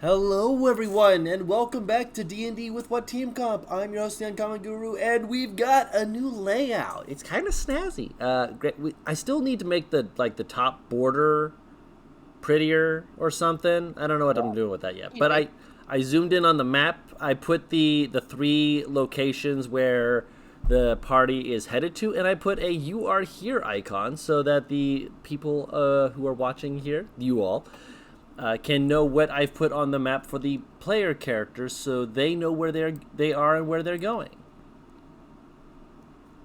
Hello everyone, and welcome back to D&D with WhatTeamComp. I'm your host, the Uncommon Guru, and we've got a new layout. It's kind of snazzy. I still need to make the top border prettier or something. I don't know what I'm doing with that yet. But I zoomed in on the map. I put the three locations where the party is headed to, and I put a "You Are Here" icon so that the people who are watching here, you all, can know what I've put on the map for the player characters, so they know where they are and where they're going.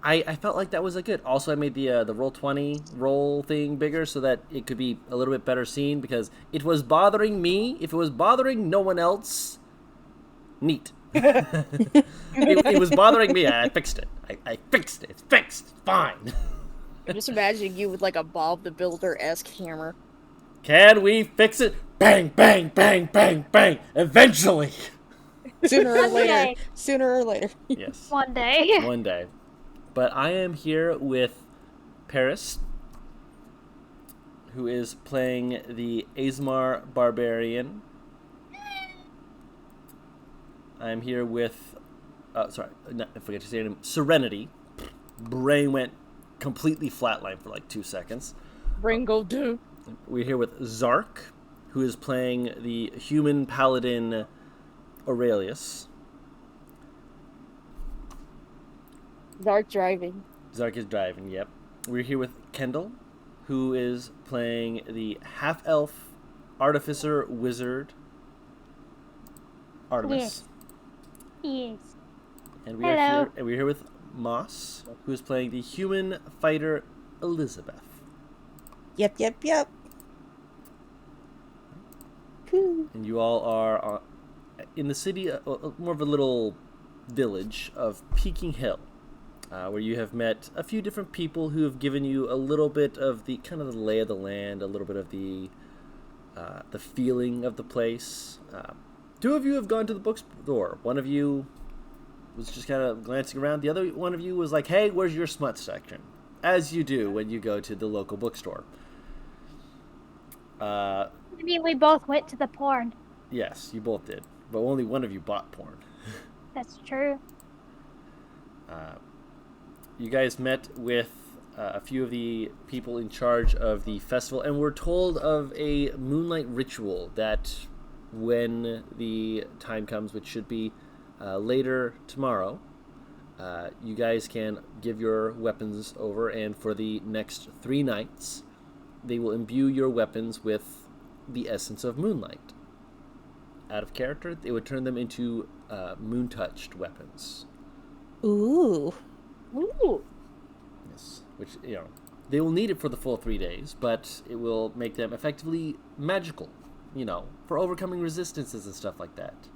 I felt like that was a good. Also, I made the Roll20 roll thing bigger so that it could be a little bit better seen because it was bothering me. If it was bothering no one else, neat. It was bothering me. I fixed it. I fixed it. It's fixed. It's fine. I'm just imagining you with like a Bob the Builder-esque hammer. Can we fix it? Bang, bang, bang, bang, bang. Eventually. Sooner or later. Okay. Sooner or later. Yes. One day. One day. But I am here with Paris, who is playing the Azmar Barbarian. I'm here with, I forget to say her name, Serenity. Brain went completely flatline for like 2 seconds. Ringo do. We're here with Zark, who is playing the human paladin Aurelius. Dark driving. Zark is driving, yep. We're here with Kendall, who is playing the half-elf artificer wizard Artemis. Yes. And Hello. we're here with Moss, who is playing the human fighter Elizabeth. Yep. And you all are in the city, more of a little village of Peking Hill, where you have met a few different people who have given you a little bit of the kind of the lay of the land, a little bit of the feeling of the place. Two of you have gone to the bookstore. One of you was just kind of glancing around. The other one of you was like, "Hey, where's your smut section?" As you do when you go to the local bookstore. I mean, we both went to the porn. Yes, you both did, but only one of you bought porn. That's true. You guys met with a few of the people in charge of the festival and were told of a moonlight ritual that when the time comes, which should be later tomorrow, you guys can give your weapons over, and for the next 3 nights, they will imbue your weapons with the essence of moonlight. Out of character, they would turn them into moon-touched weapons. Ooh. Yes, which, they will need it for the full 3 days, but it will make them effectively magical, for overcoming resistances and stuff like that.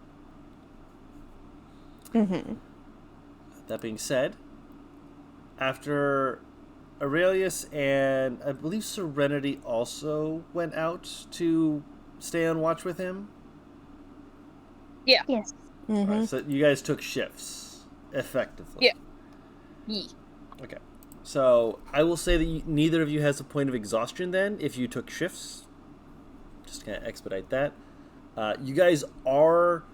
Mm-hmm. That being said, after Aurelius and I believe Serenity also went out to stay on watch with him. Yeah. Yes. Mm-hmm. Right, so you guys took shifts, effectively. Yeah. Okay. So I will say that neither of you has a point of exhaustion then, if you took shifts. Just to kind of expedite that. You guys are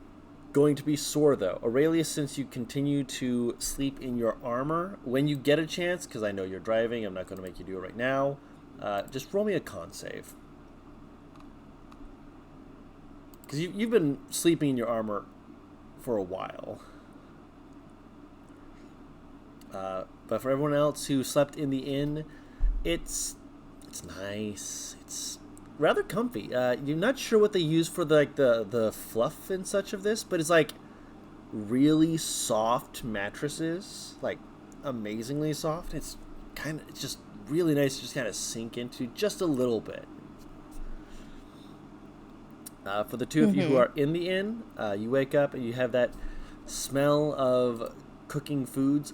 going to be sore, though. Aurelius, since you continue to sleep in your armor, when you get a chance, because I know you're driving, I'm not going to make you do it right now, just roll me a con save. Because you've been sleeping in your armor for a while. But for everyone else who slept in the inn, it's nice. It's rather comfy. You're not sure what they use for the fluff and such of this, but it's like really soft mattresses, like amazingly soft. It's just really nice to just kind of sink into just a little bit. For the two of you who are in the inn, you wake up and you have that smell of cooking foods,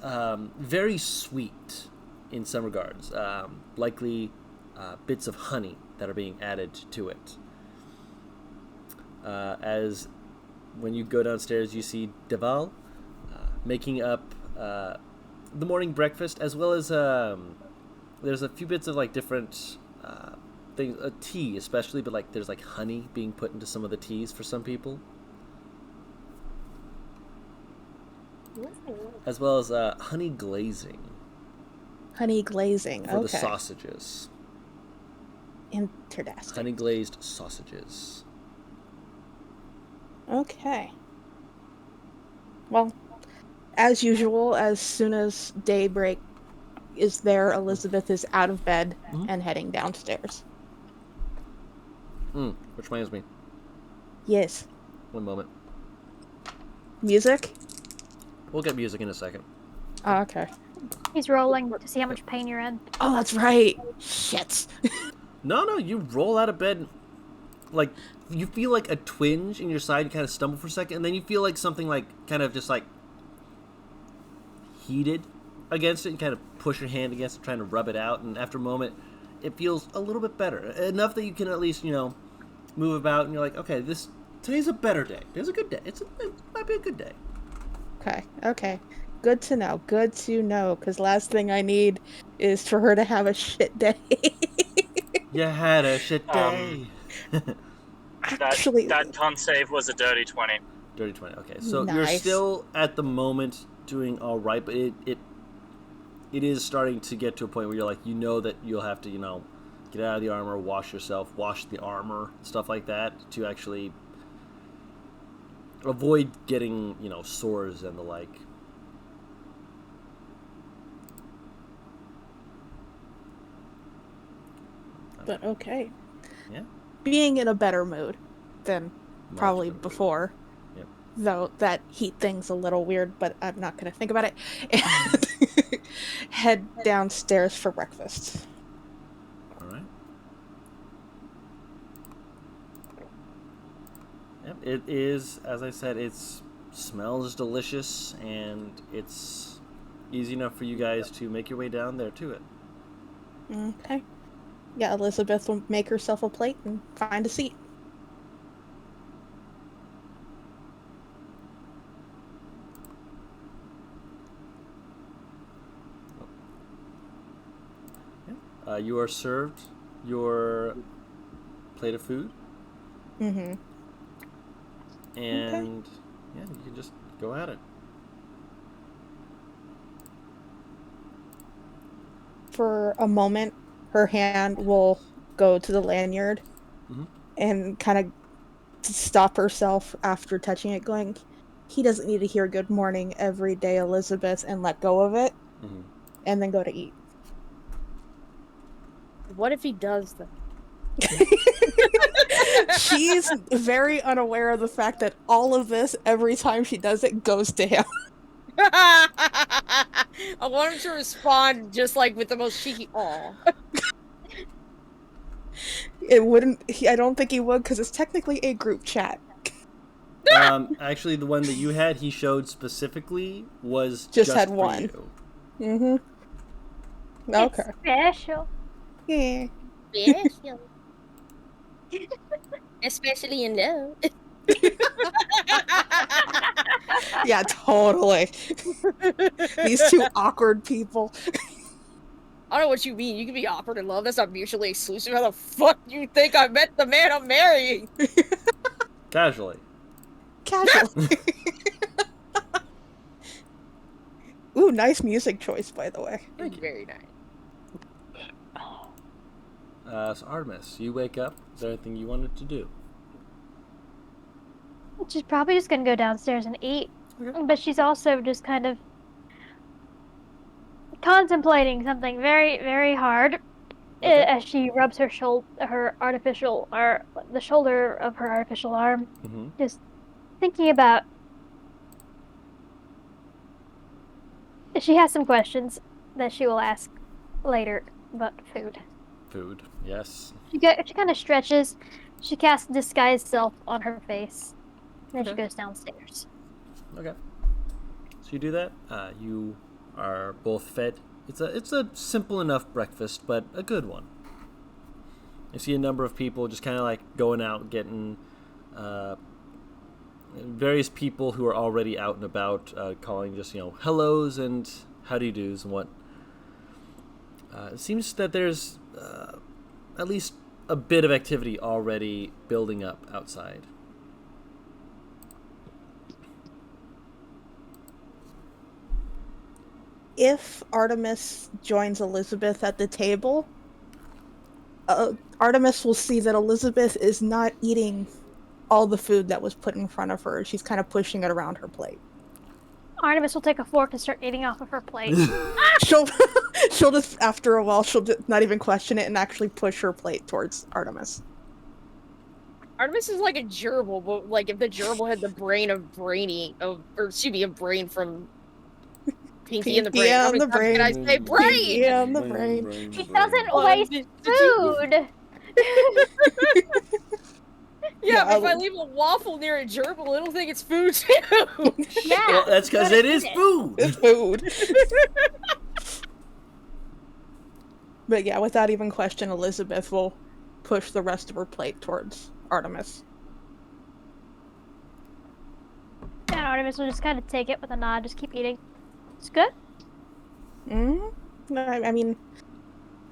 very sweet in some regards, likely bits of honey that are being added to it. As when you go downstairs, you see Deval making up the morning breakfast, as well as there's a few bits of like different things, tea especially, but like there's like honey being put into some of the teas for some people, as well as honey glazing Honey glazing. for the Okay. sausages. Interesting. Honey glazed sausages. Okay. Well, as usual, as soon as daybreak is there, Elizabeth is out of bed and heading downstairs. Which reminds me. Yes. One moment. Music? We'll get music in a second. Oh, okay. He's rolling to see how much pain you're in. Oh, that's right. Shit. No, you roll out of bed, like, you feel like a twinge in your side, you kind of stumble for a second, and then you feel like something, like, kind of just, like, heated against it. You kind of push your hand against it, trying to rub it out, and after a moment, it feels a little bit better. Enough that you can at least, move about, and you're like, okay, today's a better day. Today's a good day. It might be a good day. Okay. Good to know, because last thing I need is for her to have a shit day. You had a shit day. Actually, that con save was a dirty 20. Dirty 20, okay. So Nice. You're still, at the moment, doing all right, but it is starting to get to a point where you're like, that you'll have to, get out of the armor, wash yourself, wash the armor, stuff like that, to actually avoid getting, sores and the like. but okay. Yeah. Being in a better mood than Much probably better mood. before. Yep. Though that heat thing's a little weird, but I'm not going to think about it. And head downstairs for breakfast. All right. Yep, it is, as I said, it smells delicious, and it's easy enough for you guys to make your way down there to it. Okay. Yeah, Elizabeth will make herself a plate and find a seat. You are served your plate of food. Mm-hmm. And, yeah, you can just go at it. For a moment, her hand will go to the lanyard Mhm. and kind of stop herself after touching it, going, he doesn't need to hear good morning every day, Elizabeth, and let go of it, Mhm. and then go to eat. What if he does though? She's very unaware of the fact that all of this, every time she does it, goes to him. I want him to respond just like with the most cheeky aw. It wouldn't. I don't think he would, because it's technically a group chat. Actually, the one that you had, he showed specifically, was Just had for one. you. Mm-hmm. Okay. It's special. Yeah. Special. Especially in love. Yeah, totally. These two awkward people. I don't know what you mean. You can be awkward in love. That's not mutually exclusive. How the fuck do you think I met the man I'm marrying? Casually. Casually. Ooh, nice music choice, by the way. Thank you. Very nice. So Artemis, you wake up. Is there anything you wanted to do? She's probably just gonna go downstairs and eat. Okay. But she's also just kind of contemplating something very, very hard Okay. as she rubs her the shoulder of her artificial arm. Mm-hmm. Just thinking about. She has some questions that she will ask later about food. Food, yes. She kind of stretches. She casts disguise self on her face. Then she Okay. goes downstairs. Okay. So you do that. You are both fed. It's a simple enough breakfast, but a good one. You see a number of people just kind of like going out, getting various people who are already out and about, calling just hellos and howdy do's and what. It seems that there's at least a bit of activity already building up outside. If Artemis joins Elizabeth at the table, Artemis will see that Elizabeth is not eating all the food that was put in front of her. She's kind of pushing it around her plate. Artemis will take a fork and start eating off of her plate. She'll just, after a while, she'll just not even question it and actually push her plate towards Artemis. Artemis is like a gerbil, but like if the gerbil had the brain of Brainy, or excuse me, a brain from Pinky and the Brain. and the brain. Can I say brain? Pinky and the brain. She doesn't waste food. Yeah, if I leave a waffle near a gerbil, it'll think it's food too. Yeah. Well, that's because it is food. It's food. But yeah, without even question, Elizabeth will push the rest of her plate towards Artemis. And Artemis will just kind of take it with a nod, just keep eating. It's good. I mean,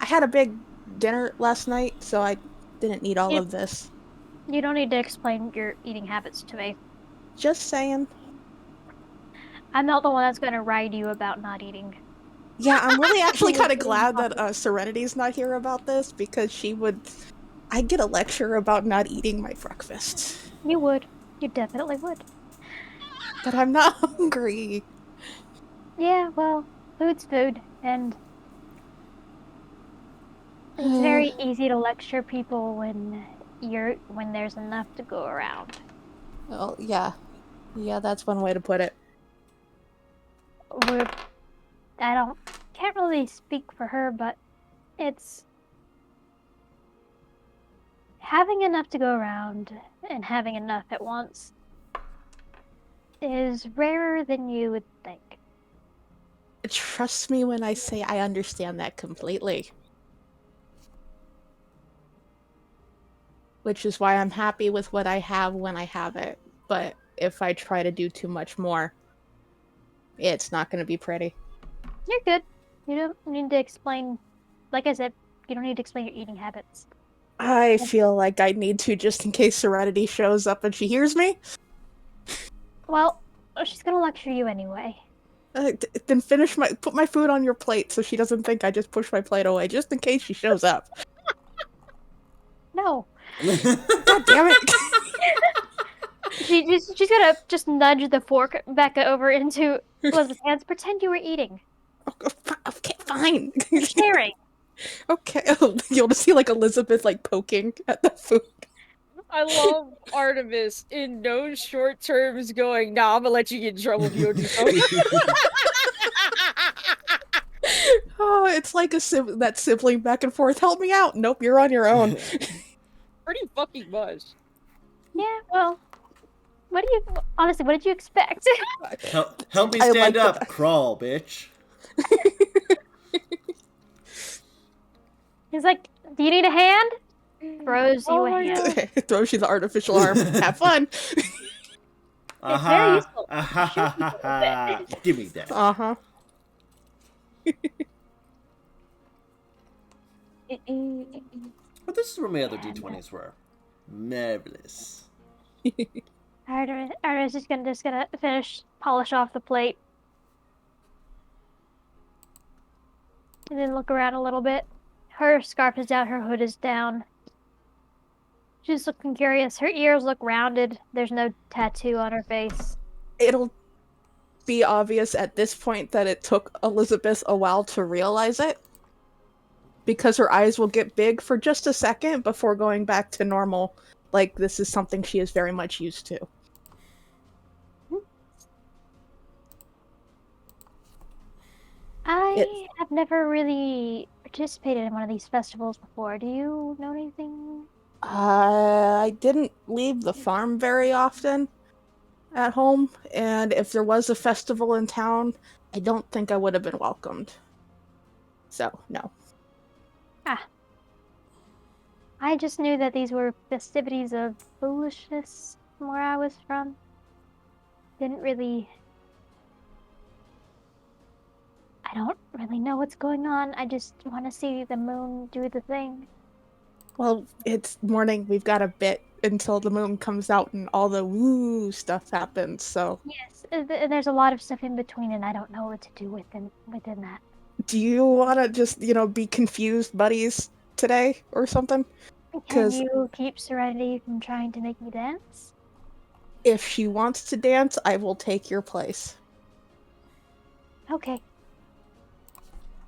I had a big dinner last night, so I didn't need all of this. You don't need to explain your eating habits to me. Just saying. I'm not the one that's going to ride you about not eating. Yeah, I'm really actually kind of glad that Serenity's not here about this, because I'd get a lecture about not eating my breakfast. You would. You definitely would. But I'm not hungry. Yeah, well, food's food, and it's very easy to lecture people when there's enough to go around. Well, yeah. Yeah, that's one way to put it. Can't really speak for her, but it's having enough to go around and having enough at once is rarer than you would think. Trust me when I say I understand that completely. Which is why I'm happy with what I have when I have it. But if I try to do too much more, it's not going to be pretty. You're good. You don't need to explain. Like I said, you don't need to explain your eating habits. I feel like I need to, just in case Serenity shows up and she hears me. Well, she's gonna lecture you anyway. Then put my food on your plate so she doesn't think I just push my plate away, just in case she shows up. No. God damn it. She's gonna just nudge the fork back over into Elizabeth's hands. Pretend you were eating. Okay, fine. You're sharing. Okay. You'll just see like Elizabeth like poking at the food. I love Artemis in no short terms going, nah, I'm gonna let you get in trouble if you don't do something. Oh, it's like that sibling back and forth. Help me out. Nope, you're on your own. Pretty fucking much. Yeah, well, honestly, what did you expect? Help me stand up. Crawl, bitch. He's like, do you need a hand? Throws you a hand. Throws you the artificial arm. Have fun. It's very useful. Give me that. Uh-huh. But this is where my other D20s were. Marvelous. Artemis is just gonna polish off the plate. And then look around a little bit. Her scarf is down, her hood is down. She's looking curious. Her ears look rounded. There's no tattoo on her face. It'll be obvious at this point that it took Elizabeth a while to realize it. Because her eyes will get big for just a second before going back to normal. Like, this is something she is very much used to. I have never really participated in one of these festivals before. Do you know anything? I didn't leave the farm very often at home, and if there was a festival in town, I don't think I would have been welcomed. So, no. I just knew that these were festivities of foolishness from where I was from. Didn't really... I don't really know what's going on. I just want to see the moon do the thing. Well, it's morning. We've got a bit until the moon comes out and all the woo stuff happens. So, Yes, and there's a lot of stuff in between, and I don't know what to do within that. do you want to just, be confused buddies today or something? Can 'Cause you keep Serenity from trying to make me dance? if she wants to dance, I will take your place. Okay.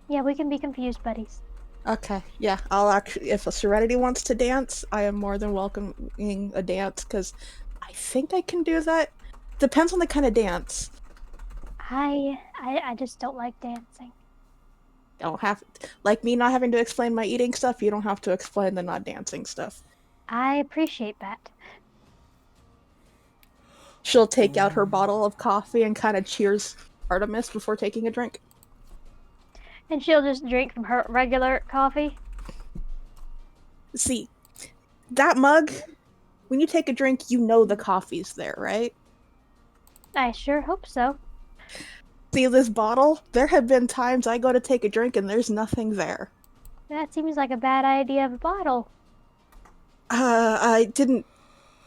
Yeah, we can be confused buddies. Okay, yeah, I'll actually, if a Serenity wants to dance, I am more than welcoming a dance, because I think I can do that. Depends on the kind of dance. I just don't like dancing. Don't have, like me not having to explain my eating stuff, you don't have to explain the not dancing stuff. I appreciate that. She'll take out her bottle of coffee and kind of cheers Artemis before taking a drink. And she'll just drink from her regular coffee. See, that mug, when you take a drink, you know the coffee's there, right? I sure hope so. See this bottle? There have been times I go to take a drink and there's nothing there. That seems like a bad idea of a bottle. I didn't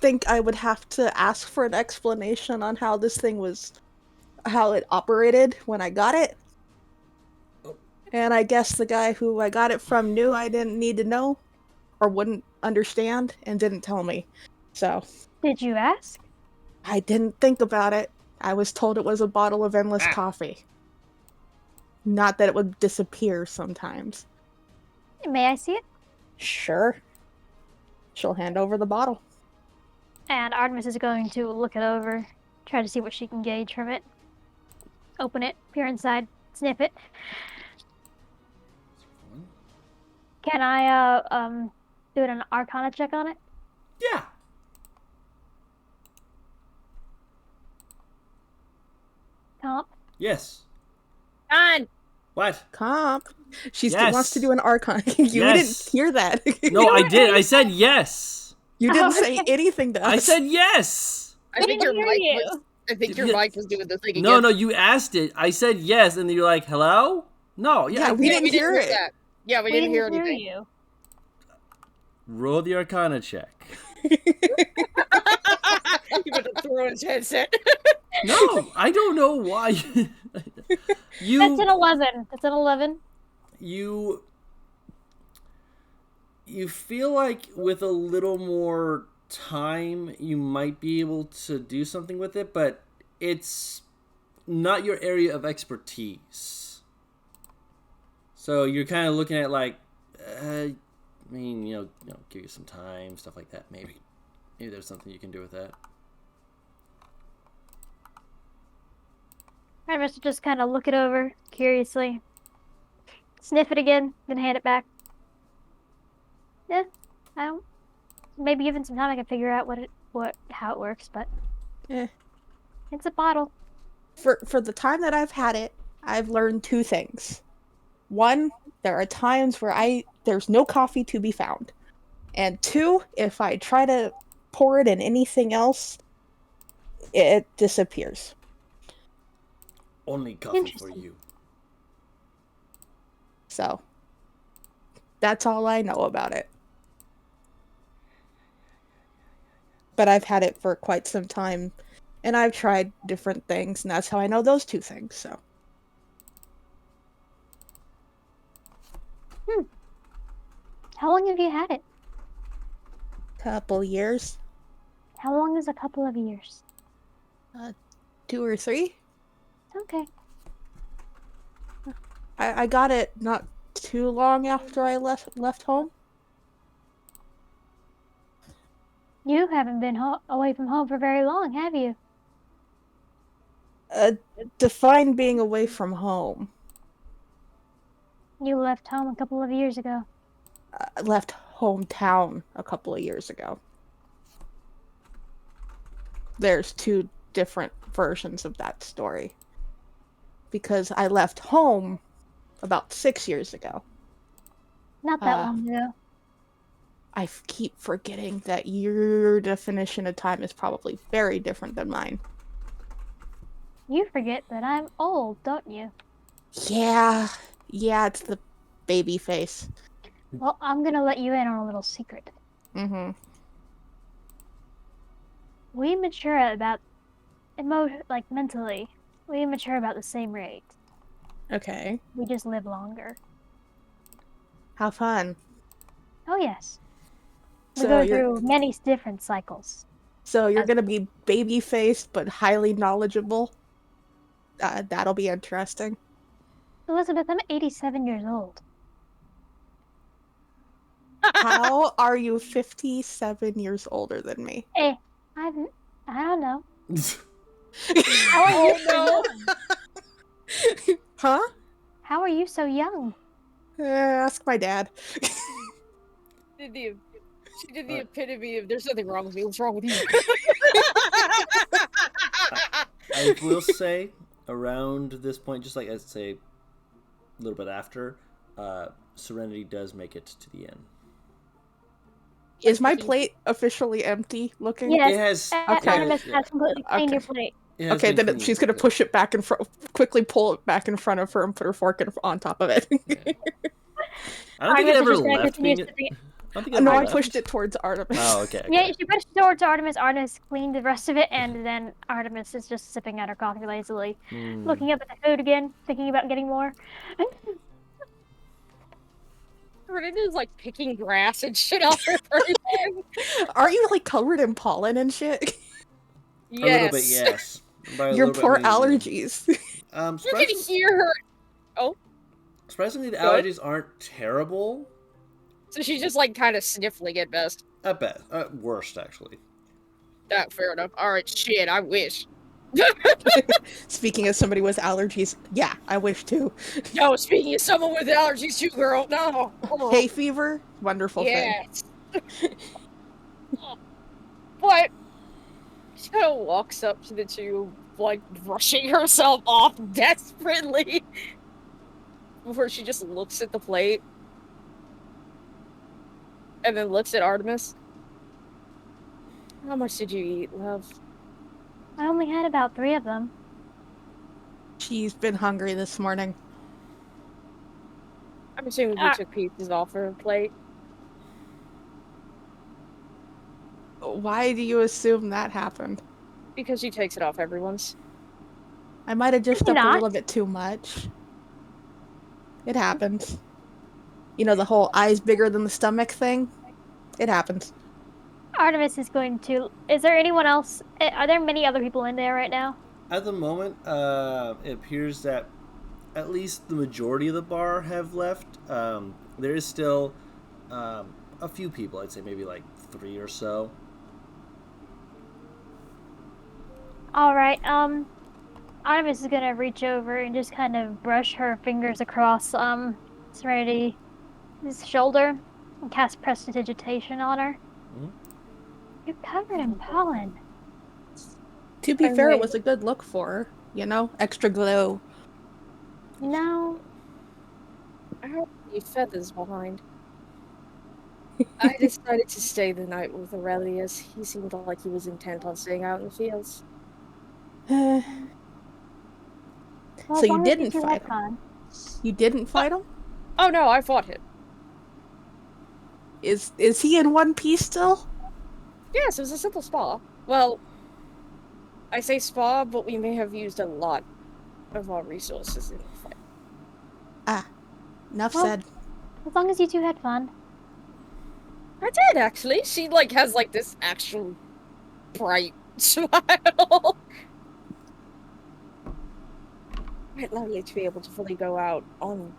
think I would have to ask for an explanation on how this thing was, how it operated when I got it. And I guess the guy who I got it from knew I didn't need to know or wouldn't understand and didn't tell me. So, Did you ask? I didn't think about it. I was told it was a bottle of endless coffee. Not that it would disappear sometimes. May I see it? Sure. She'll hand over the bottle. And Artemis is going to look it over, try to see what she can gauge from it. Open it, peer inside, sniff it. Can I do an Arcana check on it? Yeah. Comp? Yes. On. What? Comp. She Yes. wants to do an Arcana. You Yes. didn't hear that. No, I did. I said yes. You didn't say anything to us. I said yes. I think your hear mic you. was. I think your Yeah. mic was doing the thing No, again. no, you asked it. I said yes, and then you're like, hello? No, yeah. Yeah, we didn't hear it. that. Yeah, we didn't hear anything. you. Roll the Arcana check. You better throw his headset. No, I don't know why. That's an 11. That's an 11. You feel like with a little more time you might be able to do something with it, but it's not your area of expertise. So you're kind of looking at like, I mean, give you some time, stuff like that. Maybe there's something you can do with that. Artemis will just kind of look it over curiously, sniff it again, then hand it back. Yeah, I don't. Maybe given some time, I can figure out how it works. But Eh. it's a bottle. For the time that I've had it, I've learned two things. One, there are times where there's no coffee to be found. And two, if I try to pour it in anything else, it disappears. Only coffee for Interesting. you. So, that's all I know about it. But I've had it for quite some time, and I've tried different things, and that's how I know those two things, so. How long have you had it? Couple years. How long is a couple of years? 2 or 3. Okay. I got it not too long after I left home. You haven't been away from home for very long, have you? Define being away from home. You left home a couple of years ago. I left hometown a couple of years ago. There's 2 different versions of that story. Because I left home about 6 years ago. Not that long ago. I keep forgetting that your definition of time is probably very different than mine. You forget that I'm old, don't you? Yeah, it's the baby face. Well, I'm gonna let you in on a little secret. Mm-hmm. We mature at about mentally. We mature about the same rate. Okay. We just live longer. How fun. Oh yes. We So go you're through many different cycles. so you're As- gonna be baby faced but highly knowledgeable. That'll be interesting. Elizabeth, I'm 87 years old. How are you 57 years older than me? Eh, I've, I don't know. How are you Oh so no! young? Huh? How are you so young? Ask my dad. She did the epitome of there's nothing wrong with me. What's wrong with you? I will say, around this point, just like I'd say a little bit after, Serenity does make it to the inn. Is my plate officially empty looking? Yes, It has. Okay. Artemis Yeah, has completely cleaned your Okay. plate. it has Okay, been then she's gonna cleaned. push it back in front, quickly pull it back in front of her and put her fork on top of it. Yeah. I don't think it Artemis is ever just gonna left continue being. sipping. I don't think it No, ever I left. pushed it towards Artemis. Oh, okay. Yeah, she pushed it towards Artemis. Artemis cleaned the rest of it, and then Artemis is just sipping at her coffee lazily, looking up at the food again, thinking about getting more. Renena's like picking grass and shit off her person. Aren't you like covered in pollen and shit? A little bit, Yes. yes. By a Your little poor bit, I mean, allergies. You can hear her. Oh, surprisingly, the Good. allergies aren't terrible. so she's just like kind of sniffling at best. At best, at worst, actually. Fair enough. All right, shit. I wish. Speaking of somebody with allergies, yeah, I wish too. No, speaking of someone with allergies too, girl. No. Hay fever, wonderful thing. Yes. But she kind of walks up to the two, like brushing herself off desperately, before she just looks at the plate and then looks at Artemis. How much did you eat, love? I only had about 3 of them. She's been hungry this morning. I'm assuming you took pieces off her plate. Why do you assume that happened? Because she takes it off everyone's. I might have just Maybe upped a not. little bit too much. It happens. You know, the whole eyes bigger than the stomach thing? It happens. Artemis is going to. Is there anyone else? Are there many other people in there right now? At the moment, it appears that at least the majority of the bar have left. There is still a few people. I'd say maybe like 3 or so. All right. Artemis is gonna reach over and just kind of brush her fingers across Serenity's shoulder and cast prestidigitation on her. Mhm. You're covered in pollen. To be I fair, it mean- was a good look for her. You know? Extra glow. No. I heard you feathers behind. I decided to stay the night with Aurelius. He seemed like he was intent on staying out in the fields. Well, So as you long as didn't two fight have fun. You didn't fight him? Oh no, I fought him. Is he in one piece still? Yes, it was a simple spa. Well, I say spa, but we may have used a lot of our resources in the fight. Ah, enough Well- said. As long as you two had fun. I did, actually. She, has, this actual bright smile. Quite lovely to be able to fully go out on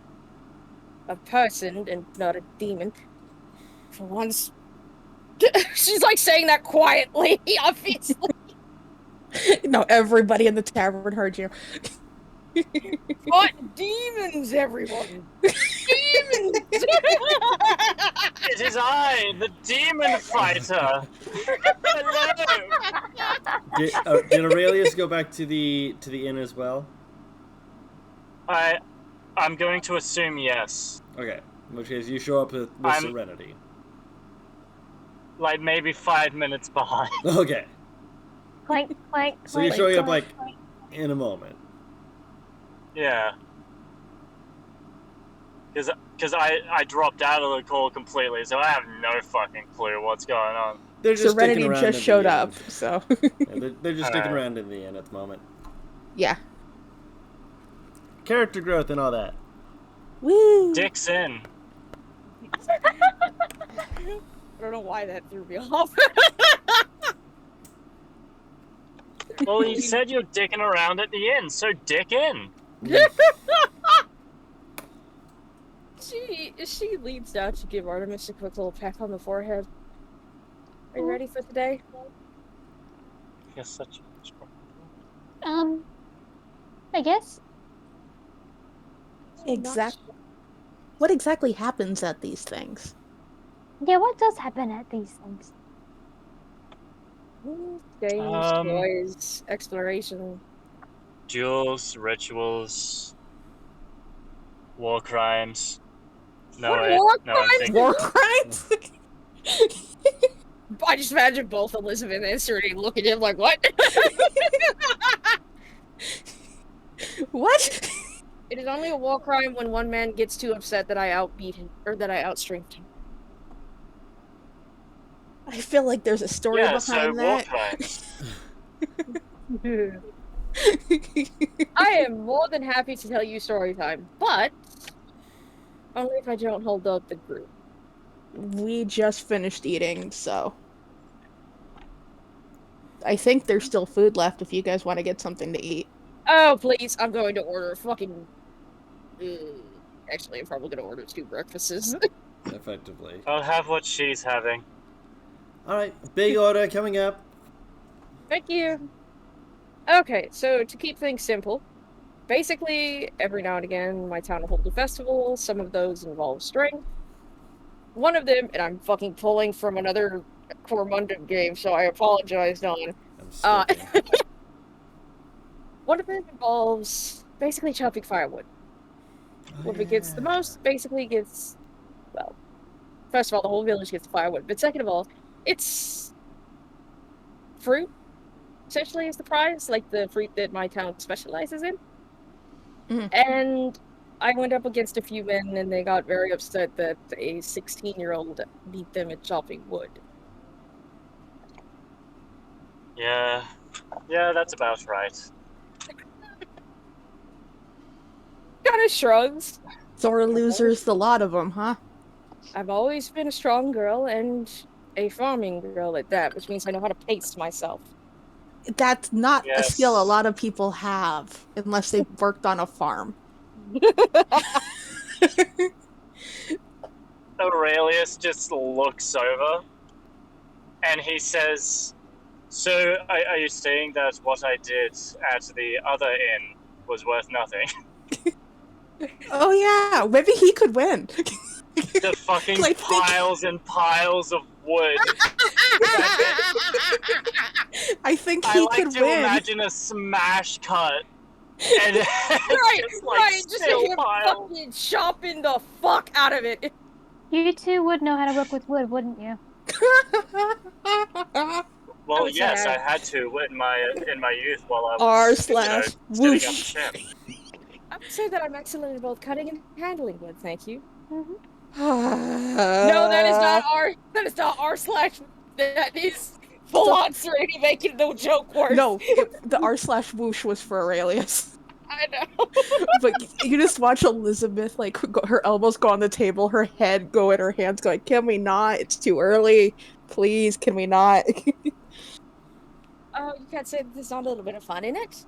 a person and not a demon. For once. She's, saying that quietly, obviously. No, everybody in the tavern heard you. What demons, everyone? Demons! It is I, the demon fighter. Hello. Did Aurelius go back to the inn as well? I'm going to assume yes. Okay, in which case you show up with Serenity. Maybe 5 minutes behind. Okay, Clank, clank, so you're clank, showing up clank, clank. in a moment. Yeah. Because I dropped out of the call completely, so I have no fucking clue what's going on. They're just sticking Serenity around just at showed the up, end. so Yeah, they're just sticking Alright. around in the end at the moment. yeah. Character growth and all that. Woo! Dick's in. I don't know why that threw me off. Well, you said you're dicking around at the end, so dick in. She leans down to give Artemis a quick little peck on the forehead. Are you ready for today? You're such a... I guess. What exactly happens at these things? Yeah, what does happen at these things? Games, toys, exploration. Duels, rituals, war crimes. No, What, wait. war No, I'm crimes? thinking... War crimes? I just imagine both Elizabeth and Serenity look at him like, what? What? It is only a war crime when one man gets too upset that I outbeat him, or that I outstrength him. I feel like there's a story Yeah, so behind war that. crimes. I am more than happy to tell you story time, but only if I don't hold up the group. We just finished eating, so I think there's still food left if you guys want to get something to eat. Oh, please, I'm going to order fucking... Actually, I'm probably going to order 2 breakfasts. Effectively. I'll have what she's having. Alright, big order coming up. Thank you. Okay, so to keep things simple, basically, every now and again, my town will hold a festival. Some of those involve strength. One of them, and I'm fucking pulling from another Cormundum game, so I apologize, Don. I'm skipping. One of them involves basically chopping firewood. Whoever gets the most basically gets, well, first of all, the whole village gets firewood, but second of all, it's fruit, essentially, is the prize, like the fruit that my town specializes in. Mhm. And I went up against a few men, and they got very upset that a 16-year-old beat them at chopping wood. Yeah, that's about right. Kind of shrugs. Sore losers, the lot of them, huh? I've always been a strong girl, and a farming girl at that, which means I know how to pace myself. That's not a Yes. skill a lot of people have, unless they've worked on a farm. Aurelius just looks over and he says, so are you saying that what I did at the other inn was worth nothing? Oh yeah, maybe he could win. The fucking Like, think- piles and piles of wood. I think I he like could to win. imagine a smash cut. And Right, just, like, right, just still him piles. fucking chopping the fuck out of it. You two would know how to work with wood, wouldn't you? Well, would say yes, I- I had to in my youth while I was R/slash setting up whoosh. ship. I would say that I'm excellent at both cutting and handling wood, thank you. Mm-hmm. No, that is not r/. That is full on Serenity making the joke worse. No, the r/whoosh was for Aurelius. I know. But you just watch Elizabeth, like, her elbows go on the table, her head go in her hands, going, can we not? It's too early. Please, can we not? Oh, you can't say that there's not a little bit of fun in it?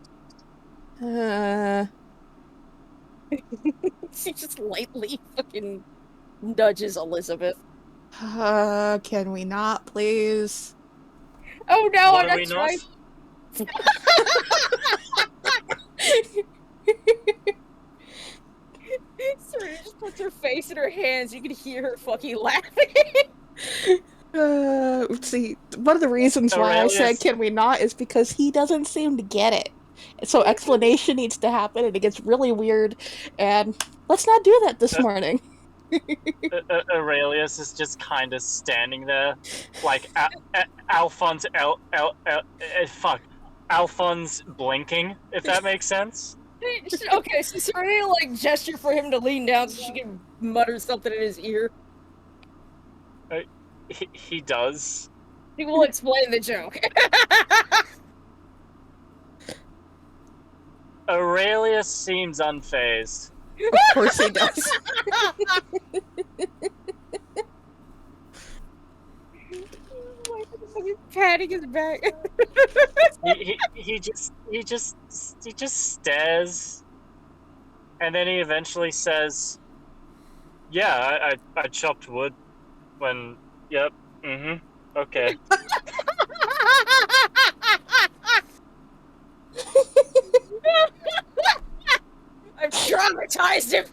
She just lightly fucking nudges Elizabeth. Can we not, please? Oh no, What I'm are we not not? trying. Serena just puts her face in her hands. You can hear her fucking laughing. See, one of the reasons why I said Aurelius. can we not is because he doesn't seem to get it. So explanation needs to happen, and it gets really weird, and let's not do that this morning. Aurelius is just kind of standing there, like Alphonse blinking, if that makes sense. Okay, so Serenity like gesture for him to lean down so she can mutter something in his ear. He does. He will explain the joke. Aurelius seems unfazed. Of course he does. Patting his back. He just stares, and then he eventually says, "Yeah, I chopped wood when. Yep. Okay." I've traumatized him.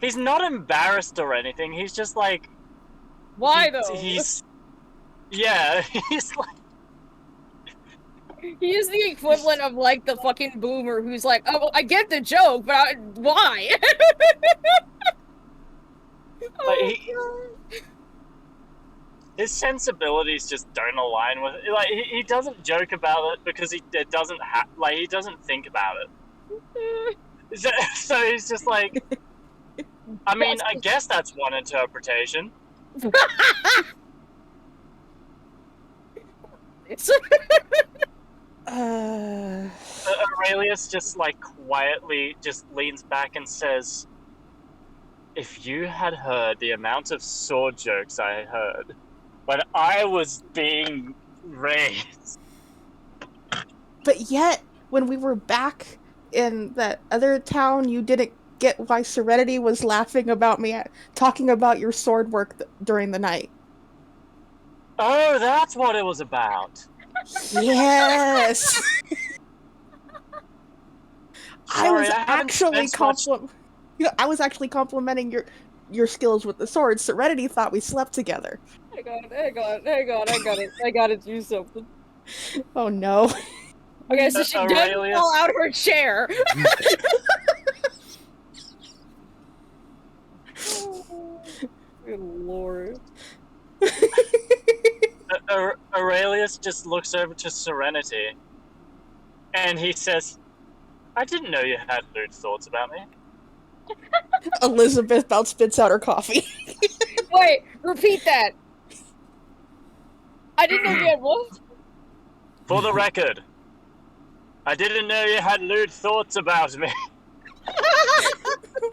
He's not embarrassed or anything. He's just like. Why though? He's like. He is the equivalent of like the fucking boomer who's like, "Oh, I get the joke, but why?" His sensibilities just don't align with it. Like he doesn't joke about it because he doesn't he doesn't think about it. So he's just like, I mean, I guess that's one interpretation. Aurelius just like quietly just leans back and says, "If you had heard the amount of sword jokes I heard when I was being raised." But yet, when we were back in that other town, you didn't get why Serenity was laughing about me talking about your sword work during the night. Oh, that's what it was about. Yes. I was actually complimenting your skills with the sword. Serenity thought we slept together. Hang on, I gotta do something. Oh no. Okay, so she does fall out her chair. Good lord. Aurelius just looks over to Serenity, and he says, "I didn't know you had lewd thoughts about me." Elizabeth about spits out her coffee. Wait, repeat that. I didn't know you had what? For the record, I didn't know you had lewd thoughts about me.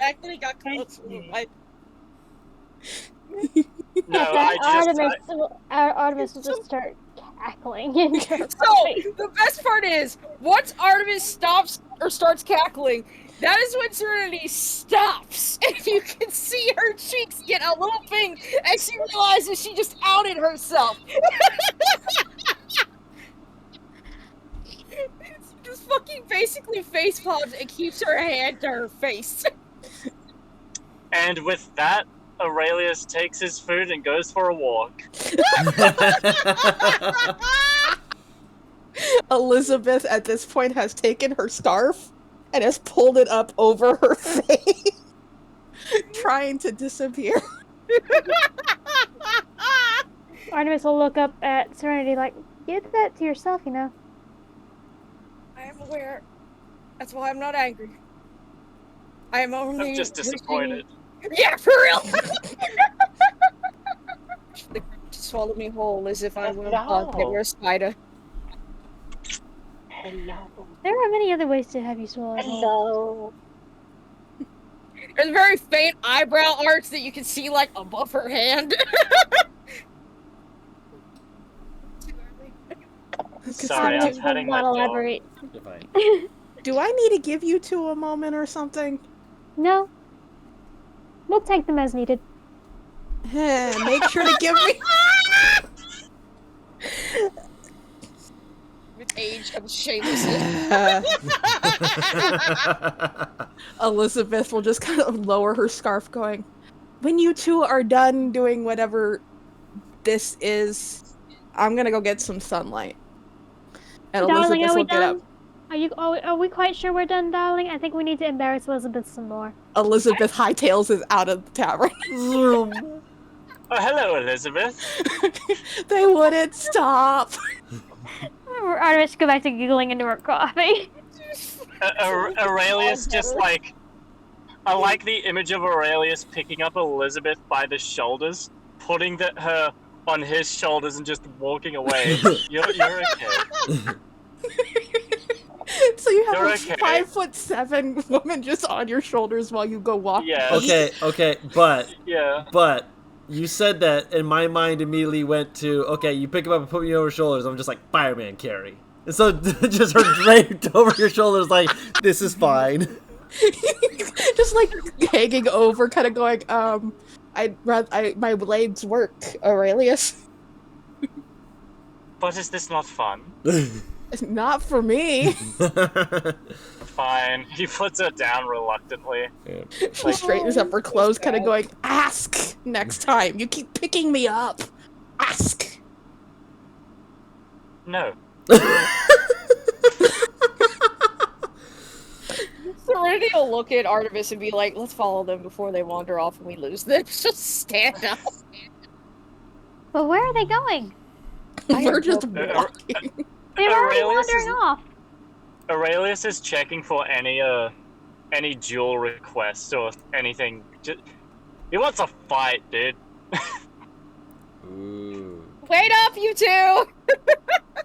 Actually got close. No, Artemis will just start cackling. So, the best part is, once Artemis stops or starts cackling, that is when Serenity stops, and you can see her cheeks get a little pink as she realizes she just outed herself. She just fucking basically face palms and keeps her hand to her face. And with that, Aurelius takes his food and goes for a walk. Elizabeth at this point has taken her scarf and has pulled it up over her face, trying to disappear. Artemis will look up at Serenity like, "Give that to yourself, you know." I am aware. That's why I'm not angry. I am only... I'm just disappointed. Yeah, for real! Swallow me whole as if I were a spider. Hello. There are many other ways to have you swallow. Hello. There's very faint eyebrow arch that you can see, like, above her hand. Sorry, I'm petting my dog. Elaborate. You're fine. Do I need to give you two a moment or something? No. We'll take them as needed. Make sure to give me... With age comes shamelessness. Elizabeth will just kind of lower her scarf going, "When you two are done doing whatever this is, I'm gonna go get some sunlight." And Darling, Elizabeth are we will get up. done? Are we quite sure we're done, darling? I think we need to embarrass Elizabeth some more. Elizabeth hightails is out of the tavern. Zoom. Oh, hello, Elizabeth. They wouldn't stop. Artemis go back to giggling into her coffee. Aurelius just like... I like the image of Aurelius picking up Elizabeth by the shoulders, putting her on his shoulders and just walking away. You're okay. So you have You're a okay. 5'7" woman just on your shoulders while you go walk. Yeah. Okay, but Yeah. but you said that, and my mind immediately went to, okay, you pick him up and put me over your shoulders. I'm just like, fireman carry. And so just her draped over your shoulders, like, this is fine. Just like hanging over, kind of going, my blades work, Aurelius. But is this not fun? It's not for me. Fine. He puts her down reluctantly. She straightens up her clothes, kind of going, ask next time. You keep picking me up. Ask. No. Serenity will look at Artemis and be like, let's follow them before they wander off and we lose them. Just stand up. But where are they going? We're just walking. They're already Aurelius wandering off. Aurelius is checking for any duel requests or anything. He wants a fight, dude. Ooh. Wait up, you two!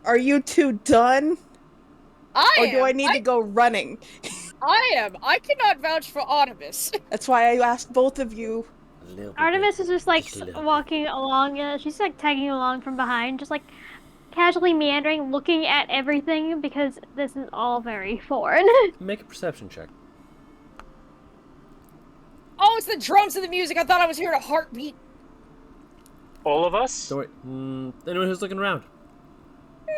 Are you two done? Or do I need I to go running? I am. I cannot vouch for Artemis. That's why I asked both of you. Artemis is just like walking along. She's like tagging along from behind, just like casually meandering, looking at everything because this is all very foreign. Make a perception check. Oh, it's the drums and the music. I thought I was hearing a heartbeat. All of us? Don't worry. Anyone who's looking around.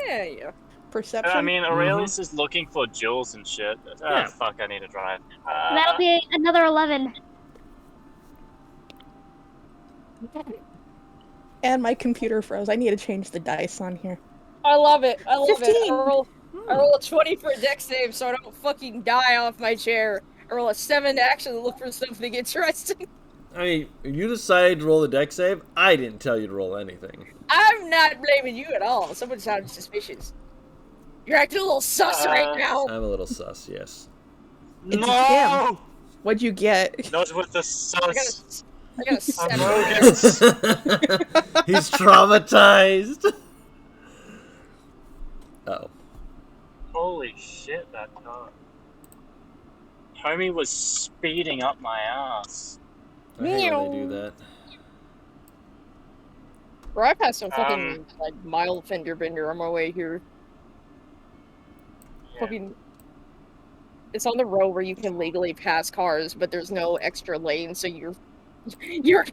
Yeah. Perception? I mean, Aurelius is looking for jewels and shit. Yeah. Fuck, I need to drive. That'll be another 11. And my computer froze. I need to change the dice on here. I love it. I love 15. it. I roll a 20 for a dex save so I don't fucking die off my chair. I roll a 7 to actually look for something interesting. I mean, you decided to roll the deck save. I didn't tell you to roll anything. I'm not blaming you at all. Someone sounded suspicious. You're acting a little sus right now. I'm a little sus, yes. It's No! him. What'd you get? Not with the sus. I got a 7. Arrogance. He's traumatized. Uh-oh. Holy shit, that car. Homie was speeding up my ass. I hate when they do that. Bro, I passed some fucking like mild fender bender on my way here. Yeah. Fucking, it's on the road where you can legally pass cars, but there's no extra lane, so you're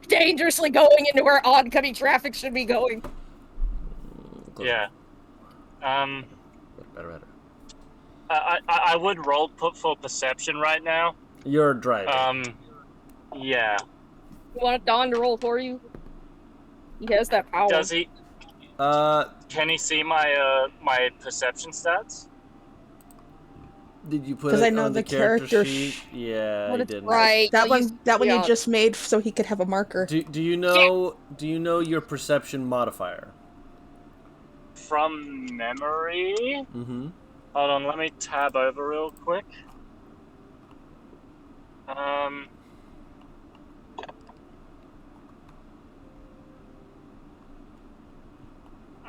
dangerously going into where oncoming traffic should be going. Yeah. Better. I would roll put for perception right now. You're driving. Yeah. You want Don to roll for you? He has that power. Does he? Can he see my my perception stats? Did you put 'Cause it I know on the the character character sheet? Yeah, I didn't. Right. That I'll one use- you just made so he could have a marker. Do you know your perception modifier? From memory? Mm-hmm. Hold on, let me tab over real quick.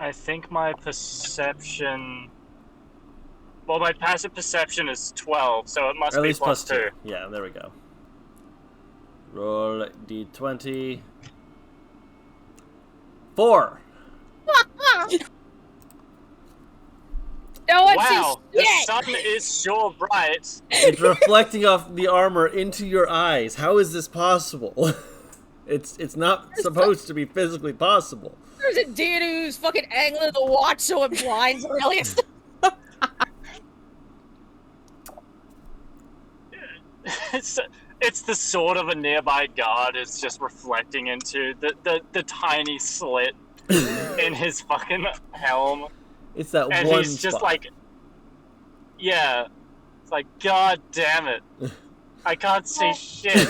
I think my perception... Well, my passive perception is 12, so it must Or at be least plus 2. Yeah, there we go. Roll d20. 4. No one Wow, sees the shit! sun is sure bright. It's reflecting off the armor into your eyes. How is this possible? It's not supposed to be physically possible. There's a dude who's fucking angling the watch so it blinds Aurelius. It's the sword of a nearby guard is just reflecting into the tiny slit in his fucking helm. It's that And one he's just spot. like, yeah, it's like, God damn it, I can't see shit.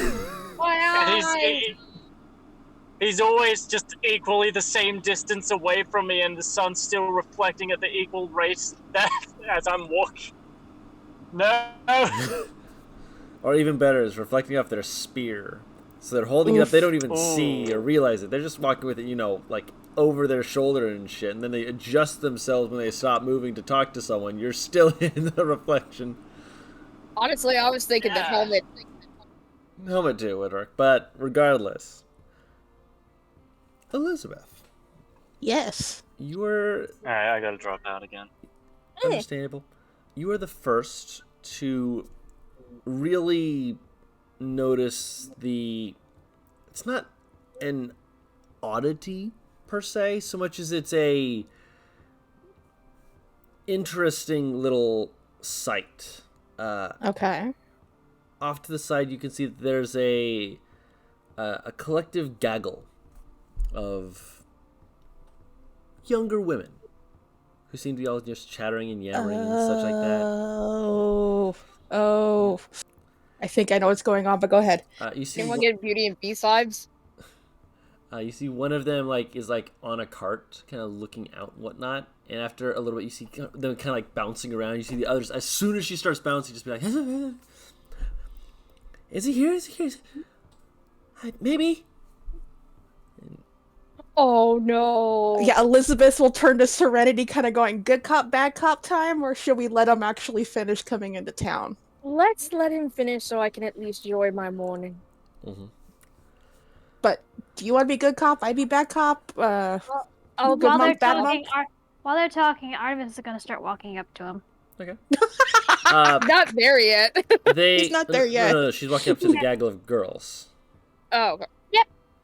My And eyes! He's always just equally the same distance away from me, and the sun's still reflecting at the equal rate that as I'm walking. No. Or even better, is reflecting off their spear. So they're holding it up. They don't even see or realize it. They're just walking with it, you know, like over their shoulder and shit. And then they adjust themselves when they stop moving to talk to someone. You're still in the reflection. Honestly, I was thinking the helmet. Helmet too would work. But regardless, Elizabeth. Yes. You are... Alright, I gotta drop out again. Understandable. You are the first to really notice the... It's not an oddity, per se, so much as it's a interesting little sight. Okay. Off to the side, you can see that there's a collective gaggle of younger women who seem to be all just chattering and yammering and such like that. Oh. I think I know what's going on, but go ahead. You see, Anyone get Beauty and Beast vibes? you see one of them is on a cart, kind of looking out and whatnot. And after a little bit, you see them kind of like bouncing around. You see the others. As soon as she starts bouncing, just be like, "Is he here? Is he here? Maybe." Oh no. Yeah, Elizabeth will turn to Serenity, kind of going, good cop, bad cop time, or should we let him actually finish coming into town? Let's let him finish so I can at least enjoy my morning. Mm-hmm. But do you want to be good cop? I'd be bad cop. Oh, Good while they're monk, bad talking, monk? while they're talking, Artemis is gonna start walking up to him. Okay. Not there yet. He's not there yet. No, she's walking up to the gaggle of girls. Oh, okay.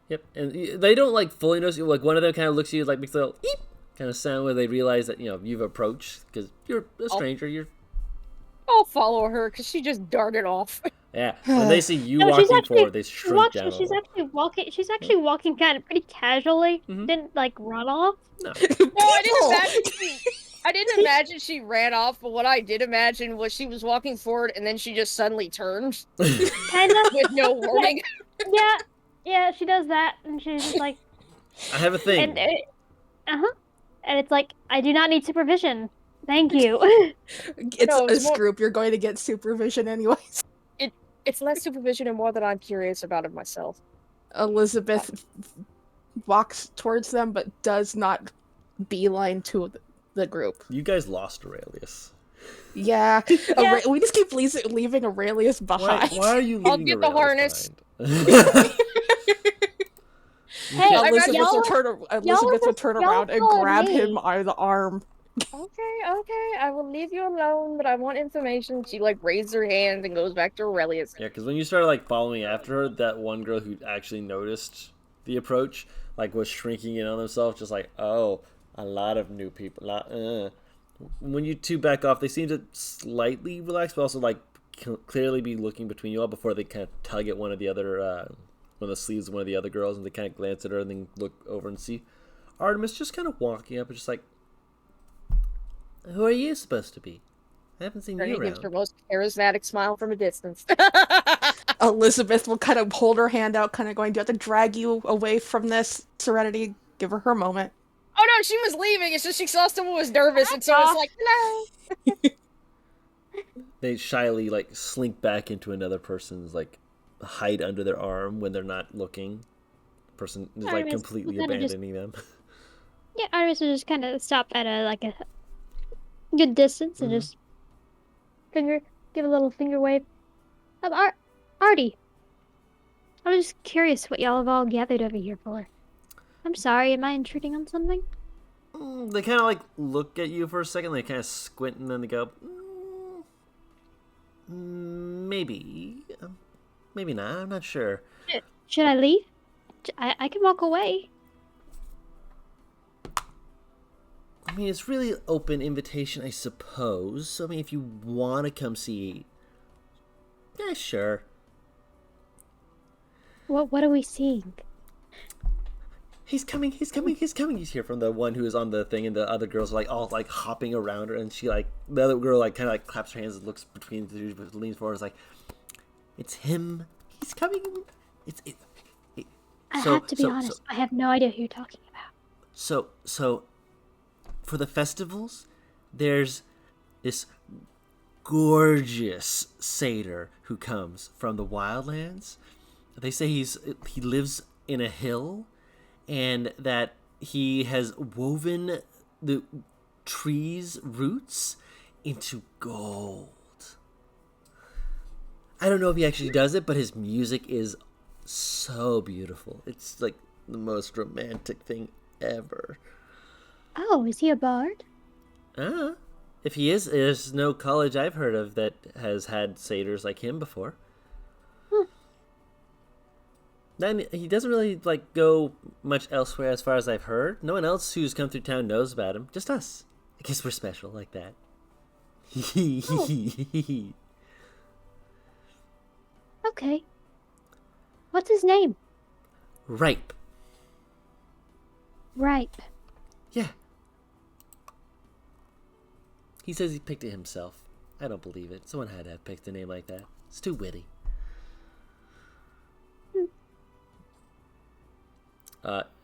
Yep, and they don't fully notice you. Like one of them kind of looks at you, makes a little eep kind of sound where they realize that you've approached because you're a stranger. I'll follow her because she just darted off. Yeah, when they see you No, she's walking actually forward, they shrink down. She's actually walking kind of pretty casually. Mhm. Didn't run off. No. No, I didn't imagine she ran off, but what I did imagine was she was walking forward and then she just suddenly turned Kind of. with no warning. Yeah, she does that, and she's just like, I have a thing. and it's like, I do not need supervision. Thank you. It's No, it's a more- group. You're going to get supervision anyways. It's less supervision and more that I'm curious about it myself. Elizabeth walks towards them, but does not beeline to the group. You guys lost Aurelius. Yeah. Yeah. We just keep leaving Aurelius behind. Why are you leaving I'll get the Aurelius harness. behind? Hey, Elizabeth y'all- will turn y'all around and followed grab me. him by the arm. Okay, I will leave you alone, but I want information. She raises her hand and goes back to Aurelius. Yeah, because when you started following after her, that one girl who actually noticed the approach was shrinking in on themselves, just oh, a lot of new people. When you two back off, they seem to slightly relax, but also clearly be looking between you all before they kind of tug at one of the other, one of the sleeves of one of the other girls, and they kind of glance at her and then look over and see Artemis just kind of walking up and just who are you supposed to be? I haven't seen you She gives around. her most charismatic smile from a distance. Elizabeth will kind of hold her hand out, kind of going, do I have to drag you away from this? Serenity, give her moment. Oh no, she was leaving. It's just she saw someone was nervous, and so it's hello. They shyly slink back into another person's hide under their arm when they're not looking. The person is Artemis, completely we kinda just- abandoning them. Yeah, Artemis will just kind of stop at a good distance and just give a little finger wave. Artie, I was just curious what y'all have all gathered over here for. I'm sorry, am I intruding on something? They kind of look at you for a second. They kind of squint and then they go, maybe, maybe not. I'm not sure. Should I leave? I can walk away. I mean, it's really open invitation, I suppose. I mean, if you want to come see, yeah, sure. What are we seeing? He's coming. You hear from the one who is on the thing, and the other girls are all hopping around her, and she the other girl kind of claps her hands and looks between the two, but leans forward, and is it's him. He's coming. I So- have to be so- honest. so- I have no idea who you're talking about. So for the festivals, there's this gorgeous satyr who comes from the wildlands. They say he lives in a hill, and that he has woven the trees' roots into gold. I don't know if he actually does it, but his music is so beautiful. It's like the most romantic thing ever. Oh, is he a bard? If he is, there's no college I've heard of that has had satyrs like him before. Then he doesn't really like go much elsewhere as far as I've heard. No one else who's come through town knows about him. Just us. I guess we're special like that. Okay. What's his name? Ripe. Ripe. Yeah. He says he picked it himself. I don't believe it. Someone had to have picked a name like that. It's too witty.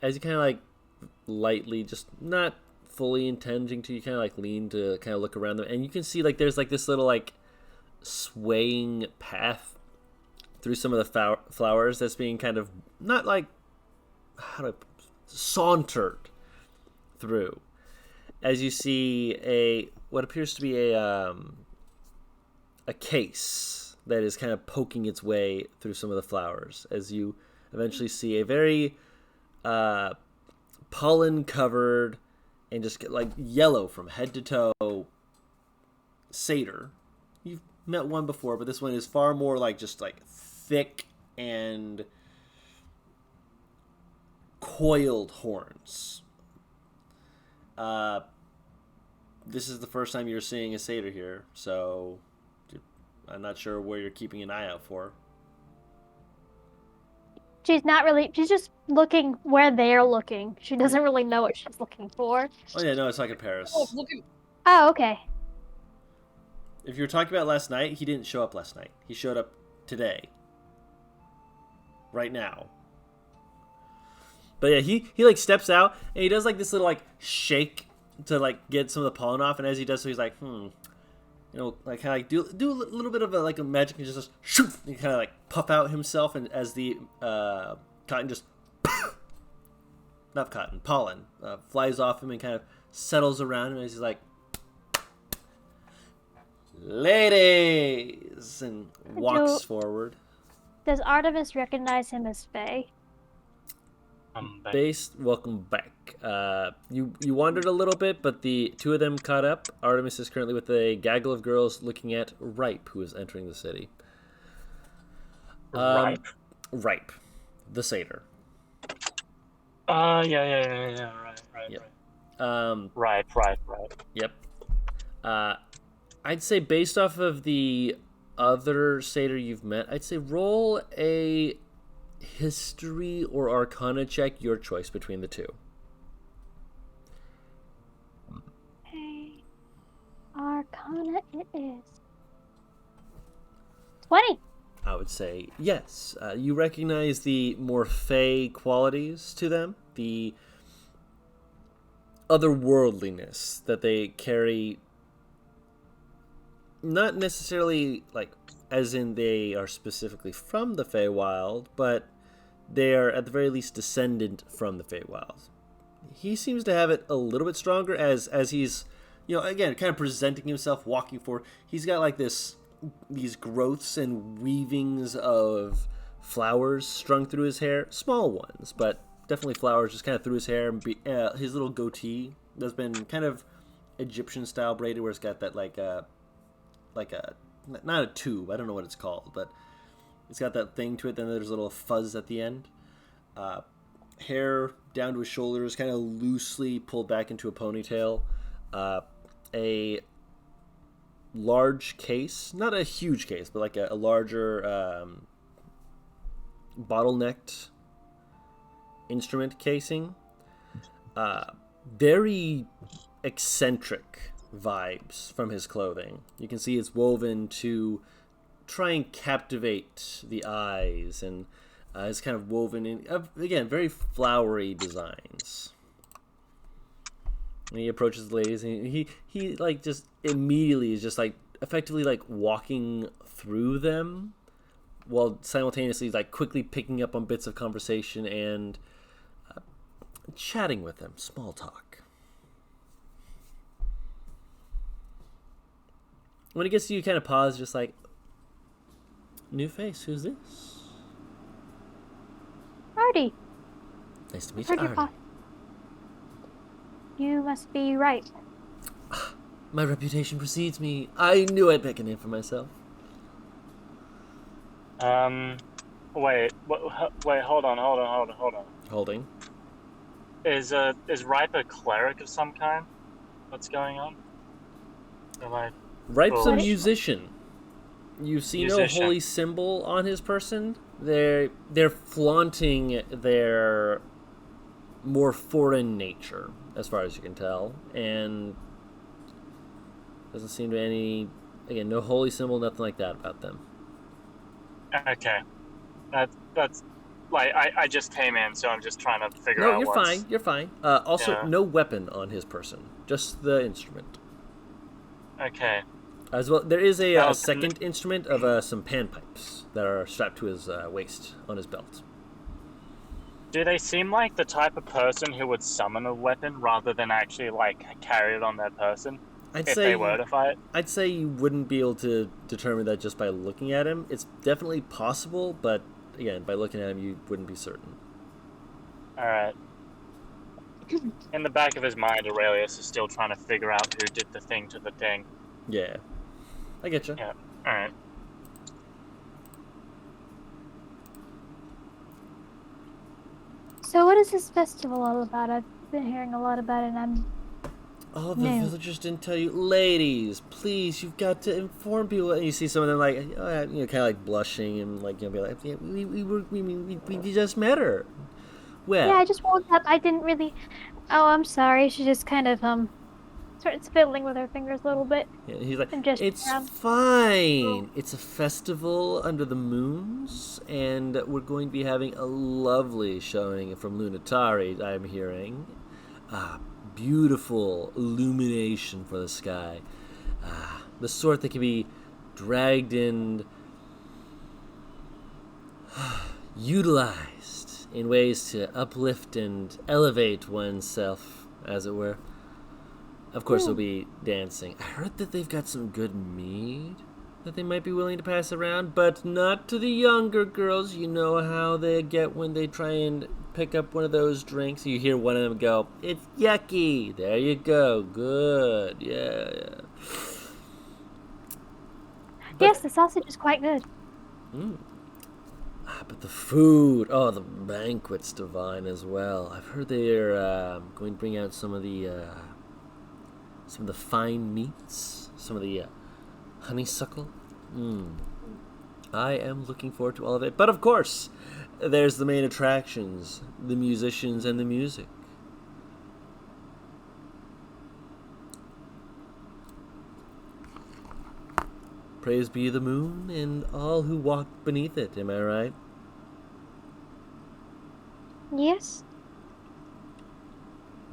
As you kind of like lightly, just not fully intending to, you kind of like lean to kind of look around them, and you can see like there's like this little like swaying path through some of the flowers that's being kind of not like sauntered through. As you see what appears to be a case that is kind of poking its way through some of the flowers, as you eventually see a very pollen covered and just like yellow from head to toe satyr. You've met one before, but this one is far more like just like thick and coiled horns. This is the first time you're seeing a satyr here, so I'm not sure where you're keeping an eye out for. She's not really. She's just looking where they're looking. She doesn't really know what she's looking for. Oh yeah, no, it's like in Paris. Oh, look at Oh, okay. If you were talking about last night, he didn't show up last night. He showed up today. Right now. But yeah, he like steps out and he does like this little like shake to like get some of the pollen off, and as he does so he's like, like kind of like do a little bit of a magic and just shoot, and kind of like puff out himself, and as the cotton just not cotton, pollen flies off him and kind of settles around him as he's like, ladies, and walks forward. Does Artemis recognize him as Faye? Welcome back. You wandered a little bit, but the two of them caught up. Artemis is currently with a gaggle of girls looking at Ripe, who is entering the city. Ripe? Ripe. The satyr. Yeah. Yep. Right. Yep. I'd say based off of the other satyr you've met, I'd say roll a history or arcana check, your choice between the two. Okay. Arcana it is. 20. I would say yes. You recognize the more fey qualities to them, the otherworldliness that they carry, not necessarily like as in they are specifically from the Feywild, but they are at the very least descendant from the Feywild. He seems to have it a little bit stronger as he's, again, kind of presenting himself, walking forward. He's got like these growths and weavings of flowers strung through his hair, small ones, but definitely flowers just kind of through his hair. And his little goatee that's been kind of Egyptian style braided, where it's got that like a not a tube, I don't know what it's called, but it's got that thing to it. Then there's a little fuzz at the end. Hair down to his shoulders, kind of loosely pulled back into a ponytail. A large case, not a huge case, but like a larger bottlenecked instrument casing. Very eccentric vibes from his clothing. You can see it's woven to try and captivate the eyes and It's kind of woven in, again, very flowery designs. And he approaches the ladies, and he like just immediately is just like effectively like walking through them, while simultaneously like quickly picking up on bits of conversation and chatting with them, small talk. When it gets to you, kind of pause, just like, new face, who's this? Artie. Nice to meet Heard you, your Artie. You must be right. My reputation precedes me. I knew I'd pick a name for myself. Wait, hold on. Holding. Is Ripe a cleric of some kind? What's going on? Am I... Ripe's a Oh. musician. You see no Musician. holy symbol on his person. They're flaunting their more foreign nature, as far as you can tell, and doesn't seem to be any, again, no holy symbol, nothing like that about them. Okay. That's like I just came in, so I'm just trying to figure No, out you're what's... fine. You're fine. Also, Yeah. no weapon on his person, just the instrument. Okay. As well, there is a Now, second instrument of some panpipes that are strapped to his waist on his belt. Do they seem like the type of person who would summon a weapon rather than actually like carry it on their person if they were to fight? I'd say you wouldn't be able to determine that just by looking at him. It's definitely possible, but again, by looking at him, you wouldn't be certain. All right. In the back of his mind, Aurelius is still trying to figure out who did the thing to the thing. Yeah, I get you. Yeah. All right. So what is this festival all about? I've been hearing a lot about it, and I'm Oh, the No. villagers didn't tell you. Ladies, please, you've got to inform people. And you see some of them like, kind of like blushing and like, be like, yeah, we just met her. Well, yeah, I just woke up. I didn't really. Oh, I'm sorry. She just kind of started fiddling with her fingers a little bit yeah, he's like, and just it's around. fine. It's a festival under the moons, and we're going to be having a lovely showing from Lunatari, I'm hearing. Beautiful illumination for the sky. The sort that can be dragged and utilized in ways to uplift and elevate oneself, as it were. Of course, there'll be dancing. I heard that they've got some good mead that they might be willing to pass around, but not to the younger girls. You know how they get when they try and pick up one of those drinks. You hear one of them go, "It's yucky." There you go. Good. Yeah. Yes, the sausage is quite good. But the food, the banquet's divine as well. I've heard they're going to bring out some of the fine meats, some of the honeysuckle. I am looking forward to all of it. But of course, there's the main attractions, the musicians and the music. Praise be the moon and all who walk beneath it, am I right? Yes.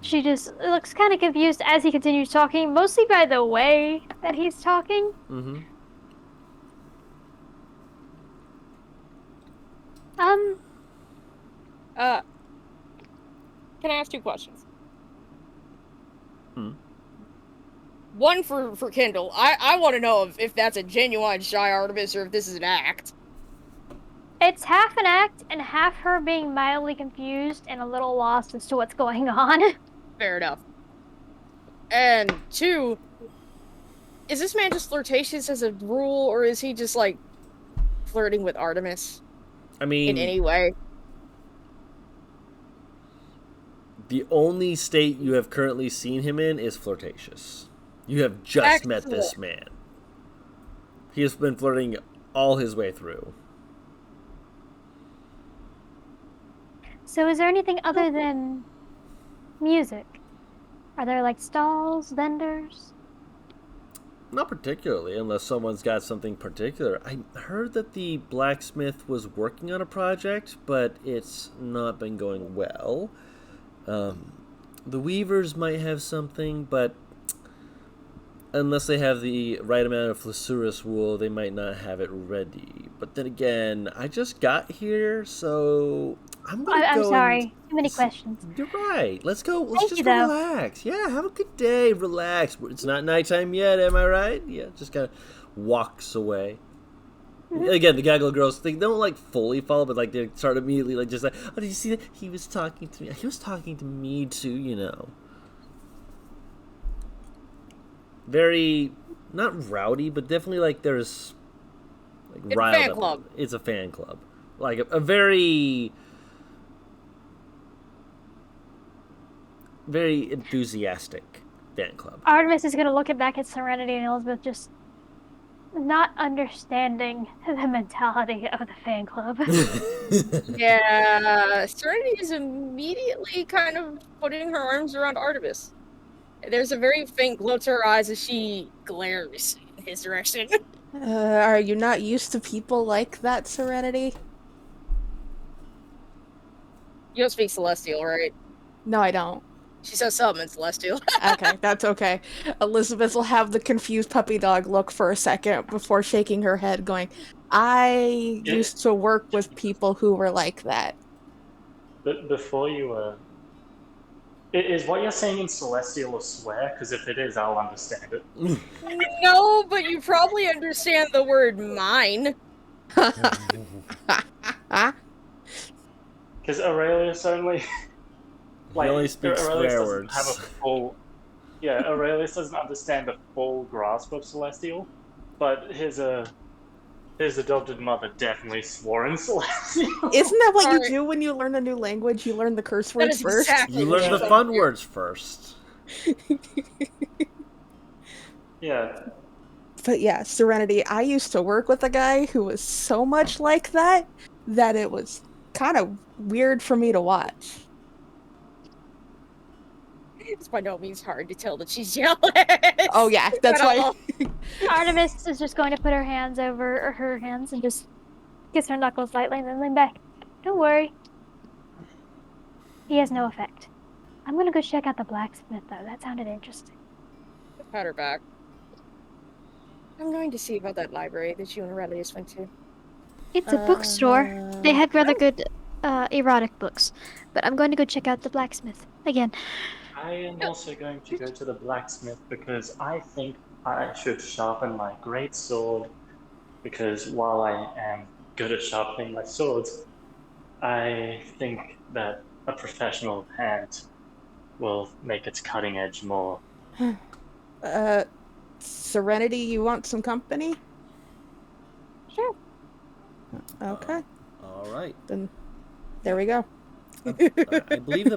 She just looks kind of confused as he continues talking, mostly by the way that he's talking. Mm-hmm. Can I ask 2 questions? Hmm. One for Kindle. I want to know if that's a genuine Shy Artemis or if this is an act. It's half an act and half her being mildly confused and a little lost as to what's going on. Fair enough. And 2, is this man just flirtatious as a rule, or is he just, like, flirting with Artemis I mean, in any way? the only state you have currently seen him in is flirtatious. You have just met this man. He has been flirting all his way through. So is there anything other than music? Are there like stalls, vendors? Not particularly, unless someone's got something particular. I heard that the blacksmith was working on a project, but it's not been going well. The weavers might have something, but unless they have the right amount of flossurus wool, they might not have it ready. But then again, I just got here, so I'm sorry. Too many questions. You're right. Let's go. Let's Thank just you, though. relax. Yeah, have a good day. Relax. It's not nighttime yet, am I right? Yeah, just kind of walks away. Again, the gaggle girls, they don't like fully follow, but like they start immediately like just like, oh, did you see that? He was talking to me. He was talking to me too, you know. Very, not rowdy, but definitely like there's like It's a riled fan up. club. It's a fan club, like a very, very enthusiastic fan club. Artemis is gonna look back at Serenity and Elizabeth, just not understanding the mentality of the fan club. Yeah, Serenity is immediately kind of putting her arms around Artemis. There's a very faint glow to her eyes as she glares in his direction. Are you not used to people like that, Serenity? You don't speak Celestial, right? No, I don't. She says something in Celestial. Okay, that's okay. Elizabeth will have the confused puppy dog look for a second before shaking her head, going, I used to work with people who were like that. But before you is what you're saying in Celestial a swear? Because if it is, I'll understand it. No, but you probably understand the word mine. Because Aurelius only... He only speaks Aurelius swear doesn't words. have a full... Yeah, Aurelius doesn't understand the full grasp of Celestial, but his adopted mother definitely swore in Celestial. Isn't that what Sorry. you do when you learn a new language? You learn the curse That words is first? exactly You what learn the she's fun like. words first. Yeah. But yeah, Serenity, I used to work with a guy who was so much like that it was kind of weird for me to watch. It's by no means hard to tell that she's jealous. Oh yeah, that's At why. all. Artemis is just going to put her hands over her hands and just kiss her knuckles lightly and then lean back. Don't worry. He has no effect. I'm gonna go check out the blacksmith, though. That sounded interesting. Pat her back. I'm going to see about that library that you and Aurelius went to. It's a bookstore. They had rather good erotic books. But I'm going to go check out the blacksmith again. I am also going to go to the blacksmith because I think I should sharpen my great sword, because while I am good at sharpening my swords, I think that a professional hand will make its cutting edge more. Serenity, you want some company? Sure. Okay, All right. then there we go. I believe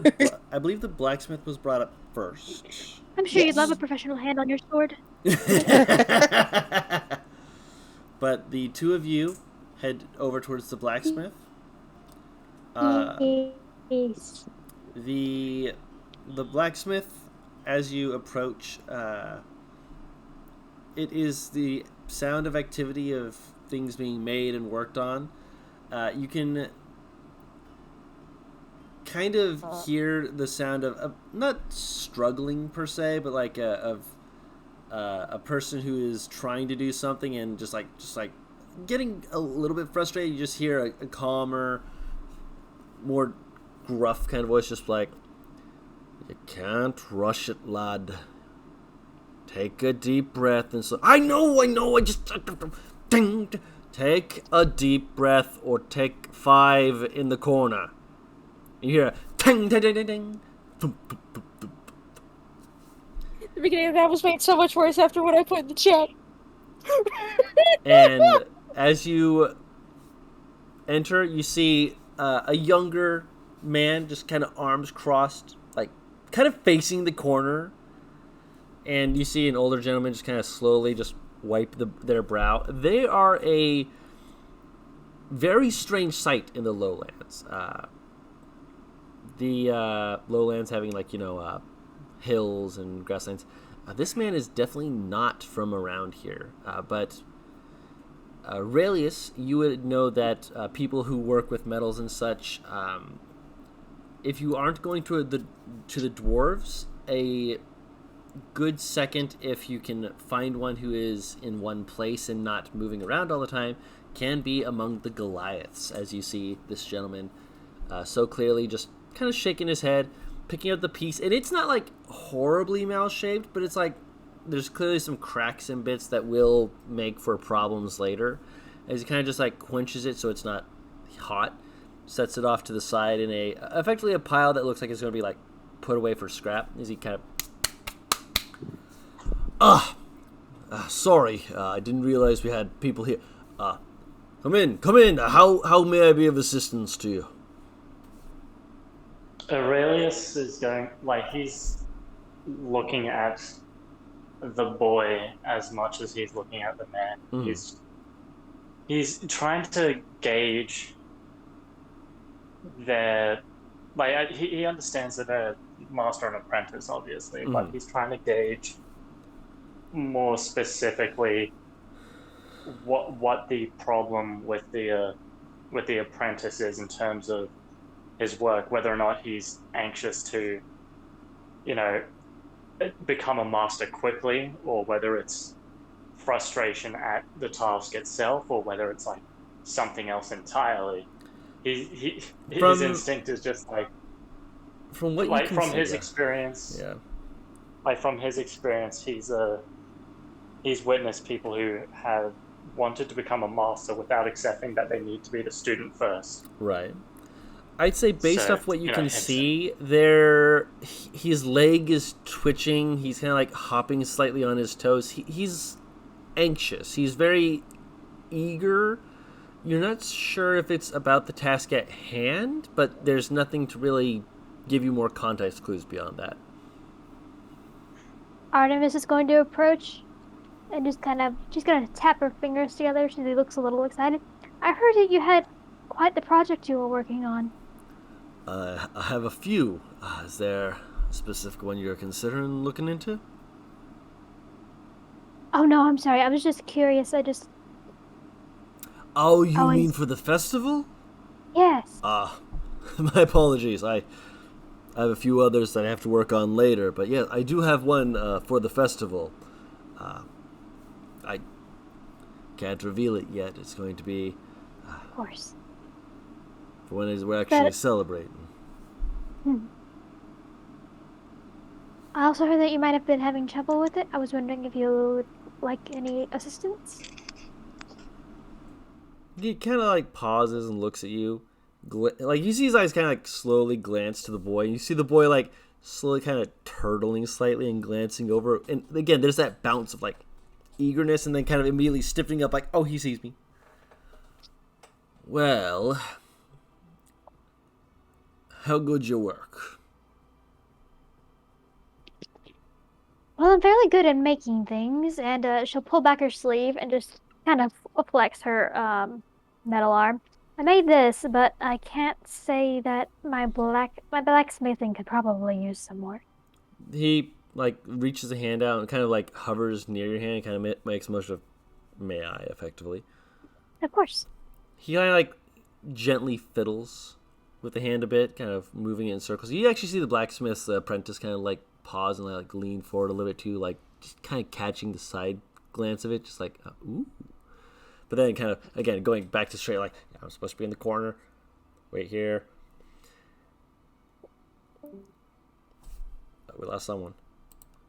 the blacksmith was brought up first. I'm sure you'd Yes. love a professional hand on your sword. But the two of you head over towards the blacksmith. Yes. The blacksmith, as you approach, it is the sound of activity of things being made and worked on. You can kind of hear the sound of not struggling per se, but like a person who is trying to do something and just like getting a little bit frustrated. You just hear a calmer, more gruff kind of voice, just like, "You can't rush it, lad. Take a deep breath and so I know. I just ding. Take a deep breath, or take 5 in the corner." You hear a ting, ting, ting, ting, ting. Thump, thump, thump, thump. The beginning of that was made so much worse after what I put in the chat. And as you enter, you see a younger man, just kind of arms crossed, like kind of facing the corner. And you see an older gentleman just kind of slowly just wipe their brow. They are a very strange sight in the lowlands. The lowlands having hills and grasslands. This man is definitely not from around here, but Raelius, you would know that people who work with metals and such, if you aren't going to the dwarves, a good second, if you can find one who is in one place and not moving around all the time, can be among the Goliaths, as you see this gentleman so clearly just kind of shaking his head, picking up the piece, and it's not like horribly mouse-shaped, but it's like there's clearly some cracks and bits that will make for problems later, as he kind of just like quenches it so it's not hot, sets it off to the side in effectively a pile that looks like it's going to be like put away for scrap, as he kind of sorry, I didn't realize we had people here. Come in. How may I be of assistance to you? Aurelius is going, like, he's looking at the boy as much as he's looking at the man. He's trying to gauge their, like, he understands that they're master and apprentice, obviously, but he's trying to gauge more specifically what the problem with the apprentice is in terms of his work, whether or not he's anxious to, become a master quickly, or whether it's frustration at the task itself, or whether it's like something else entirely. His instinct is just like, from what you can from see, his experience. Yeah. Like from his experience, he's witnessed people who have wanted to become a master without accepting that they need to be the student first. Right. I'd say based off what you can hence see, his leg is twitching. He's kind of like hopping slightly on his toes. He's anxious. He's very eager. You're not sure if it's about the task at hand, but there's nothing to really give you more context clues beyond that. Artemis is going to approach and she's going to tap her fingers together so she looks a little excited. I heard that you had quite the project you were working on. I have a few. Is there a specific one you're considering looking into? Oh no, I'm sorry. I was just curious. Oh, you mean for the festival? Yes. My apologies. I have a few others that I have to work on later, but yeah, I do have one for the festival. I can't reveal it yet. It's going to be, of course, for when we're actually celebrating. I also heard that you might have been having trouble with it. I was wondering if you would like any assistance. He kind of like pauses and looks at you. Like you see his eyes kind of like slowly glance to the boy. And you see the boy like slowly kind of turtling slightly and glancing over. And again, there's that bounce of like eagerness and then kind of immediately stiffening up like, oh, he sees me. Well, how good's your work? Well, I'm fairly good at making things, and she'll pull back her sleeve and just kind of flex her metal arm. I made this, but I can't say that my blacksmithing could probably use some more. He like reaches a hand out and kind of like hovers near your hand and kind of makes a motion of may I, effectively. Of course. He kind of like gently fiddles with the hand a bit, kind of moving it in circles. You actually see the blacksmith's apprentice kind of like pause and like lean forward a little bit too, like just kind of catching the side glance of it, just like ooh. But then kind of again going back to straight, like I'm supposed to be in the corner. Wait here. We lost someone.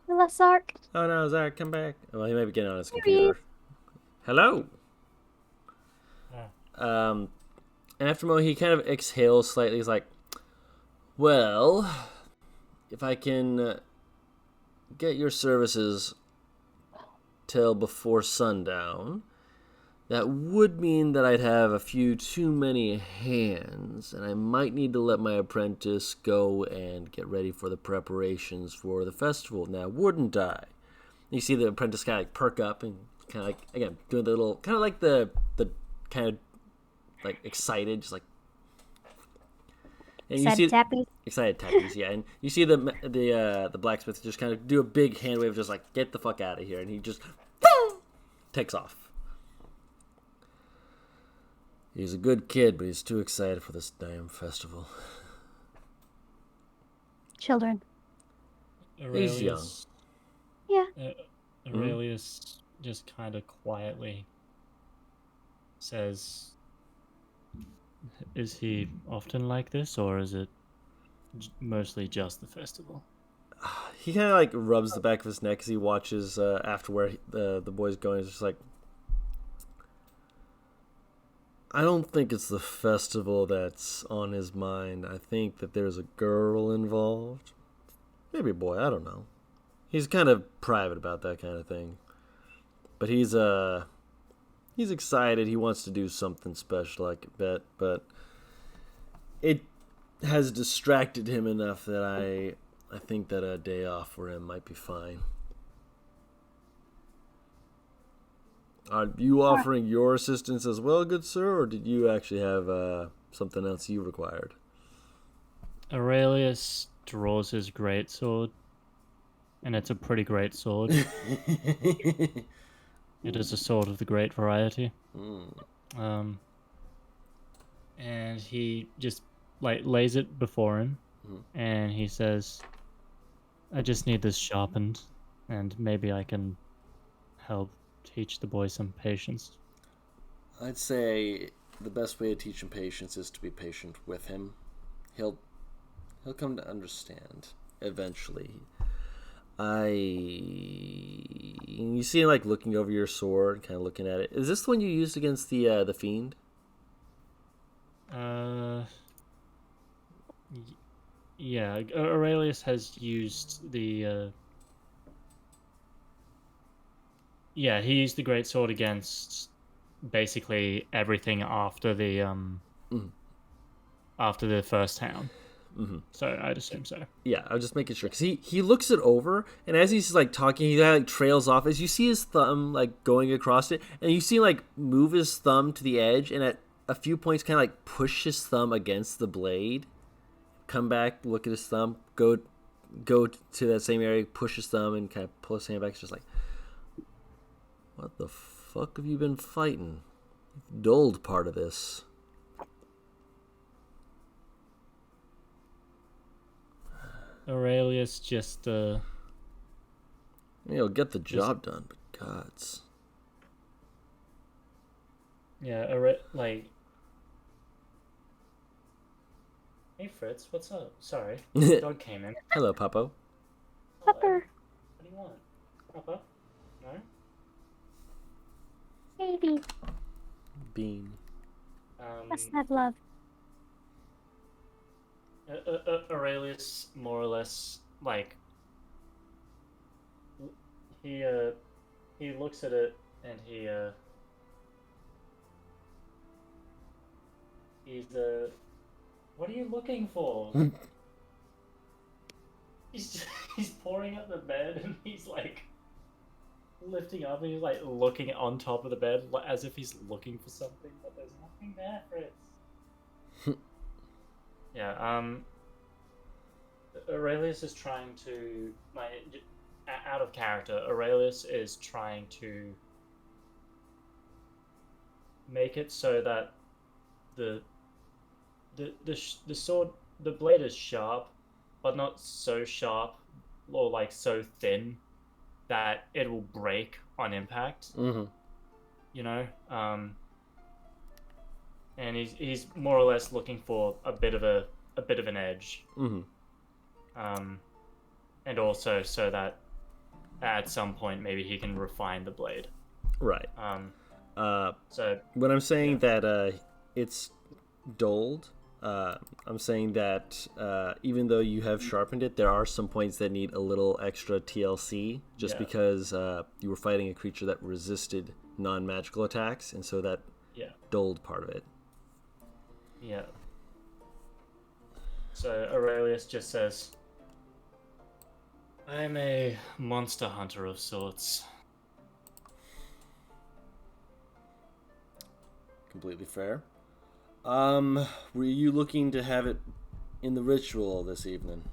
We lost Zark. Oh no, Zark, come back. Well, he might be getting on his computer. Hello. And after a moment, he kind of exhales slightly. He's like, well, if I can get your services till before sundown, that would mean that I'd have a few too many hands, and I might need to let my apprentice go and get ready for the preparations for the festival now, wouldn't I? You see the apprentice kind of like perk up and kind of like, again, doing the little, kind of like the kind of like excited, just like, And Excited tappy. excited tappies, yeah. And you see the blacksmith just kind of do a big hand wave, just like get the fuck out of here, and he just takes off. He's a good kid, but he's too excited for this damn festival. Children. He's young. Yeah. Aurelius just kind of quietly says, "Is he often like this, or is it mostly just the festival?" He kind of like rubs the back of his neck as he watches after where the boy's going. He's just like, I don't think it's the festival that's on his mind. I think that there's a girl involved. Maybe a boy, I don't know. He's kind of private about that kind of thing. But he's excited. He wants to do something special, I could bet. But it has distracted him enough that I think that a day off for him might be fine. Are you offering your assistance as well, good sir, or did you actually have something else you required? Aurelius draws his greatsword, and it's a pretty great sword. It is a sword of the great variety. And he just lays it before him, and he says, "I just need this sharpened, and maybe I can help teach the boy some patience." I'd say the best way to teach him patience is to be patient with him. He'll come to understand eventually. You see him like looking over your sword, kind of looking at it. Is this the one you used against the fiend? Yeah. Aurelius has used the. Yeah, he used the greatsword against basically everything after the after the first town. Mm-hmm. So I'd assume so. Yeah, I was just making sure because he looks it over, and as he's like talking, he like trails off. As you see his thumb like going across it, and you see him like move his thumb to the edge, and at a few points, kind of like push his thumb against the blade. Come back, look at his thumb, go to that same area, push his thumb, and kind of pull his hand back. It's just like, what the fuck have you been fighting? You've dulled part of this. Aurelius just You'll get the job done, but gods. Yeah, like. Hey Fritz, what's up? Sorry, dog came in. Hello, Papo. Supper. What do you want? Papa? No? Baby. Bean. Must have love. Aurelius more or less like he looks at it and he's what are you looking for? he's pouring out the bed and he's like lifting up and he's like looking on top of the bed as if he's looking for something, but there's nothing there, Fritz. Yeah, Aurelius is trying to, like, out of character, Aurelius is trying to make it so that the sword, the blade is sharp, but not so sharp or like so thin that it will break on impact. Mm-hmm. You know, and he's more or less looking for a bit of an edge. Mm-hmm. And also so that at some point maybe he can refine the blade. Right. So when I'm saying that it's dulled, I'm saying that even though you have sharpened it, there are some points that need a little extra TLC, just because you were fighting a creature that resisted non-magical attacks, and so that dulled part of it. Yeah. So Aurelius just says, "I'm a monster hunter of sorts." Completely fair. Were you looking to have it in the ritual this evening?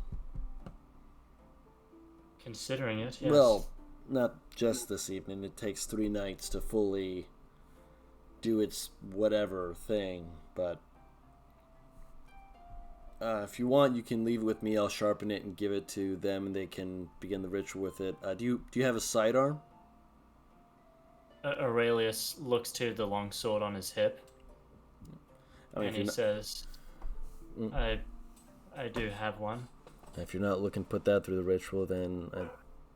Considering it, yes. Well, not just this evening. It takes 3 nights to fully do its whatever thing, but if you want, you can leave it with me. I'll sharpen it and give it to them, and they can begin the ritual with it. Do you have a sidearm? Aurelius looks to the long sword on his hip, and he says, I do have one. If you're not looking to put that through the ritual, then I'd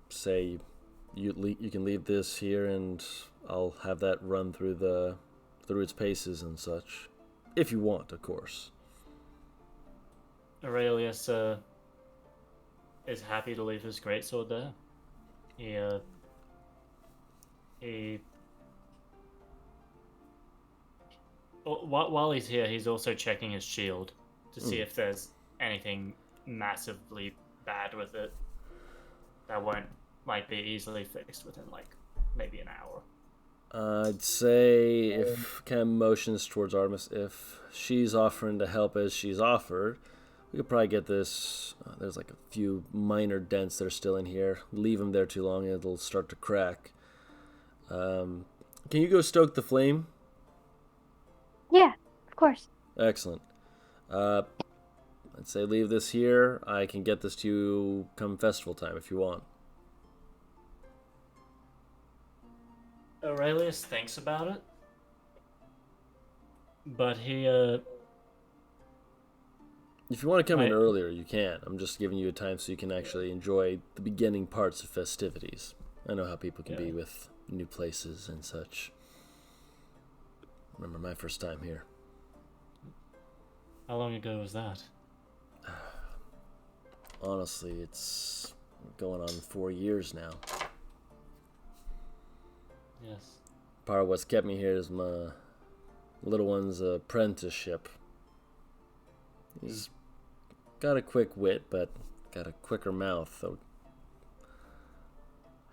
say you can leave this here, and I'll have that run through its paces and such, if you want, of course. Aurelius is happy to leave his greatsword there. While he's here, he's also checking his shield to see if there's anything massively bad with it that won't be easily fixed within maybe an hour. I'd say if kind of motions towards Artemis, if she's offering to help as she's offered, we could probably get this. There's a few minor dents that are still in here. Leave them there too long, it'll start to crack. Can you go stoke the flame? Yeah, of course. Excellent. I'd say leave this here. I can get this to you come festival time if you want. Aurelius thinks about it, but he If you want to come in earlier, you can. I'm just giving you a time so you can actually enjoy the beginning parts of festivities. I know how people can be with new places and such. Remember my first time here. How long ago was that? Honestly, it's going on 4 years now. Yes. Part of what's kept me here is my little one's apprenticeship. He's got a quick wit, but got a quicker mouth. So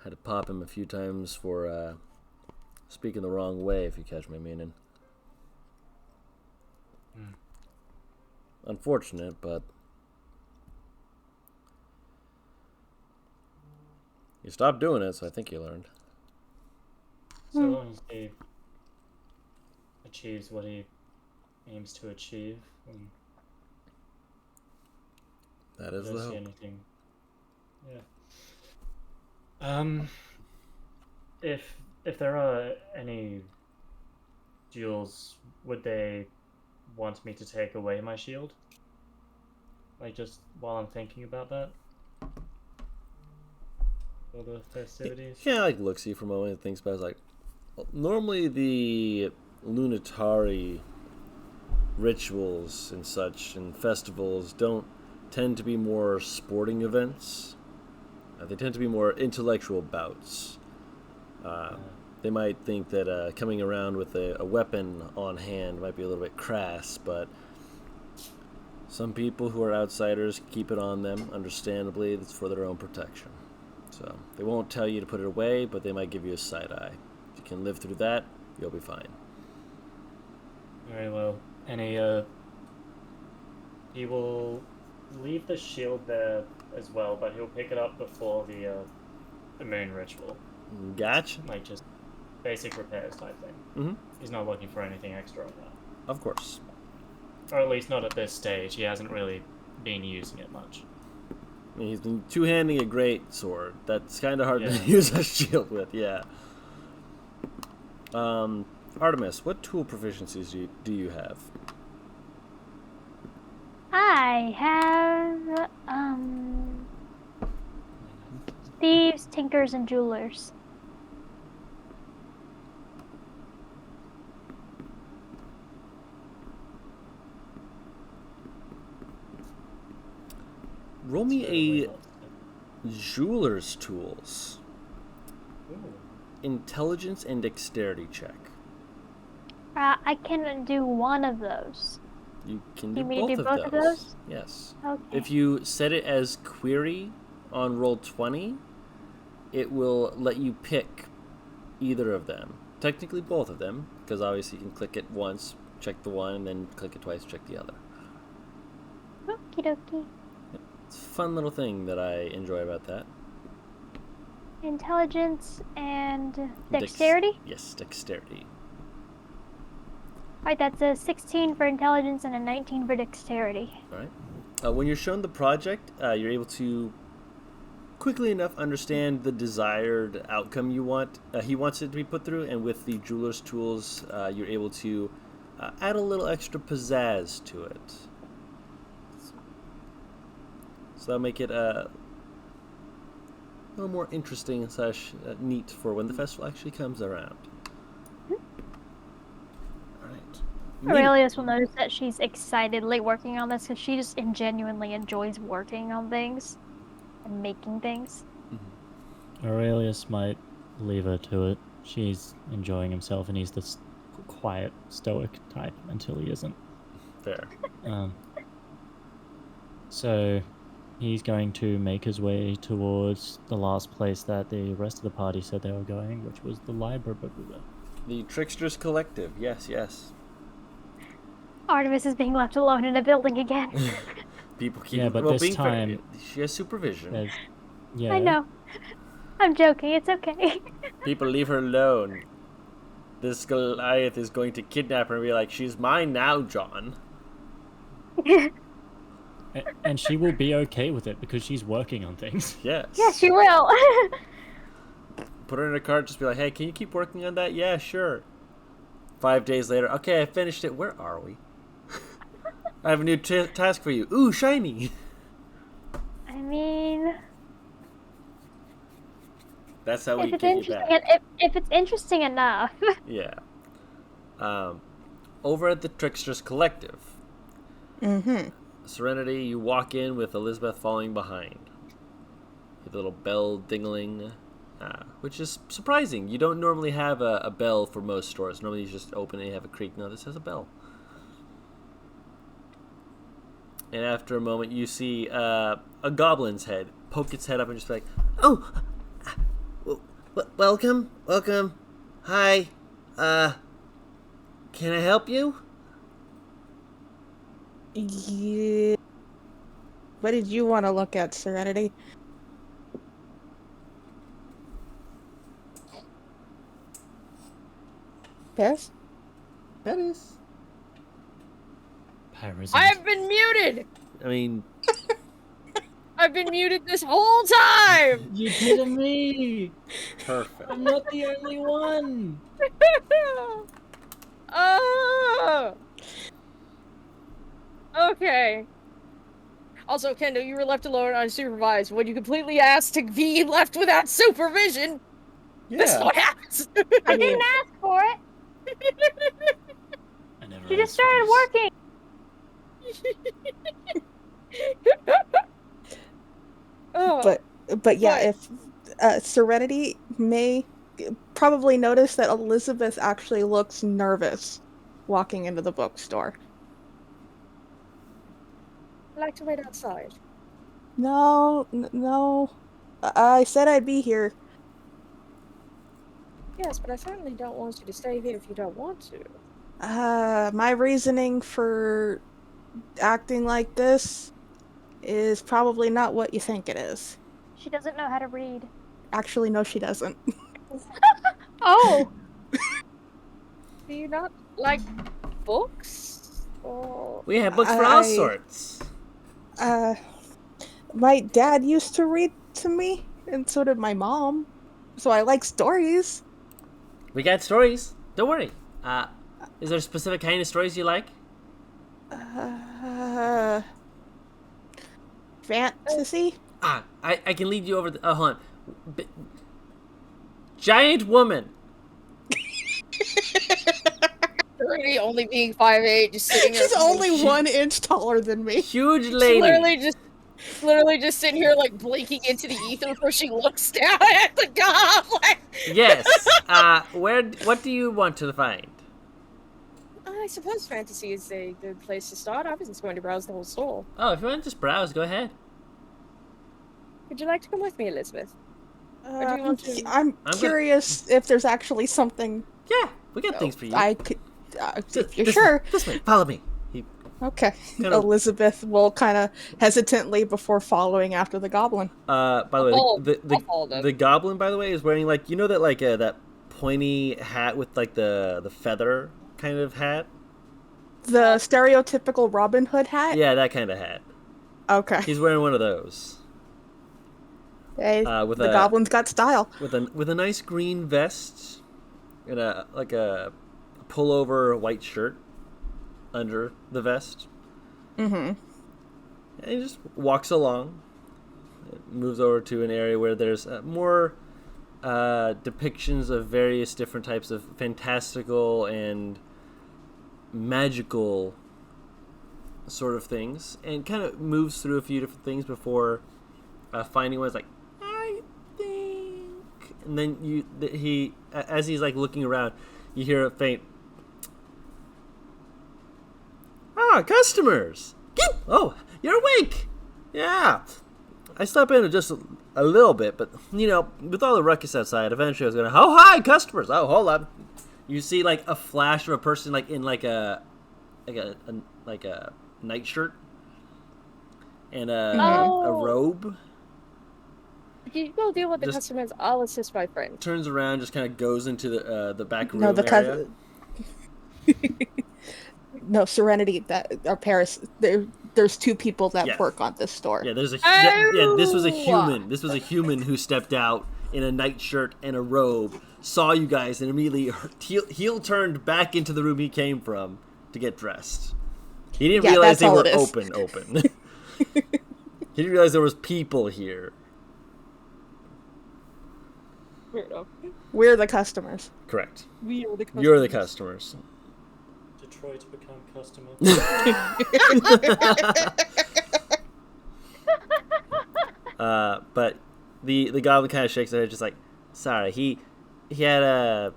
had to pop him a few times for speaking the wrong way, if you catch my meaning. Unfortunate, but you stopped doing it, so I think you learned. So long as he achieves what he aims to achieve, that is the hope. Anything. Yeah. If there are any duels, would they want me to take away my shield? Just while I'm thinking about that? For the festivities? Yeah, looks-y for a moment and thinks about it. Normally the Lunatari rituals and such and festivals don't tend to be more sporting events. They tend to be more intellectual bouts. They might think that coming around with a weapon on hand might be a little bit crass, but some people who are outsiders keep it on them. Understandably, it's for their own protection. So they won't tell you to put it away, but they might give you a side eye. If you can live through that, you'll be fine. Very well. And he will leave the shield there as well, but he'll pick it up before the moon ritual. Gotcha. Just basic repairs type thing. Mm-hmm. He's not looking for anything extra on that. Of course. Or at least not at this stage. He hasn't really been using it much. I mean, he's been two-handing a great sword. That's kind of hard to use a shield with, yeah. Artemis, what tool proficiencies do you have? I have thieves, tinkers, and jewelers. Roll me a jeweler's tools. Ooh. Intelligence and dexterity check. I can do one of those. You can do You mean both, to do both of of those. those? Yes. Okay. If you set it as query on roll 20, it will let you pick either of them. Technically both of them, because obviously you can click it once, check the one, and then click it twice, check the other. Okie dokie. It's a fun little thing that I enjoy about that. Intelligence and dexterity? Yes, dexterity. Alright, that's a 16 for intelligence and a 19 for dexterity. All right. When you're shown the project, you're able to quickly enough understand the desired outcome you want. He wants it to be put through, and with the jeweler's tools, you're able to add a little extra pizzazz to it. So that'll make it a little more interesting / neat for when the festival actually comes around. Aurelius will notice that she's excitedly working on this because she just genuinely enjoys working on things and making things. Aurelius might leave her to it. She's enjoying himself, and he's this quiet, stoic type until he isn't. Fair. So he's going to make his way towards the last place that the rest of the party said they were going, which was the library. The Tricksters Collective. Yes, yes. Artemis is being left alone in a building again. People keep but this being fair, time she has supervision. Yeah. I know. I'm joking. It's okay. People leave her alone. This Goliath is going to kidnap her and be like, "She's mine now, John." And she will be okay with it because she's working on things. Yes. Yeah, she will. Put her in a cart, just be like, "Hey, can you keep working on that?" "Yeah, sure." 5 days later, "Okay, I finished it. Where are we?" "I have a new task for you." "Ooh, shiny." I mean, That's how we if it's get you interesting, back. if it's interesting enough. Yeah. Over at the Tricksters Collective. Serenity, you walk in with Elizabeth following behind. With a little bell dingling, which is surprising. You don't normally have a bell for most stores. Normally you just open it and you have a creak. No, this has a bell. And after a moment, you see a goblin's head poke its head up and just be like, "Oh, welcome. Hi, can I help you?" Yeah. What did you want to look at, Serenity? Yes? Pettis. I've been muted! I mean, I've been muted this whole time! You kidding me? perfect. I'm not the only one. Oh! Okay. Also, Kendo, you were left alone unsupervised. When you completely asked to be left without supervision, this is Yeah. what happens. I didn't ask for it. I never She just asked started for working. Oh, But yeah, But- if Serenity may probably notice that Elizabeth actually looks nervous walking into the bookstore. I'd like to wait outside. No. I said I'd be here. Yes, but I certainly don't want you to stay here if you don't want to. My reasoning for acting like this is probably not what you think it is. She doesn't know how to read. Actually, no, she doesn't. Oh, Do you not like books? Or We have books for all I- sorts. My dad used to read to me, and so did my mom. So I like stories. We got stories. Don't worry. Is there a specific kind of stories you like? Fantasy? I can lead you over the... hold on. Giant woman. Serenity only being 5'8", just sitting there. She's only 1 inch taller than me. Huge She's lady. literally just sitting here like blinking into the ether before she looks down at the goblin. Yes. What do you want to find? I suppose fantasy is a good place to start. I was just going to browse the whole store. Oh, if you want to just browse, go ahead. Would you like to come with me, Elizabeth? Or do you want to- I'm curious if there's actually something Yeah, we got things for you. I could. If you're This sure. way, this way. Follow me. He Okay. Kind of- Elizabeth will kind of hesitantly before following after the goblin. By the way, I'll the follow them. the goblin, by the way, is wearing like, you know, that like that pointy hat with like the feather kind of hat. The stereotypical Robin Hood hat? Yeah, that kind of hat. Okay. He's wearing one of those. Hey, With the a goblin's got style. with a nice green vest and a pullover white shirt under the vest. Mm-hmm. And he just walks along. Moves over to an area where there's more depictions of various different types of fantastical and magical sort of things, and kind of moves through a few different things before finding one. It's like, I think, and then he as he's like looking around, you hear a faint, customers. Oh, you're awake. Yeah, I stopped in just a little bit, but you know, with all the ruckus outside, eventually I was gonna, oh hi customers. Oh, hold up. You see like a flash of a person like in like a nightshirt and a robe. You go deal with the Just- customers. I'll assist my friend. Turns around, just kind of goes into the back room No, the area. No, Serenity. That or Paris. There's two people that Yeah. work on this store. Yeah, there's this was a human. This was a human who stepped out in a nightshirt and a robe, saw you guys, and immediately heel turned back into the room he came from to get dressed. He didn't Yeah, realize that's they all were it is. open. He didn't realize there was people here. Weirdo. We're the customers. Correct. We are the customers. You're the customers. Detroit become customer. But the goblin kind of shakes their head, just like, sorry. He had a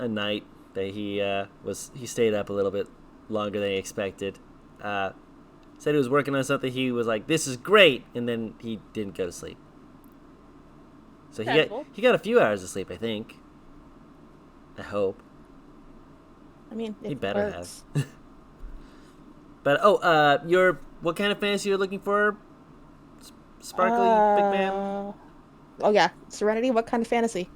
night that he stayed up a little bit longer than he expected. Said he was working on something. He was like, this is great, and then he didn't go to sleep. So he got a few hours of sleep, I think. I hope. I mean, He it better works. have. But what kind of fantasy you're looking for? Sparkly big man. Oh yeah, Serenity. What kind of fantasy?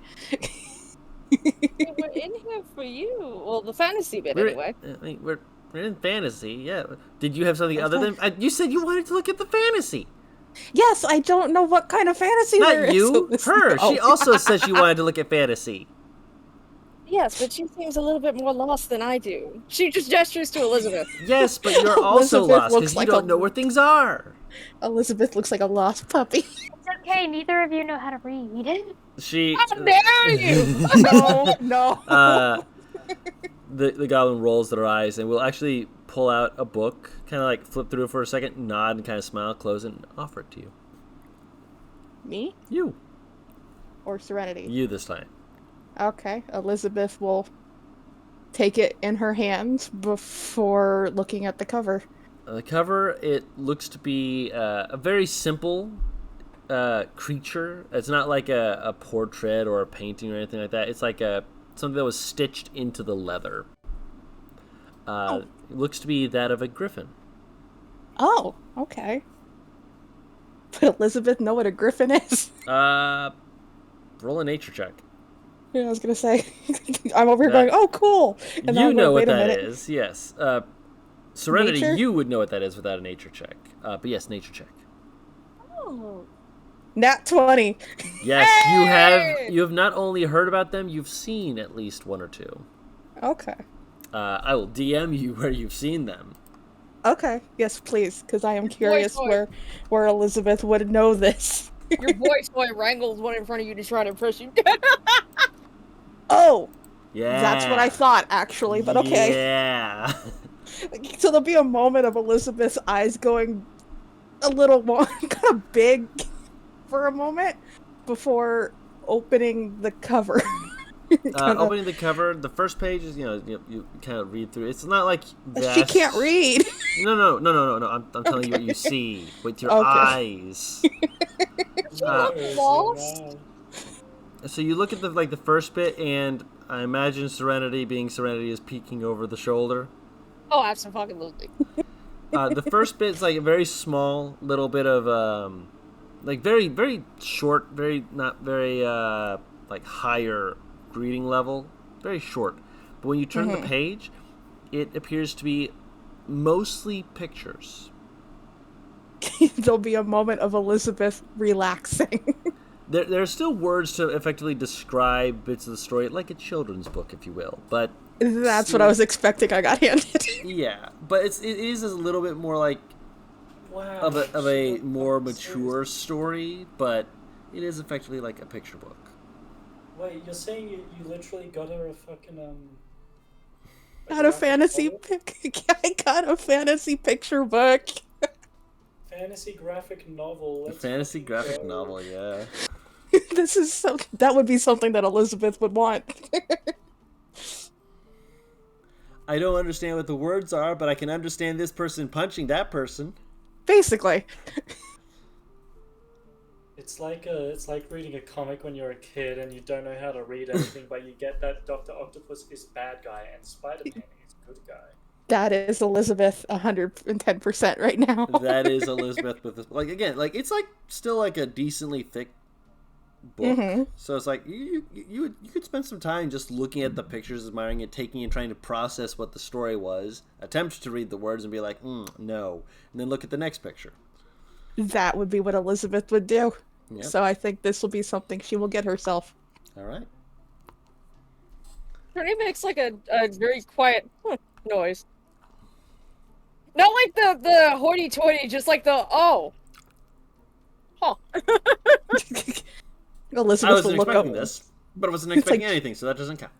We're in here for you. Well, the fantasy bit, anyway. We're in fantasy. Yeah. Did you have something other Okay. than you said you wanted to look at the fantasy? Yes, I don't know what kind of fantasy there Not is. you, her. Oh. She also said she wanted to look at fantasy. Yes, but she seems a little bit more lost than I do. She just gestures to Elizabeth. Yes, but you're also Elizabeth lost looks because like you don't a- know where things are. Elizabeth looks like a lost puppy. It's okay, neither of you know how to read. She. How dare you! No. The goblin rolls their eyes and will actually pull out a book, kind of like flip through it for a second, nod and kind of smile, close it, and offer it to you. Me You. or Serenity? You this time. Okay, Elizabeth will take it in her hands before looking at the cover. The cover, it looks to be a very simple creature. It's not like a portrait or a painting or anything like that. It's like something that was stitched into the leather. It looks to be that of a griffin. Oh, okay. But Elizabeth know what a griffin is? Roll a nature check. Yeah, I was gonna say. I'm over here That- going, oh, cool. And then You I'm know going, what wait a that minute. is, yes. Serenity, Nature? you would know what that is without a nature check. But yes, nature check. Oh. Nat 20. Yes, Hey! you have not only heard about them, you've seen at least one or two. Okay. I will DM you where you've seen them. Okay. Yes, please, because I am curious boy. where Elizabeth would know this. Your voice boy wrangles one in front of you to try to impress you. Oh, Yeah. that's what I thought, actually, but okay. Yeah. So there'll be a moment of Elizabeth's eyes going a little more kind of big for a moment before opening the cover. Kinda- Opening the cover, the first page is, you kind of read through. It's not like vast... She can't read. No. I'm telling you what you see with your Okay. eyes. Lost? So you look at the first bit, and I imagine Serenity, being Serenity, is peeking over the shoulder. Oh, absolutely. The first bit's like a very small little bit of like very very short, very not very like higher greeting level, very short. But when you turn the page, it appears to be mostly pictures. There'll be a moment of Elizabeth relaxing. There are still words to effectively describe bits of the story, like a children's book, if you will. But That's what I was expecting I got handed. yeah, but it is a little bit more like of a more mature story, but it is effectively like a picture book. Wait, you're saying you literally got her a fucking Got a fantasy I got a fantasy picture book. fantasy graphic novel? Fantasy graphic novel, yeah. This is that would be something that Elizabeth would want. I don't understand what the words are, but I can understand this person punching that person. Basically. It's like reading a comic when you're a kid and you don't know how to read anything, but you get that Dr. Octopus is bad guy and Spider-Man is good guy. That is Elizabeth 110% right now. That is Elizabeth with this. Like again, like it's like still like a decently thick book. So it's like you could spend some time just looking at the pictures, admiring it, taking and trying to process what the story was, attempt to read the words and be like, no, and then look at the next picture. That would be what Elizabeth would do. Yep. So I think this will be something she will get herself. All right. Renee makes like a very quiet noise. Not like the hoity-toity, just like the huh. Elizabeth I wasn't will look expecting up. this, but I wasn't expecting anything, so that doesn't count.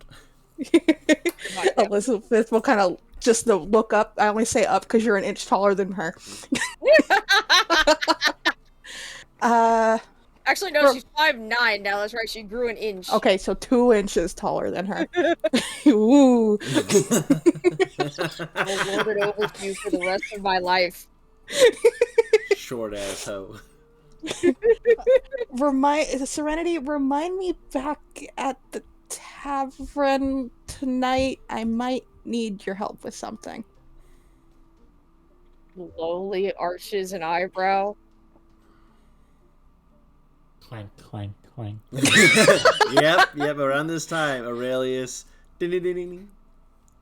Elizabeth will kind of just look up. I only say up because you're an inch taller than her. Actually, no, she's 5'9" now. That's right. She grew an inch. Okay, so 2 inches taller than her. Ooh. I'll hold it over to you for the rest of my life. Short ass hoe. Serenity, remind me back at the tavern tonight. I might need your help with something. Slowly arches an eyebrow. Clank, clank, clank. Yep, around this time, Aurelius. Ding, ding, ding, ding.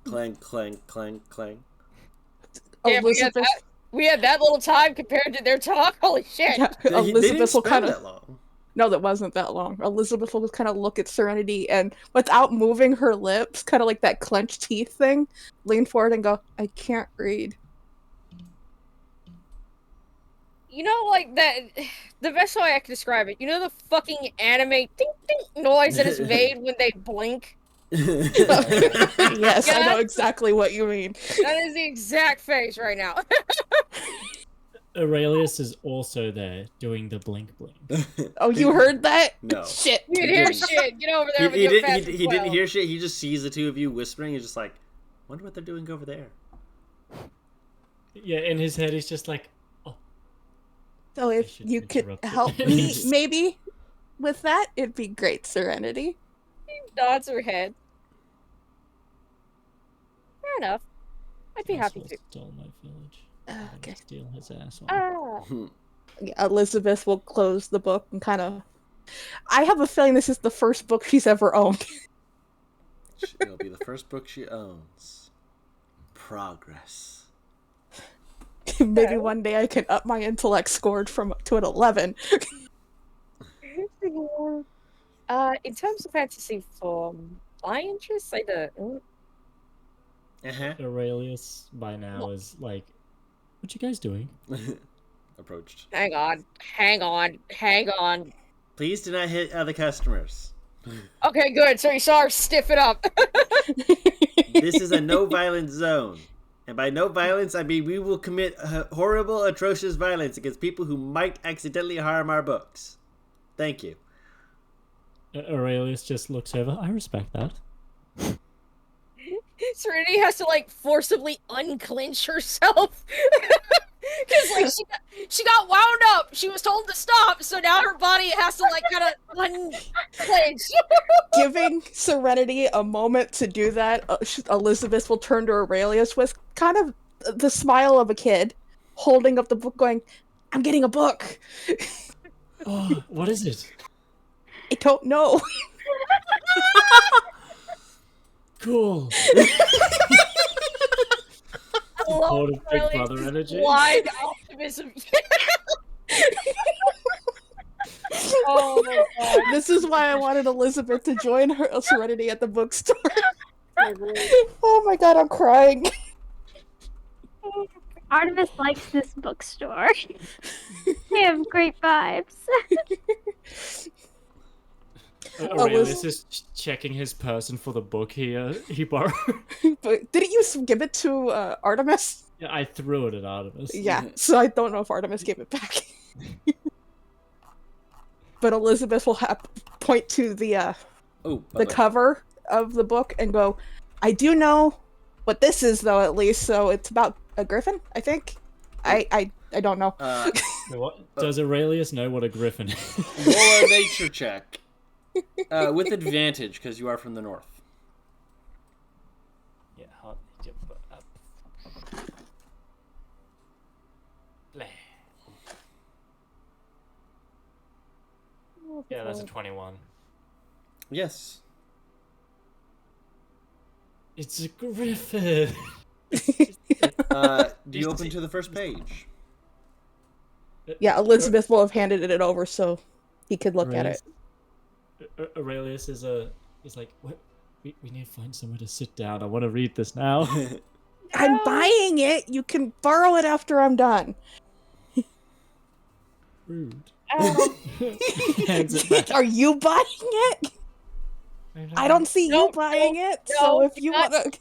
Clank, clank, clank, clank. Damn, we had that little time compared to their talk? Holy shit. Yeah, They didn't Elizabeth will spend kind that of... long. No, that wasn't that long. Elizabeth will just kind of look at Serenity and, without moving her lips, kind of like that clenched teeth thing, lean forward and go, I can't read. You know, like that. The best way I can describe it. You know the fucking anime ding ding noise that is made when they blink. Yes, Yeah, I know exactly what you mean. That is the exact face right now. Aurelius is also there doing the blink blink. Oh, you heard that? No. Shit. You didn't hear didn't. shit. Get over there. He didn't hear shit. He just sees the two of you whispering. He's just like, wonder what they're doing over there. Yeah, in his head he's just like, So if should you could interrupt it. help me, maybe, with that, it'd be great, Serenity. Nods her head. Fair enough. I'd be happy to. Stole my village. Okay. Steal his ass on. Ah. Yeah, Elizabeth will close the book and kind of... I have a feeling this is the first book she's ever owned. It'll be the first book she owns. Progress. Maybe one day I can up my intellect score to an 11. In terms of fantasy, for my interests, I don't. Aurelius by now is like, what you guys doing? Approached. Hang on. Please do not hit other customers. Okay, good. So you saw her stiff it up. This is a no violence zone. And by no violence, I mean we will commit horrible, atrocious violence against people who might accidentally harm our books. Thank you. Aurelius just looks over. I respect that. Serenity has to like forcibly unclench herself. Because like she got wound up. She was told to stop, so now her body has to like kind of unclench. Giving Serenity a moment to do that, Elizabeth will turn to Aurelius with kind of the smile of a kid, holding up the book, going, "I'm getting a book." Oh, what is it? I don't know. Cool. Supportive Big Brother energy. Blind optimism. Oh my god. This is why I wanted Elizabeth to join her Serenity at the bookstore. Oh my god, I'm crying. Artemis likes this bookstore. They have great vibes. Aurelius is checking his person for the book he borrowed. But didn't you give it to Artemis? Yeah, I threw it at Artemis. Yeah, so I don't know if Artemis gave it back. But Elizabeth will point to the cover of the book and go, "I do know what this is, though, at least. So it's about a griffin, I think. I don't know." Does Aurelius know what a griffin is? Roll a nature check with advantage because you are from the north. Yeah. Yeah, that's a 21. Yes. It's a griffin. Do you open to the first page? Yeah, Elizabeth will have handed it over so he could look at it. Aurelius is like, what? We need to find somewhere to sit down. I want to read this now. I'm buying it. You can borrow it after I'm done. Rude. Hands it back. Are you buying it? I don't see you buying it. So if you want to,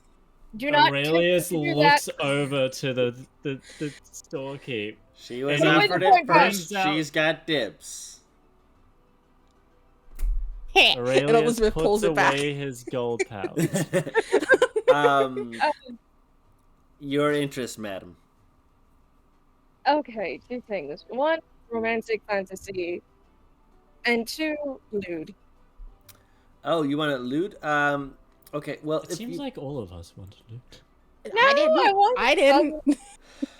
do not. Aurelius looks over to the storekeep. She was offered it first. She's got dibs. Aurelius Elizabeth puts pulls it back. away his gold pouch. Your interest, madam. Okay, two things. One, romantic fantasy, and two, lewd. Oh, you want it lewd? Okay, well, It seems like all of us want to do. No, I didn't.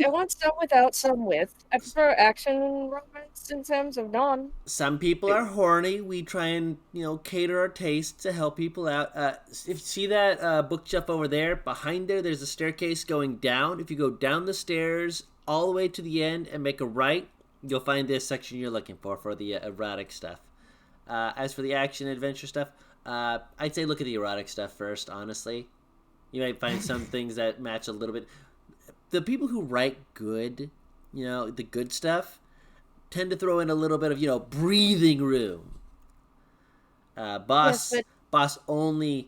I want some without, some with. I prefer action romance in terms of non. Some people are horny. We try and, cater our taste to help people out. If you see that bookshelf over there, behind there's a staircase going down. If you go down the stairs all the way to the end and make a right, you'll find this section you're looking for the erotic stuff. As for the action adventure stuff, I'd say look at the erotic stuff first, honestly. You might find some things that match a little bit. The people who write good, the good stuff, tend to throw in a little bit of, breathing room. Boss only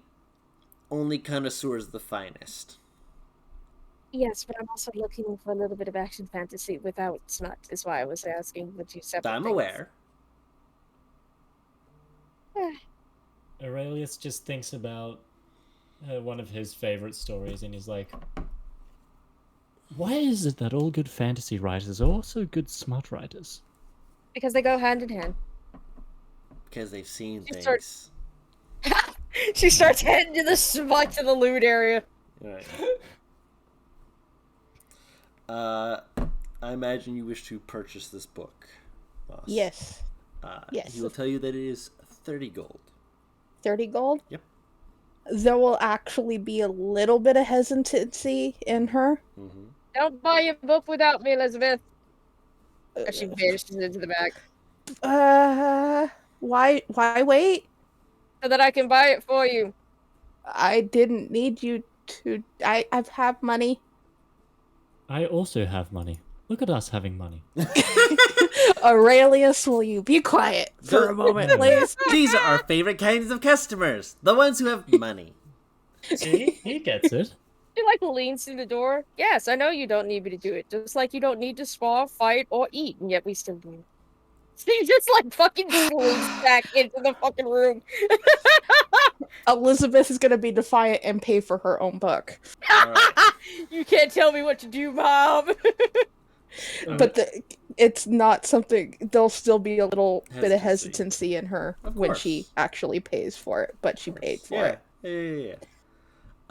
connoisseurs the finest. Yes, but I'm also looking for a little bit of action fantasy without smut, is why I was asking the two separate I'm things. aware. Aurelius just thinks about one of his favorite stories, and he's like, why is it that all good fantasy writers are also good smut writers? Because they go hand in hand. Because they've seen things. She starts heading to the lewd area. Right. I imagine you wish to purchase this book, boss. Yes. He will tell you that it is 30 gold. 30 gold? Yep. There will actually be a little bit of hesitancy in her. Mm-hmm. Don't buy your book without me, Elizabeth. As she vanishes into the back. Why wait? So that I can buy it for you. I didn't need you to. I have money. I also have money. Look at us having money. Aurelius, will you be quiet for a moment, please? These are our favorite kinds of customers. The ones who have money. See? He gets it. She leans through the door. Yes, I know you don't need me to do it. Just like you don't need to spar, fight, or eat, and yet we still do it. She just fucking slinks back into the fucking room. Elizabeth is gonna be defiant and pay for her own book. Right. You can't tell me what to do, Mom. But it's not something. There'll still be a little bit of hesitancy in her when she actually pays for it. But she paid for it. Yeah.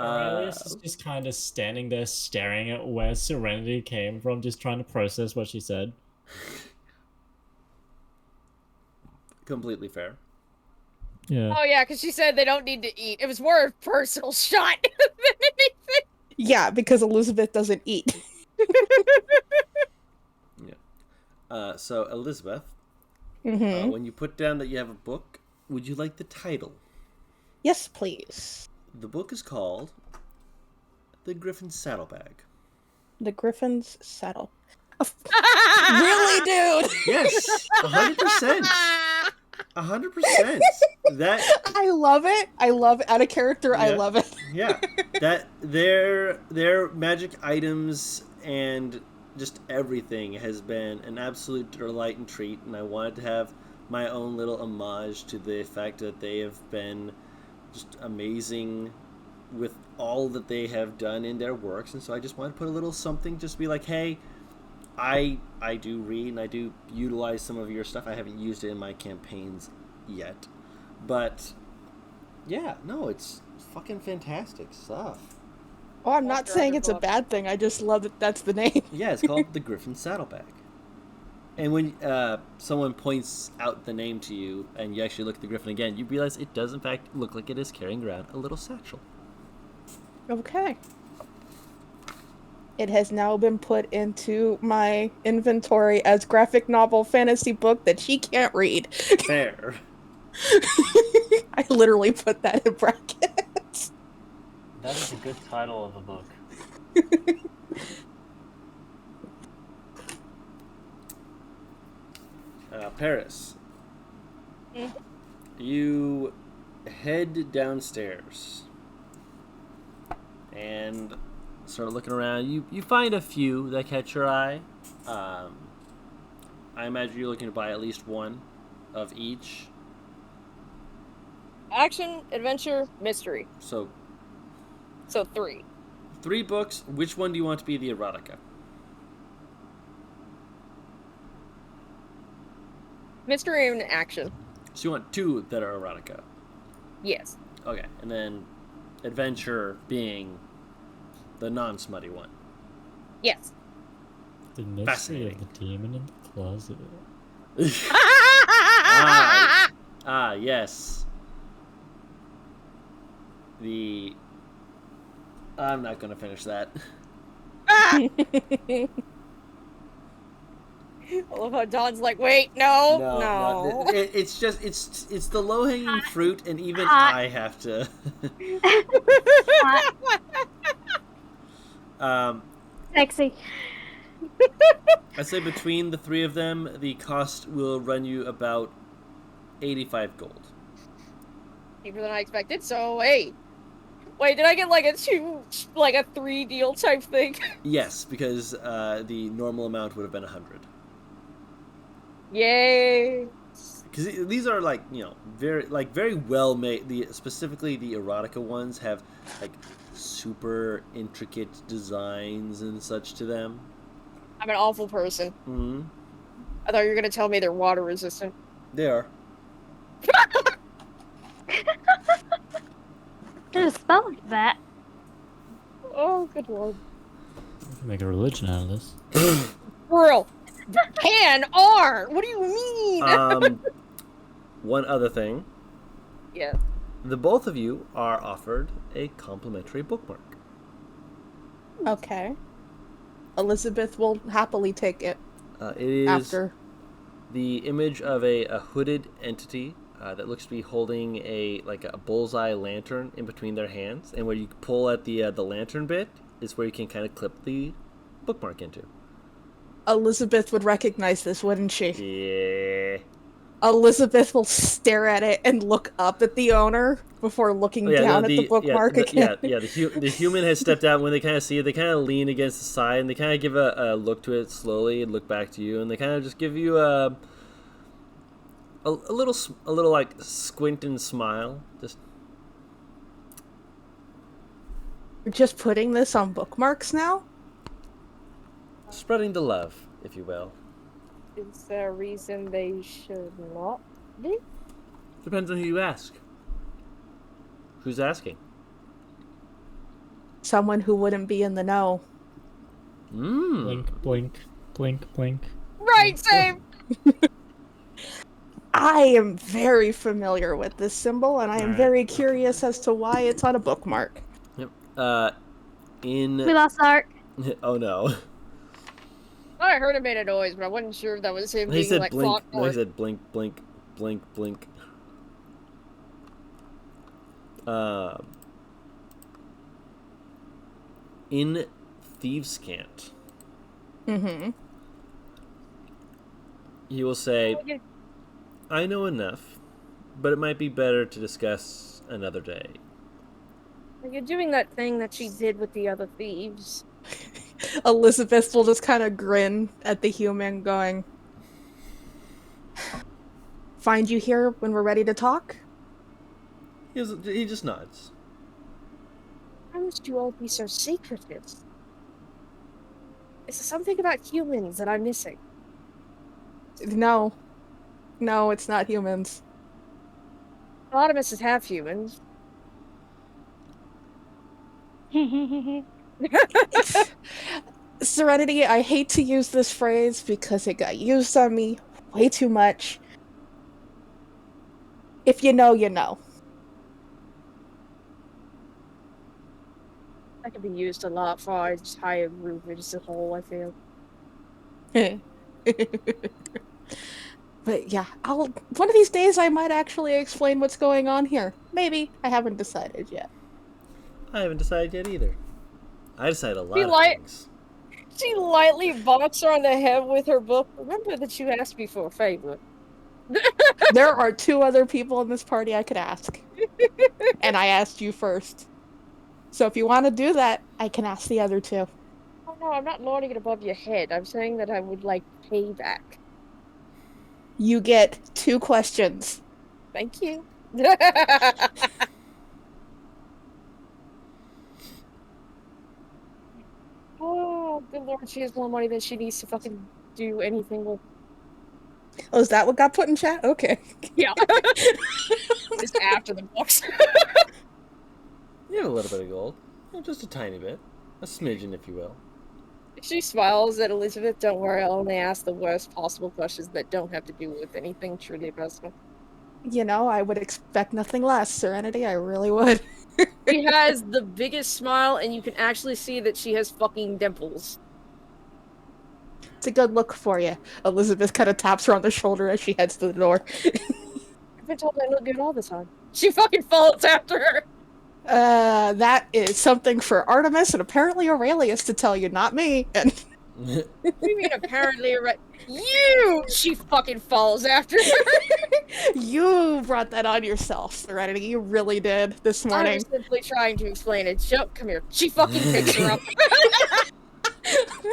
Aurelius is just kind of standing there staring at where Serenity came from, just trying to process what she said. Completely fair. Yeah. Oh yeah, because she said they don't need to eat. It was more a personal shot than anything. Yeah, because Elizabeth doesn't eat. Yeah. So Elizabeth, Mm-hmm. when you put down that you have a book, would you like the title? Yes, please. The book is called The Griffin's Saddlebag. The Griffin's Saddle. Really, dude? Yes, 100%. 100%. That I love it. I love it. Out of character, I Yeah. love it. yeah, that their magic items and just everything has been an absolute delight and treat, and I wanted to have my own little homage to the fact that they have been just amazing with all that they have done in their works, and so I just wanted to put a little something, just be like, hey, I do read and I do utilize some of your stuff. I haven't used it in my campaigns yet, but yeah, no, it's fucking fantastic stuff. Oh, I'm not saying it's a bad thing. I just love that that's the name. Yeah, it's called The Griffin's Saddlebag. And when someone points out the name to you and you actually look at the griffin again, you realize it does in fact look like it is carrying around a little satchel. Okay. It has now been put into my inventory as graphic novel fantasy book that she can't read. Fair. I literally put that in brackets. That is a good title of a book. Paris. You head downstairs and start looking around. You find a few that catch your eye. I imagine you're looking to buy at least one of each. Action, adventure, mystery. So So 3. 3 books. Which one do you want to be the erotica? Mystery and action. So you want 2 that are erotica. Yes. Okay, and then adventure being the non-smutty one. Yes. The mystery Fascinating. of the demon in the closet. Yes. I'm not gonna finish that. I love how Dawn's like, wait, no. It's just it's the low-hanging fruit, and even Hot. I have to. Sexy. I say between the 3 of them, the cost will run you about 85 gold. Cheaper than I expected, so hey. Wait, did I get like a 3 deal type thing? Yes, because the normal amount would have been 100. Yay. Because these are very well made. Specifically the erotica ones have like super intricate designs and such to them. I'm an awful person. Mm-hmm. I thought you were gonna tell me they're water resistant. They are. There's a spell like that. Oh, good lord. We can make a religion out of this. Squirrel. Are. What do you mean? One other thing. Yeah. The both of you are offered a complimentary bookmark. Okay. Elizabeth will happily take it It is after. the image of a hooded entity that looks to be holding a bullseye lantern in between their hands, and where you pull at the lantern bit is where you can kind of clip the bookmark into. Elizabeth would recognize this, wouldn't she? Yeah. Elizabeth will stare at it and look up at the owner before looking down at the bookmark again. The human has stepped out. When they kind of see it, they kind of lean against the side and they kind of give a look to it slowly and look back to you, and they kind of just give you a little like squint and smile. You're just putting this on bookmarks now? Spreading the love, if you will. Is there a reason they should not be? Depends on who you ask. Who's asking? Someone who wouldn't be in the know. Blink, blink, blink, blink. Right, same. I am very familiar with this symbol, and I am Alright. very curious as to why it's on a bookmark. Yep. We lost Ark. Oh no. I heard him made a noise, but I wasn't sure if that was him He being said like blink. clocked No, he or... said blink, blink, blink, blink. In Thieves' Cant, Mm-hmm. he will say, I know enough, but it might be better to discuss another day. You're doing that thing that she did with the other thieves. Elizabeth will just kind of grin at the human, going, "Find you here when we're ready to talk?" He just nods. Why must you all be so secretive? Is there something about humans that I'm missing? No. No, it's not humans. A lot of us is half humans. Serenity, I hate to use this phrase because it got used on me way too much. If you know, you know. That could be used a lot for entire group as a whole, I feel. But yeah, one of these days I might actually explain what's going on here. Maybe. I haven't decided yet. I haven't decided yet either. I decided a lot Be of like- things. She lightly bonks her on the head with her book. Remember that you asked me for a favor. There are 2 other people in this party I could ask. And I asked you first. So if you want to do that, I can ask the other 2. Oh no, I'm not lording it above your head. I'm saying that I would like payback. You get 2 questions. Thank you. Oh, good lord, she has more money than she needs to fucking do anything with. Oh, is that what got put in chat? Okay. Yeah. Just after the books. You have a little bit of gold. Just a tiny bit. A smidgen, if you will. She smiles at Elizabeth. Don't worry, I'll only ask the worst possible questions that don't have to do with anything truly personal. You know, I would expect nothing less, Serenity. I really would. She has the biggest smile, and you can actually see that she has fucking dimples. It's a good look for you. Elizabeth kind of taps her on the shoulder as she heads to the door. I've been told I look good all the time. She fucking follows after her. That is something for Artemis and apparently Aurelius to tell you, not me. And What do you mean apparently you? She fucking follows after her. you brought that on yourself, Serenity. You really did this I morning. was simply trying to explain it. Come here. She fucking picks her up.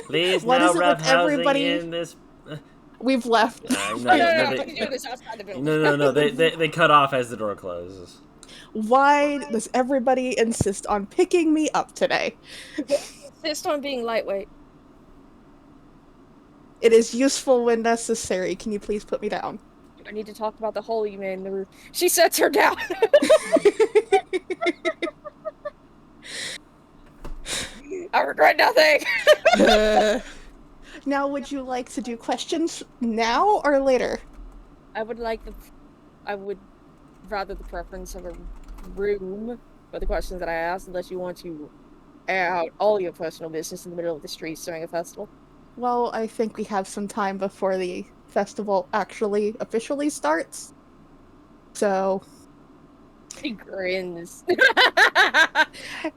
Please What no is it with roughhousing everybody? in this. We've left. No, we can do this outside the building. No. They cut off as the door closes. Why does everybody insist on picking me up today? Insist on being lightweight. It is useful when necessary. Can you please put me down? I need to talk about the hole you made in the roof. She sets her down. I regret nothing. Now, would you like to do questions now or later? I would rather the preference of a room for the questions that I asked, unless you want to air out all your personal business in the middle of the streets during a festival. Well, I think we have some time before the festival actually officially starts. So, She grins.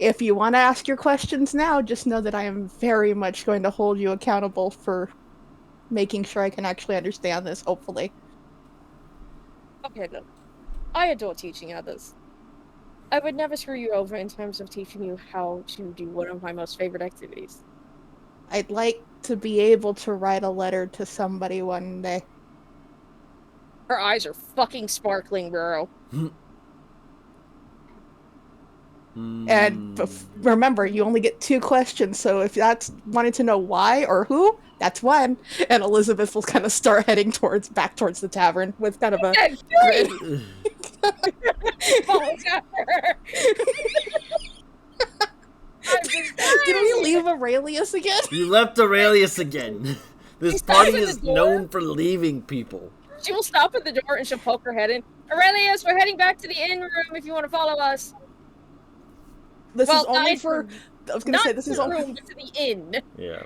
if you want to ask your questions now, just know that I am very much going to hold you accountable for making sure I can actually understand this, hopefully. Okay, look. I adore teaching others. I would never screw you over in terms of teaching you how to do one of my most favorite activities. I'd like to be able to write a letter to somebody one day. Her eyes are fucking sparkling, bro. And remember, you only get 2 questions, so if that's wanting to know why or who, that's one. And Elizabeth will kind of start heading back towards the tavern with kind of a grin. Follows after her. Aurelius again? You left Aurelius again. This stops party at the is door. known for leaving people. She will stop at the door and she'll poke her head in. Aurelius, we're heading back to the inn room if you want to follow us. This Well, is only not for... I was gonna not say, this to is the only... room, but to the inn. Yeah.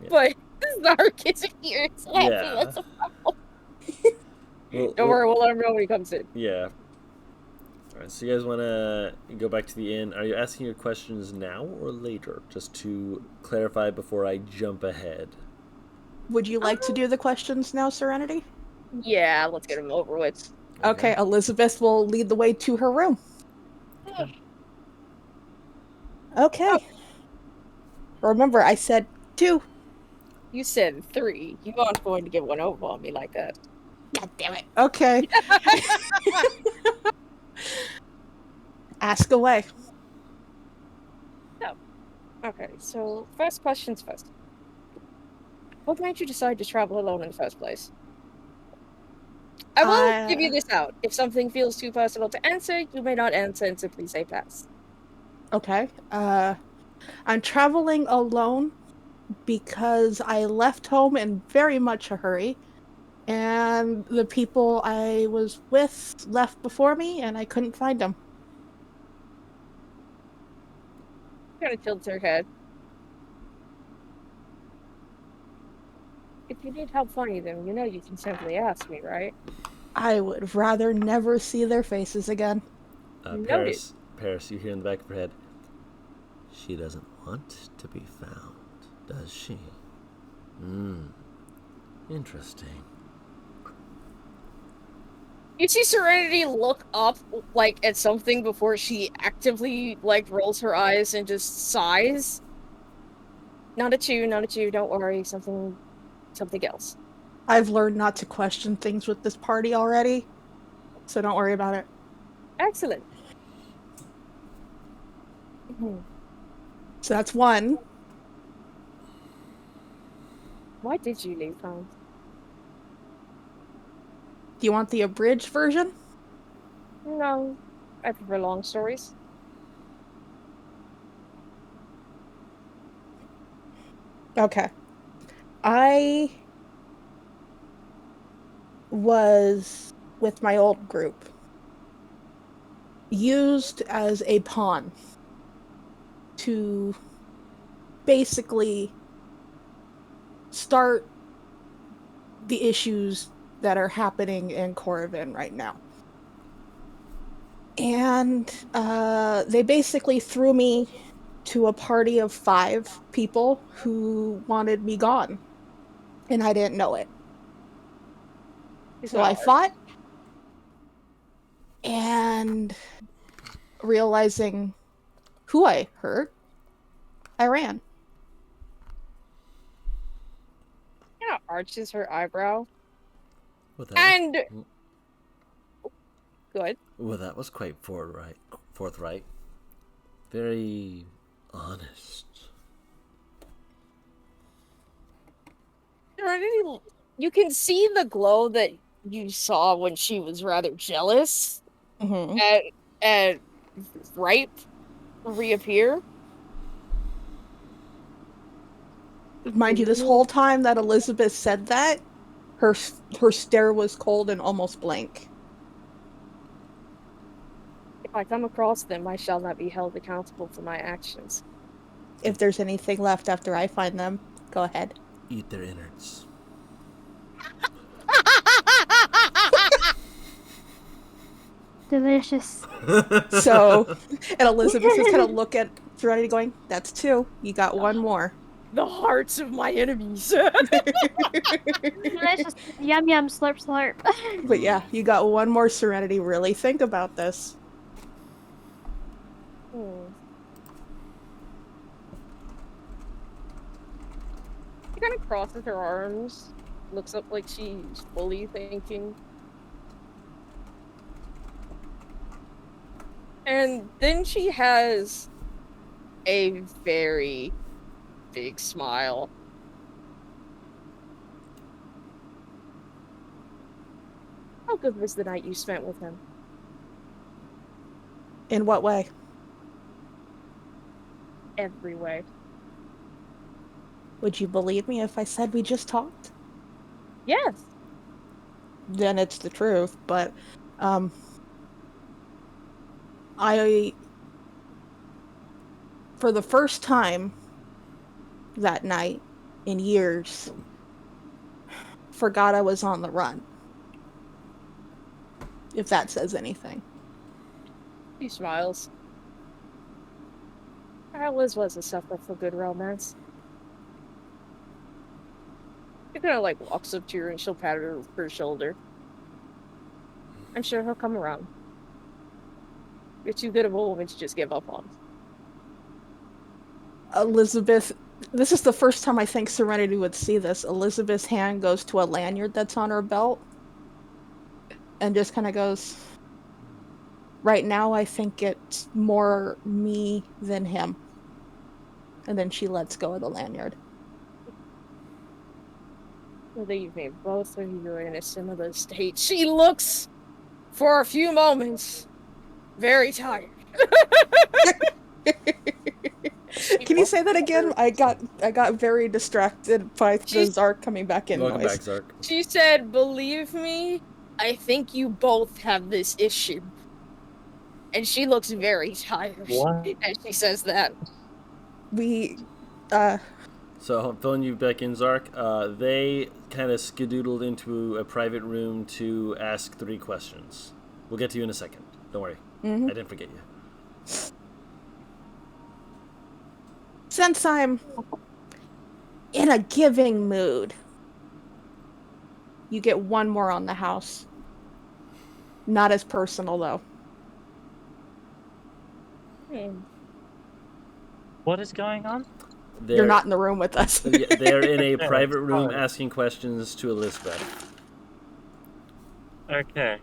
But this is not her kids here. So Yeah. that's a problem. Well, Don't worry, we'll let him know when he comes in. Yeah. Alright, so you guys want to go back to the inn. Are you asking your questions now or later? Just to clarify before I jump ahead. Would you like to do the questions now, Serenity? Yeah, let's get him over with. Okay, Elizabeth will lead the way to her room. Okay. Remember, I said 2. You said 3. You aren't going to get one over on me like that. God damn it. Okay. Ask away. Okay, so first questions first. What made you decide to travel alone in the first place? I will give you this out. If something feels too personal to answer, you may not answer and simply say pass. Okay. I'm traveling alone because I left home in very much a hurry, and the people I was with left before me, and I couldn't find them. Kind of tilts her head. If you need help finding them, you know you can simply ask me, right? I would rather never see their faces again. Paris, you hear in the back of her head, she doesn't want to be found, does she? Interesting. You see Serenity look up, like, at something before she actively, like, rolls her eyes and just sighs. Not at you, don't worry, something else. I've learned not to question things with this party already, so don't worry about it. Excellent. So that's 1. Why did you leave home? Do you want the abridged version? No, I prefer long stories. Okay. I was with my old group, used as a pawn to basically start the issues that are happening in Corvin right now. And they basically threw me to a party of 5 people who wanted me gone. And I didn't know it. So I fought, and realizing who I hurt, I ran. Kind of arches her eyebrow. And good. Well, that was quite forthright. Very honest. You can see the glow that you saw when she was rather jealous at Ripe reappear. Mind you, this whole time that Elizabeth said that, her stare was cold and almost blank. If I come across them, I shall not be held accountable for my actions. If there's anything left after I find them, go ahead. Eat their innards. Delicious. So, and Elizabeth is kind of look at Serenity going, that's 2. You got 1 more. The hearts of my enemies. Delicious. Yum yum slurp slurp. But yeah, you got 1 more, Serenity. Really think about this. She kind of crosses her arms, looks up like she's fully thinking. And then she has a very big smile. How good was the night you spent with him? In what way? every way. Would you believe me if I said we just talked? Yes. Then it's the truth, but I, for the first time that night in years, forgot I was on the run. If that says anything. He smiles. Liz was a sucker for good romance. She kind of like walks up to her and she'll pat her shoulder. I'm sure he'll come around. You're too good of a woman to just give up on. Elizabeth, this is the first time I think Serenity would see this. Elizabeth's hand goes to a lanyard that's on her belt and just kind of goes, right now I think it's more me than him. And then she lets go of the lanyard. I think you've made both of you in a similar state. She looks, for a few moments, very tired. Can you say that again? I got very distracted by the Zark coming back in Welcome noise. back, Zark. She said, believe me, I think you both have this issue. And she looks very tired. What? And she says that. So, filling you back in, Zark, they kind of skedoodled into a private room to ask 3 questions. We'll get to you in a second. Don't worry. Mm-hmm. I didn't forget you. Since I'm in a giving mood, you get 1 more on the house. Not as personal, though. What is going on? You're not in the room with us. They're in a private room asking questions to Elizabeth. Okay.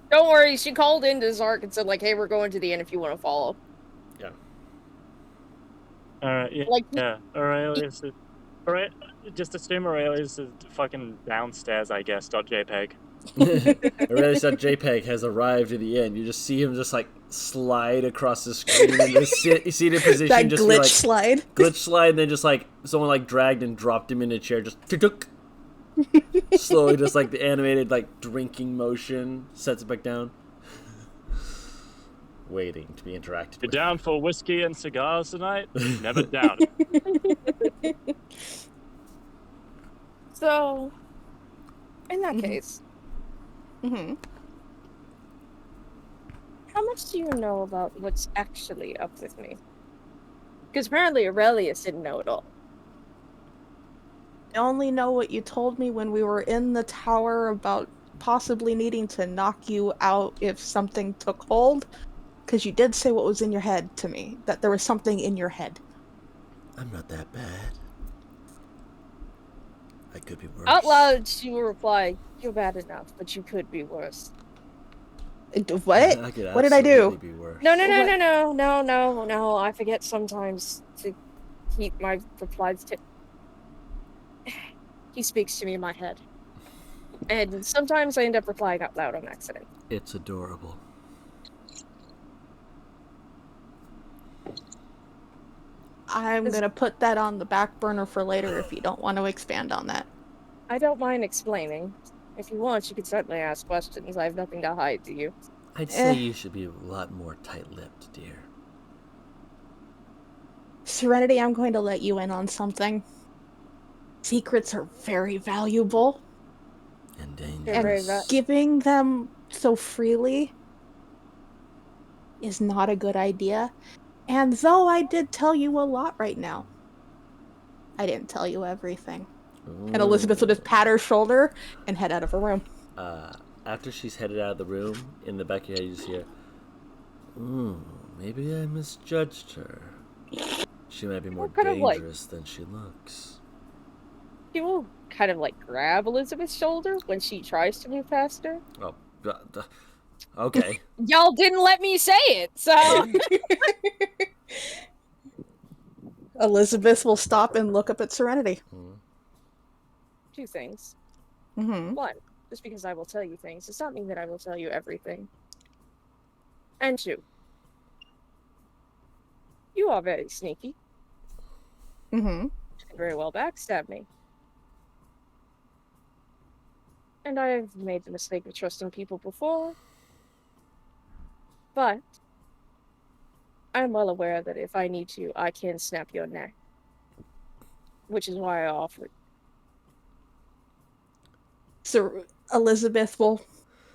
Don't worry, she called into Zark and said, like, hey, we're going to the inn if you want to follow. Yeah. Alright, yeah. Like- Yeah. Aurelius is... Alright, just assume Aurelius is fucking downstairs, I guess, .jpg. Aurelius.jpg has arrived at the end. You just see him just like slide across the screen in the seated position. That just glitch be, like, slide. Glitch slide, and then just like someone like dragged and dropped him in a chair. Just tuk-tuk. Slowly, just like the animated like drinking motion, sets it back down. Waiting to be interacted You with. down for whiskey and cigars tonight? Never doubt it. So, in that case, Mm-hmm. how much do you know about what's actually up with me? Because apparently Aurelius didn't know at all. I only know what you told me when we were in the tower about possibly needing to knock you out if something took hold. Because you did say what was in your head to me. That there was something in your head. I'm not that bad. I could be worse. Out loud, she will reply, you're bad enough, but you could be worse. What? I could What did I do? absolutely be worse. No. I forget sometimes to keep my replies to... He speaks to me in my head. And sometimes I end up replying out loud on accident. It's adorable. I'm gonna put that on the back burner for later if you don't want to expand on that. I don't mind explaining. If you want, you can certainly ask questions. I have nothing to hide to you. I'd say you should be a lot more tight-lipped, dear. Serenity, I'm going to let you in on something. Secrets are very valuable. And They're very dangerous. Giving them so freely is not a good idea. And though I did tell you a lot right now, I didn't tell you everything. Ooh. And Elizabeth will just pat her shoulder and head out of her room. After she's headed out of the room, in the back of your head you just hear, maybe I misjudged her. She might be more kind of like- dangerous than she looks. He will kind of like grab Elizabeth's shoulder when she tries to move past her. Oh, okay. Y'all didn't let me say it, so... Elizabeth will stop and look up at Serenity. 2 things. Mm-hmm. 1, just because I will tell you things does not mean that I will tell you everything. And 2, you You are very sneaky. Mm-hmm. You can very well backstab me. And I've made the mistake of trusting people before. But I'm well aware that if I need to, I can snap your neck. Which is why I offered. So Elizabeth will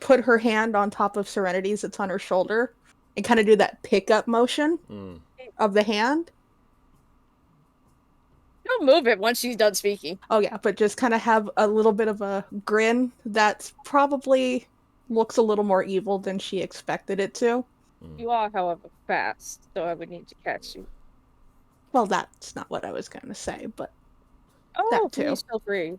put her hand on top of Serenity's that's on her shoulder and kind of do that pickup motion of the hand. Don't move it once she's done speaking. Oh yeah, but just kind of have a little bit of a grin that's probably looks a little more evil than she expected it to. You are, however, fast, so I would need to catch you. Well, that's not what I was going to say, but Oh, that too. please feel free.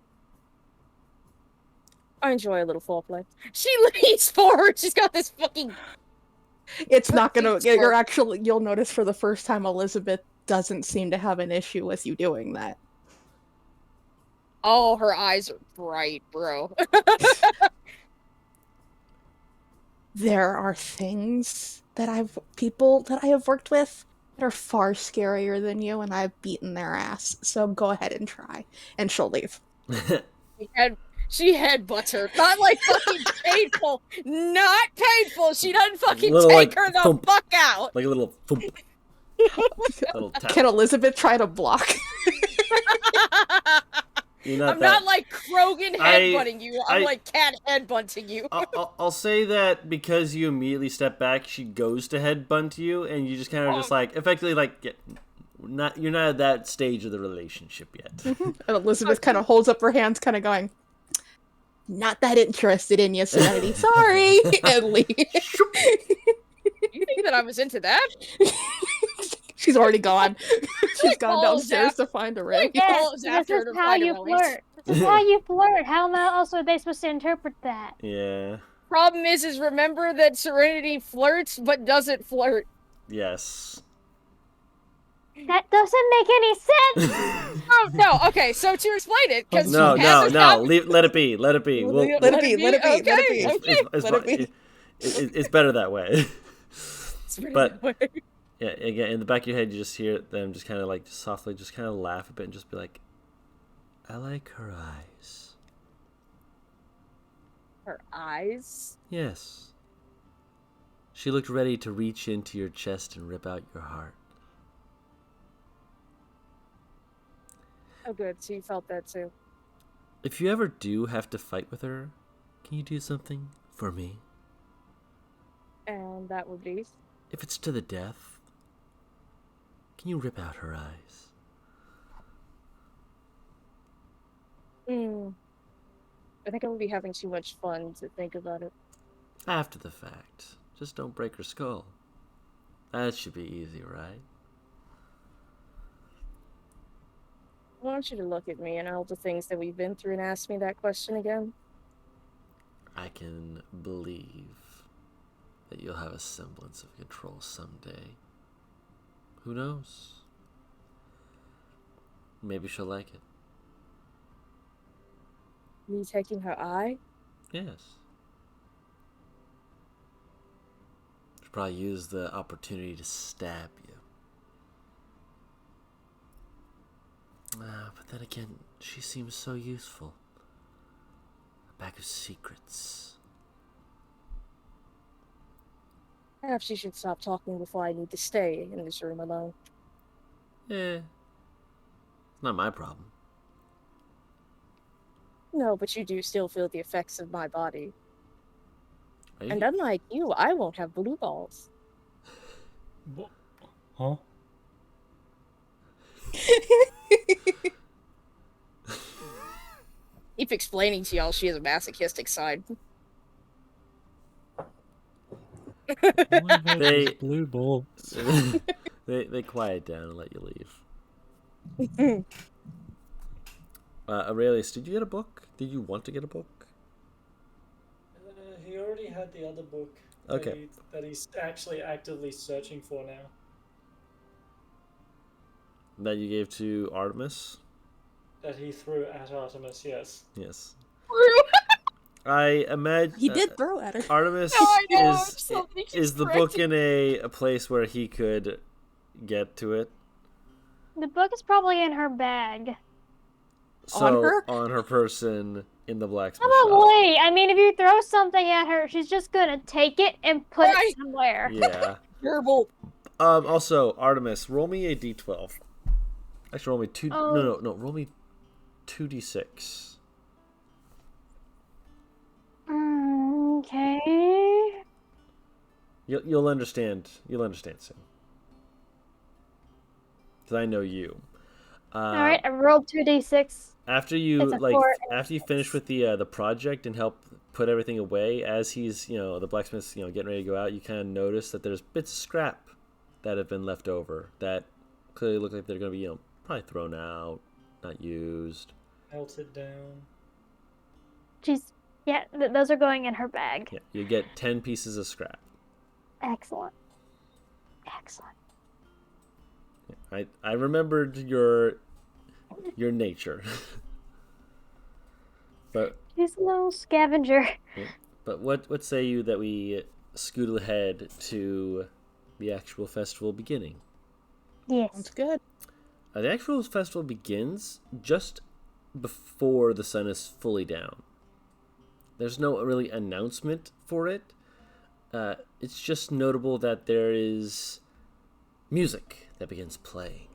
I enjoy a little foreplay. She leans forward. She's got this fucking. It's not going to. You'll notice for the first time, Elizabeth doesn't seem to have an issue with you doing that. Oh, her eyes are bright, bro. There are things that people that I have worked with that are far scarier than you, and I've beaten their ass. So go ahead and try, and she'll leave. She headbutts her. Not like fucking painful. Not painful. She doesn't fucking Little, take like, her the thump. fuck out. Like a little thump. Little tap. Can Elizabeth try to block? I'm not like Krogan headbutting you. I'm like cat headbutting you. I'll say that because you immediately step back, she goes to headbutt you, and you just kind of just like effectively like you're not at that stage of the relationship yet. And Elizabeth kind of holds up her hands, kind of going, "Not that interested in you, Serenity. Sorry," and leave. You think that I was into that? She's already gone. She's gone downstairs to find a ring. Yes, this is how you flirt. This is how you flirt. How else are they supposed to interpret that? Yeah. Problem is remember that Serenity flirts, but doesn't flirt. Yes. That doesn't make any sense. Oh no. Okay, so to explain it, because no. Let it be. Let it be. Let it be. Okay. It's better that way. But that way. Yeah, again, in the back of your head, you just hear them just kind of like softly, just kind of laugh a bit and just be like, "I like her eyes." Her eyes? Yes. She looked ready to reach into your chest and rip out your heart. Oh, good. So you felt that too. If you ever do have to fight with her, can you do something for me? And that would be? If it's to the death, can you rip out her eyes? I think I would be having too much fun to think about it. After the fact. Just don't break her skull. That should be easy, right? I want you to look at me and all the things that we've been through and ask me that question again. I can believe that you'll have a semblance of control someday. Who knows? Maybe she'll like it. Me taking her eye? Yes. She'll probably use the opportunity to stab you. But then again, she seems so useful. A bag of secrets. Perhaps you should stop talking before I need to stay in this room alone. It's not my problem. No, but you do still feel the effects of my body. Right? And unlike you, I won't have blue balls. Huh? Keep explaining to y'all she has a masochistic side. They blue balls. they quiet down and let you leave. Aurelius, did you get a book? Did you want to get a book? He already had the other book. Okay. That he's actually actively searching for now. That you gave to Artemis? That he threw at Artemis, yes. Yes. I imagine He did throw at her. Artemis No, I know, is the book in a place where he could get to it. The book is probably in her bag. So on her person in the blacksmith shop. Probably. I mean, if you throw something at her, she's just gonna take it and put it somewhere. Yeah. Terrible. Also, Artemis, roll me a d12. Actually, roll me two. Oh. No. Roll me 2d6. Okay. You'll understand. You'll understand soon. Because I know you. All right, I rolled 2d6. After you It's a 4 and a after you 6. finish with the project and help put everything away, as he's the blacksmith's getting ready to go out, you kind of notice that there's bits of scrap that have been left over that clearly look like they're going to be probably thrown out, not used. Melted down. Yeah, those are going in her bag. Yeah, you get 10 pieces of scrap. Excellent. I remembered your nature. But She's a little scavenger. but what say you that we scoot ahead to the actual festival beginning? Yes. Sounds good. The actual festival begins just before the sun is fully down. There's no really announcement for it. It's just notable that there is music that begins playing.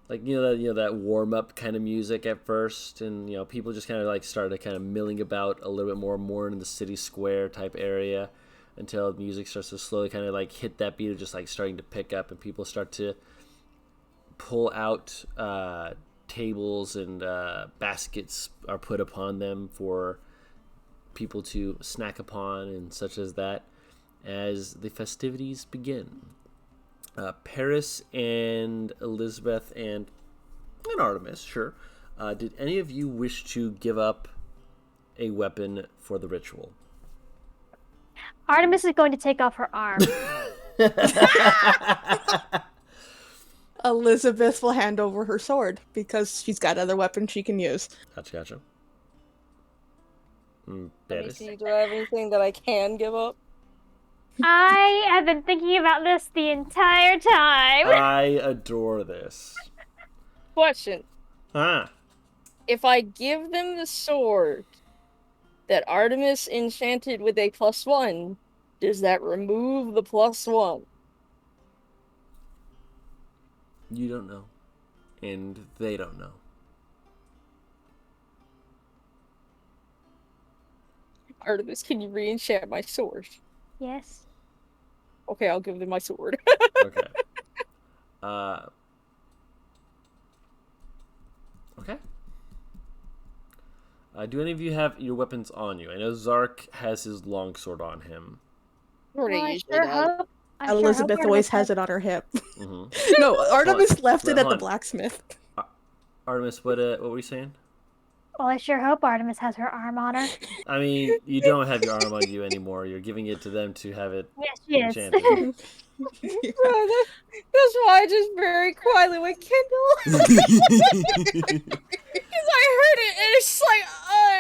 Like that warm up kind of music at first, and people just kind of like started kind of milling about a little bit more in the city square type area, until the music starts to slowly kind of like hit that beat of just like starting to pick up, and people start to pull out tables, and baskets are put upon them for people to snack upon and such as that as the festivities begin. Paris and Elizabeth and Artemis, sure. Did any of you wish to give up a weapon for the ritual? Artemis is going to take off her arm. Elizabeth will hand over her sword because she's got other weapons she can use. Gotcha. Let me Paris? see, do I have anything that I can give up? I have been thinking about this the entire time. I adore this. Question. Ah. If I give them the sword that Artemis enchanted with a +1, does that remove the +1? You don't know. And they don't know. Artemis, can you re-enchant my sword? Yes. Okay, I'll give them my sword. Okay. Okay. Do any of you have your weapons on you? I know Zark has his longsword on him. I sure hope Elizabeth always has it on her hip. Mm-hmm. No, Artemis left it at hold the on. blacksmith. Artemis, what were you saying? Well, I sure hope Artemis has her arm on her. I mean, you don't have your arm on you anymore. You're giving it to them to have it Yes, she is. enchanted. That's why I just very quietly went Kindle. Because I heard it and it's like, oh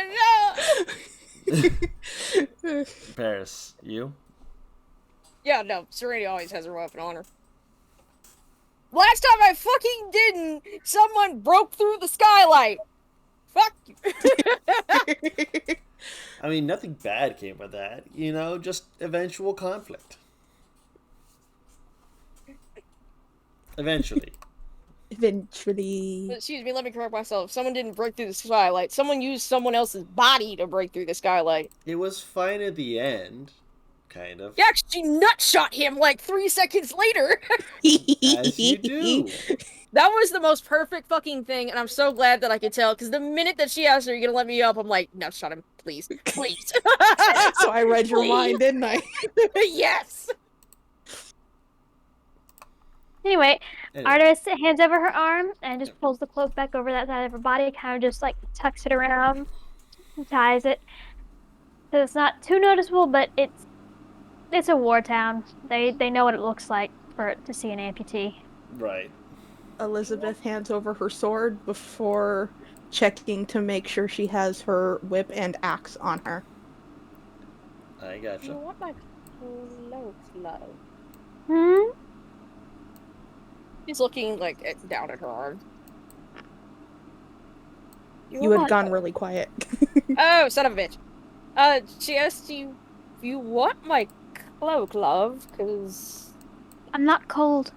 no. Paris, you? Yeah, no, Serenity always has her weapon on her. Last time I fucking didn't, someone broke through the skylight. Fuck you. I mean, nothing bad came of that. Just eventual conflict. Eventually. Excuse me, let me correct myself. Someone didn't break through the skylight. Someone used someone else's body to break through the skylight. It was fine at the end. Kind of. Yeah, she nutshot him like 3 seconds later. As you do. That was the most perfect fucking thing, and I'm so glad that I could tell, because the minute that she asked her, "Are you gonna let me up?" I'm like, nutshot him, please. Please. So I read your mind, didn't I? Yes! Anyway, Artemis hands over her arm and just pulls the cloak back over that side of her body, kind of just like tucks it around and ties it. So it's not too noticeable, but it's a war town. They know what it looks like to see an amputee. Right. Elizabeth hands over her sword before checking to make sure she has her whip and axe on her. I gotcha. What my clothes like? Hmm? She's looking like down at her arm. You had gone really quiet. Oh, son of a bitch. She asked you if you want my cloak, love, because I'm not cold.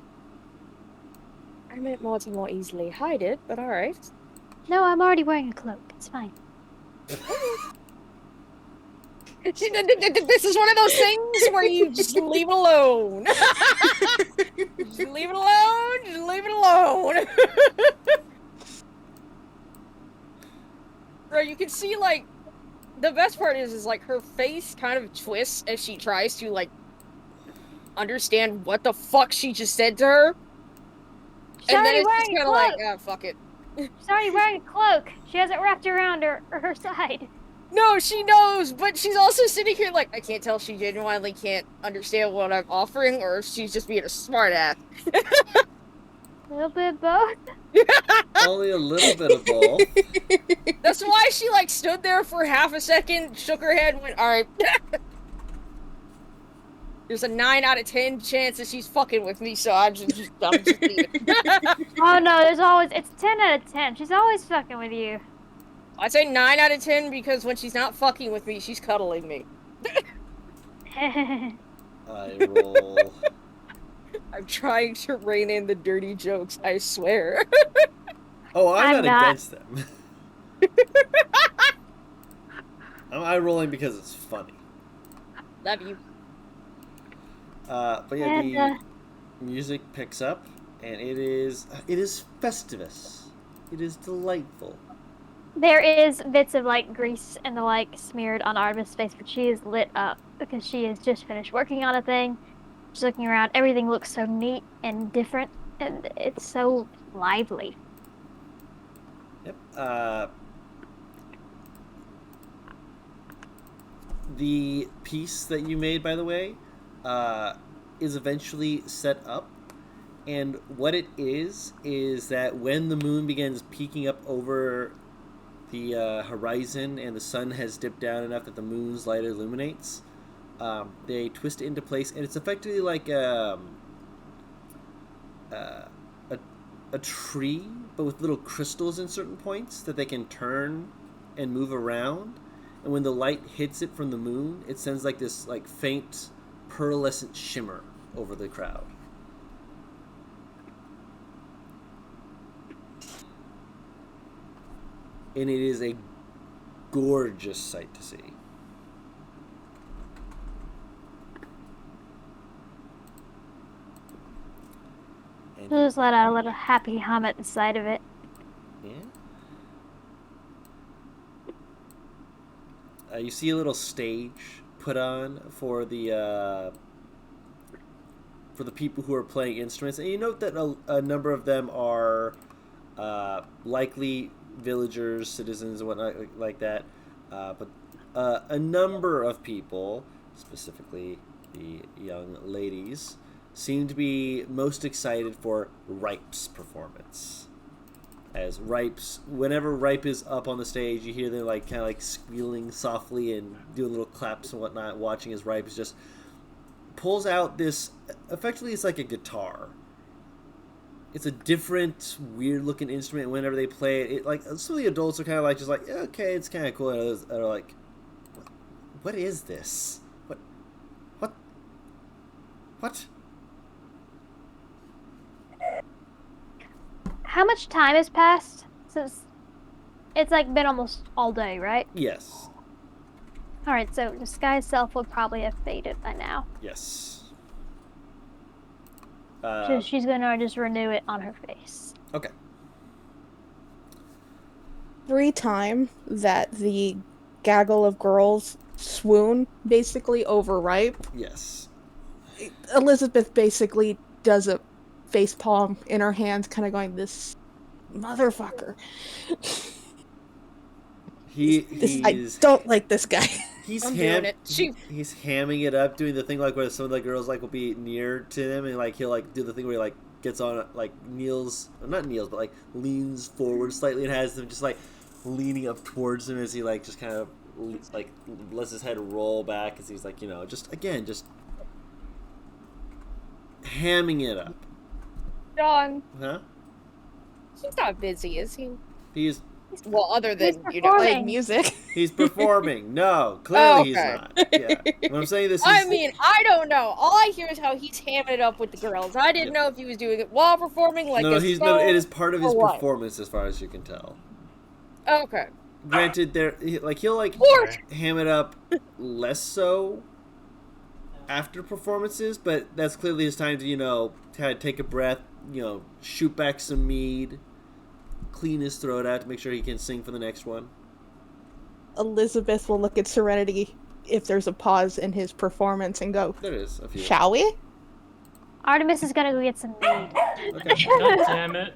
I meant more to more easily hide it, but alright. No, I'm already wearing a cloak. It's fine. This is one of those things where you just leave it alone. Just leave it alone. Just leave it alone. Bro, you can see, like, the best part is like her face kind of twists as she tries to, like, understand what the fuck she just said to her. She's And then already it's just wearing a kind of like, cloak. ah, fuck it. She's already wearing a cloak. She has it wrapped around her side. No, she knows, but she's also sitting here like, I can't tell if she genuinely can't understand what I'm offering or if she's just being a smartass. A little bit of both. Only a little bit of both. That's why she, like, stood there for half a second, shook her head, and went, alright. There's a 9 out of 10 chance that she's fucking with me, so I'm just leaving it. Oh no, it's 10 out of 10. She's always fucking with you. I say 9 out of 10 because when she's not fucking with me, she's cuddling me. I roll. I'm trying to rein in the dirty jokes, I swear. Oh, I'm I'm not not. against them. I'm eye rolling because it's funny. Love you. But yeah, And, the music picks up, and it is Festivus. It is delightful. There is bits of like grease and the like smeared on Artemis' face, but she is lit up because she has just finished working on a thing. She's looking around. Everything looks so neat and different, and it's so lively. Yep. The piece that you made, by the way, is eventually set up. And what it is that when the moon begins peeking up over the horizon and the sun has dipped down enough that the moon's light illuminates, they twist it into place, and it's effectively like a tree, but with little crystals in certain points that they can turn and move around. And when the light hits it from the moon, it sends like this like faint pearlescent shimmer over the crowd. And it is a gorgeous sight to see. And She'll just let out a little happy hum at the sight of it. yeah. You see a little stage put on for the people who are playing instruments, and you note that a number of them are likely villagers, citizens, and whatnot like that. But a number of people, specifically the young ladies, seem to be most excited for Ripe's performance. As whenever Ripe is up on the stage, you hear them like kind of like squealing softly and doing little claps and whatnot, watching as Ripe is just pulls out this. Effectively, it's like a guitar. It's a different, weird-looking instrument. Whenever they play it, like some of the adults are kind of like just like, yeah, okay, it's kind of cool, and others are like, what is this? What? How much time has passed since it's like been almost all day, right? Yes. All right, so the sky itself would probably have faded by now. Yes. So she's gonna just renew it on her face. Okay. Every time that the gaggle of girls swoon, basically overripe, Yes. Elizabeth basically does a facepalm in her hands, kind of going, "This motherfucker." I don't like this guy. He's doing it. He's hamming it up, doing the thing like where some of the girls like will be near to him, and like he'll like do the thing where he like gets on like kneels, not kneels, but like leans forward slightly and has them just like leaning up towards him as he like just kind of like lets his head roll back as he's like, just hamming it up. John, Huh? he's not busy, is he? He's Well, other He's than, Playing performing. music. he's performing. No, clearly he's okay. not. Yeah. When I'm saying this, I he's mean, I don't know. All I hear is how he's hamming it up with the girls. I didn't Yep. know if he was doing it while performing, like no, a he's song, no. It is part of his or what. performance, as far as you can tell. Okay. Granted, he'll like Or ham it up less so after performances, but that's clearly his time to kind of take a breath, shoot back some mead, clean his throat out to make sure he can sing for the next one. Elizabeth will look at Serenity if there's a pause in his performance and go, There is a few. "Shall we?" Artemis is gonna go get some mead. Okay. God damn it.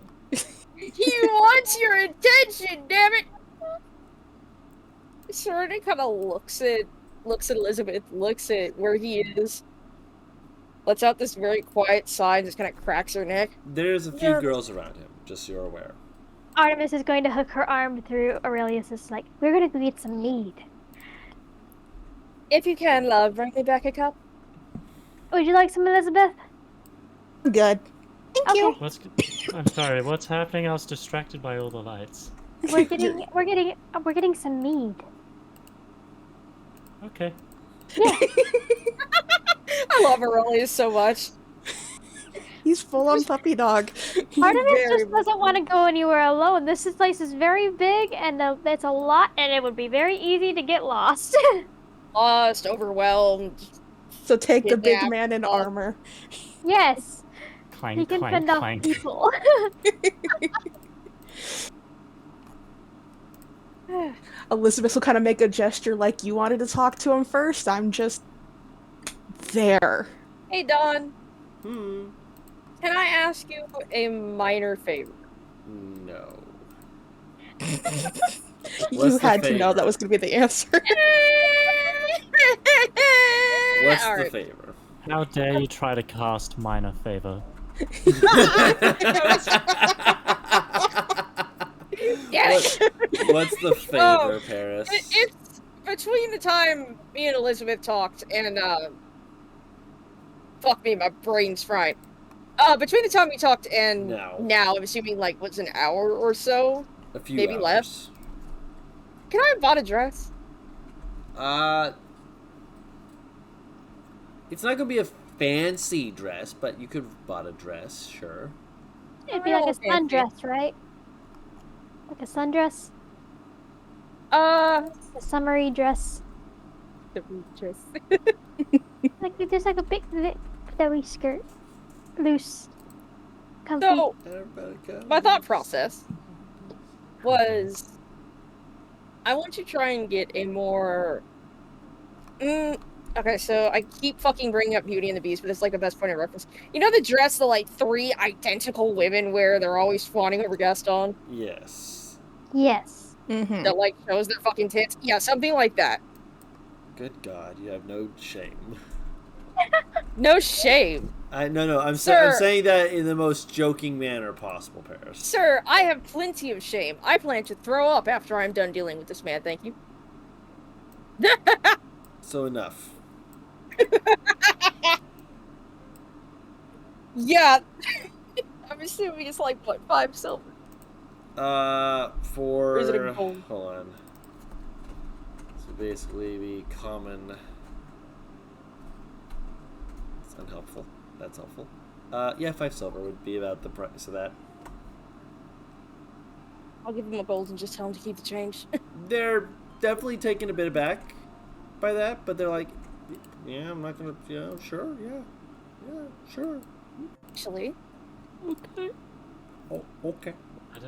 he wants your attention, damn it! Serenity kind of looks at Elizabeth, looks at where he is, lets out this very quiet sigh, and just kind of cracks her neck. There's a few girls around him, just so you're aware. Artemis is going to hook her arm through Aurelius's, like, we're gonna go get some mead. If you can, love, bring me back a cup. Would you like some, Elizabeth? Good. Thank Okay. you. I'm sorry, what's happening? I was distracted by all the lights. We're getting some mead. Okay. Yeah. I love Aurelius so much. He's full on puppy dog. Artemis very just doesn't want to go anywhere alone. This place is very big, and it's a lot, and it would be very easy to get lost. Lost, overwhelmed. So take the big Kidnapped. man in armor. Yes, he Clank, can clank, fend off clank. people. Elizabeth will kind of make a gesture like you wanted to talk to him first. I'm just there. Hey, Dawn, Hmm. can I ask you a minor favor? No. You What's the had to know favor? that was going to be the answer. What's All the right. favor? How dare you try to cast minor favor? Yes. What's the favor, Paris? It's between the time me and Elizabeth talked and fuck me, my brain's fried. Between the time we talked and now I'm assuming like what's an hour or so, A few maybe hours. left. Can I bought a dress? It's not gonna be a fancy dress, but you could have bought a dress, sure. It'd be like a Okay. sundress, right? Like a sundress? Uh, A summery dress. the dress. Like just like a big flowy skirt. Loose. Comfy. So Everybody go. my thought process was, I want to try and get a more. Okay, so I keep fucking bringing up Beauty and the Beast, but it's like the best point of reference. You know the dress that like 3 identical women wear? They're always fawning over Gaston. Yes. Yes. Mm-hmm. That like shows their fucking tits. Yeah, something like that. Good God, you have no shame. No shame. No, I'm Sir. saying that in the most joking manner possible, Paris. Sir, I have plenty of shame. I plan to throw up after I'm done dealing with this man, thank you. So enough. Yeah. I'm assuming it's like, what, 5 silver? For Or is it a gold? hold on. So basically, be common. It's unhelpful. That's helpful. Yeah, 5 silver would be about the price of that. I'll give him a gold and just tell him to keep the change. They're definitely taken a bit aback by that, but they're like, yeah, I'm not gonna, sure, yeah, sure. Actually. Okay. Oh, okay. I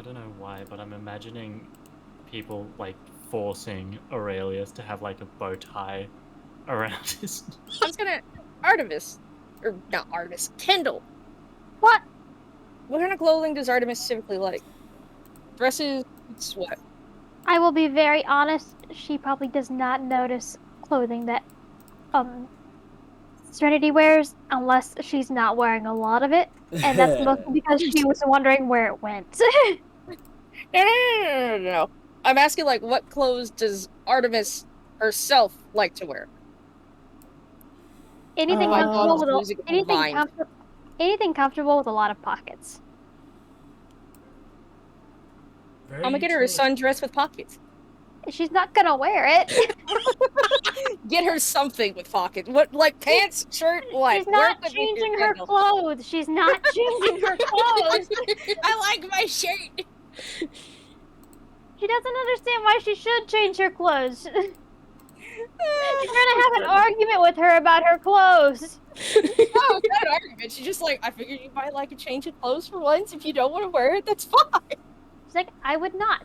don't know why, but I'm imagining people like forcing Aurelius to have like a bow tie around his. I was gonna. Artemis. Or not Artemis. Kendall. What? What kind of clothing does Artemis typically like? Dresses, what? I will be very honest, she probably does not notice clothing that Serenity wears unless she's not wearing a lot of it. And that's mostly because she was wondering where it went. No. I'm asking, like, what clothes does Artemis herself like to wear? Anything Oh my comfortable God, with this music is mine. Anything comfortable with a lot of pockets. Very I'm gonna get her a utilitarian. sundress with pockets. She's not gonna wear it. Get her something with pockets. What, like pants, shirt, what? She's Work not with me, changing her Kendall. clothes. She's not changing her clothes. I like my shirt. She doesn't understand why she should change her clothes. You're gonna have an argument with her about her clothes. No, it's not an argument. She's just like, I figured you might like a change of clothes for once. If you don't want to wear it, that's fine. She's like, I would not.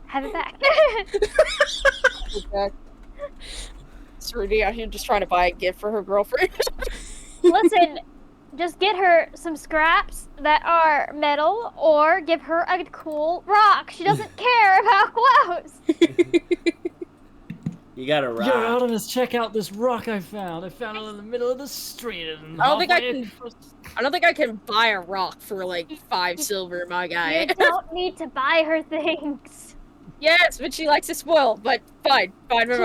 Have it back. It's Rudy out here just trying to buy a gift for her girlfriend. Listen, just get her some scraps that are metal or give her a cool rock. She doesn't care about clothes. You got to Yo, rock. Artemis, check out this rock I found. I found it in the middle of the street. And I don't think I halfway can- across- I don't think I can buy a rock for like 5 silver, my guy. You don't need to buy her things. Yes, but she likes to spoil. But fine. So there's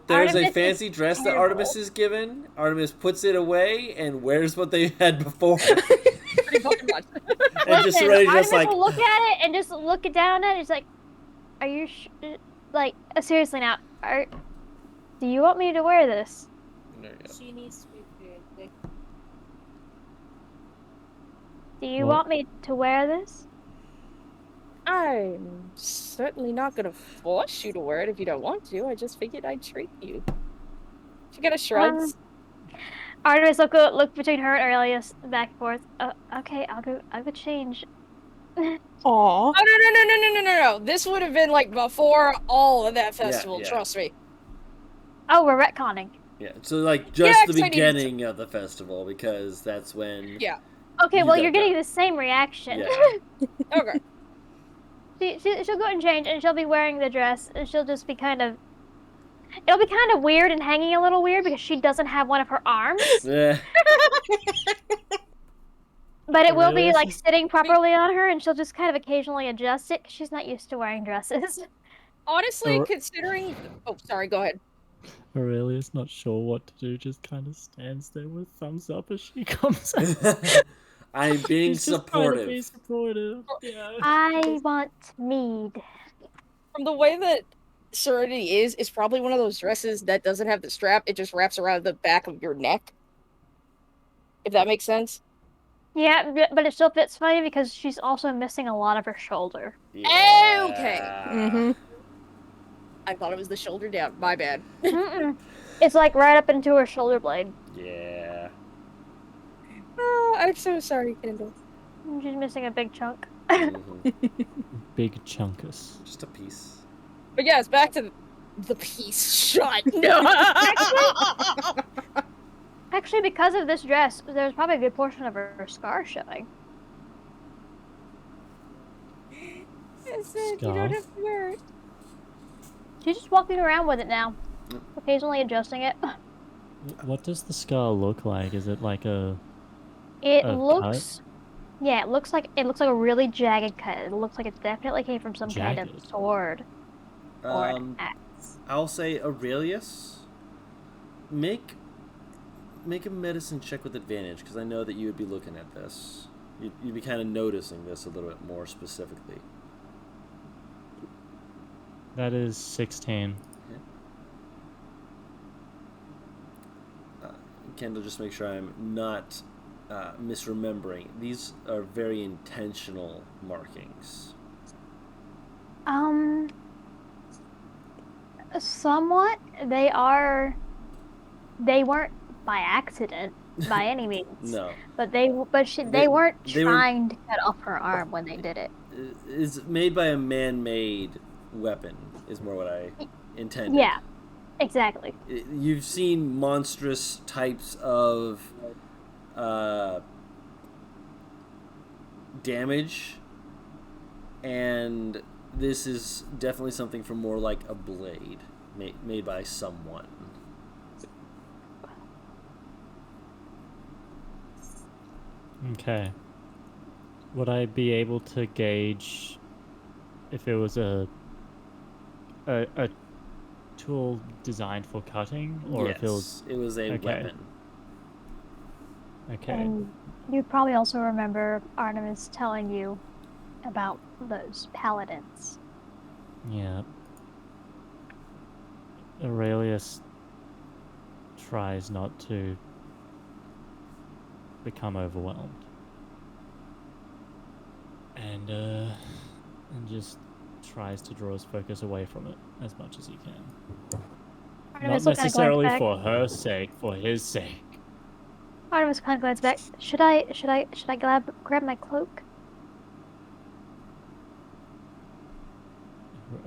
a Artemis is fancy dress that terrible. Artemis is given. Artemis puts it away and wears what they had before. Pretty fucking much. And just Listen, ready, Artemis just like, will look at it and just look it down at it. It's like, are you like seriously now? Do you want me to wear this? there you go. She needs to be good. Do you What? want me to wear this? I'm certainly not gonna force you to wear it if you don't want to. I just figured I'd treat you. She got a shrugs. Artemis will go look between her and Aurelius back and forth. Okay, I'll go change. Aw. Oh no. This would have been like before all of that festival, yeah. trust me. Oh, we're retconning. Yeah, so like just Yeah, the 'cause I needed beginning of the festival because that's when. Yeah. Okay, You well gotta you're go. getting the same reaction. Yeah. Okay. She'll go and change, and she'll be wearing the dress, and she'll just be kind of. It'll be kind of weird and hanging a little weird because she doesn't have one of her arms, Yeah. but it will be Aurelius like is- sitting properly on her, and she'll just kind of occasionally adjust it 'cause she's not used to wearing dresses. Honestly, Or- considering oh sorry, go ahead. Aurelius, not sure what to do, just kind of stands there with thumbs up as she comes out. I'm being He's just trying to be supportive. supportive. Yeah. I want mead. From the way that Serenity is, it's probably one of those dresses that doesn't have the strap, it just wraps around the back of your neck. If that makes sense. Yeah, but it still fits funny because she's also missing a lot of her shoulder. Yeah. Okay. Mm-hmm. I thought it was the shoulder down. My bad. Mm-mm. It's like right up into her shoulder blade. Yeah. Oh, I'm so sorry, Kendall. She's missing a big chunk. Mhm. Big chunkus. Just a piece. But yes, back to the piece. Shut. No. Actually, because of this dress, there's probably a good portion of her scar showing. I said, you don't have to wear it. She's just walking around with it now, occasionally adjusting it. What does the scar look like? Is it like a... It A looks, yeah, it looks like a really jagged cut. It looks like it definitely came from some kind of Jagged? sword or an Um, axe. I'll say Aurelius, make a medicine check with advantage because I know that you would be looking at this. You'd be kind of noticing this a little bit more specifically. That is 16. Kendall, just make sure I'm not misremembering. These are very intentional markings. Somewhat. They weren't by accident by any means. No, But they weren't they were- trying to cut off her arm when they did it. it's made by a man-made weapon. Is more what I intended. Yeah, exactly. You've seen monstrous types of damage, and this is definitely something from more like a blade made by someone. Okay. Would I be able to gauge if it was a tool designed for cutting, or yes, if it was a okay. weapon. okay? And You probably also remember Artemis telling you about those paladins. Yeah. Aurelius tries not to become overwhelmed. And just tries to draw his focus away from it as much as he can. Artemis Not will kind of glance necessarily back. for her sake, for his sake. Artemis kind of glance back. Should I grab my cloak?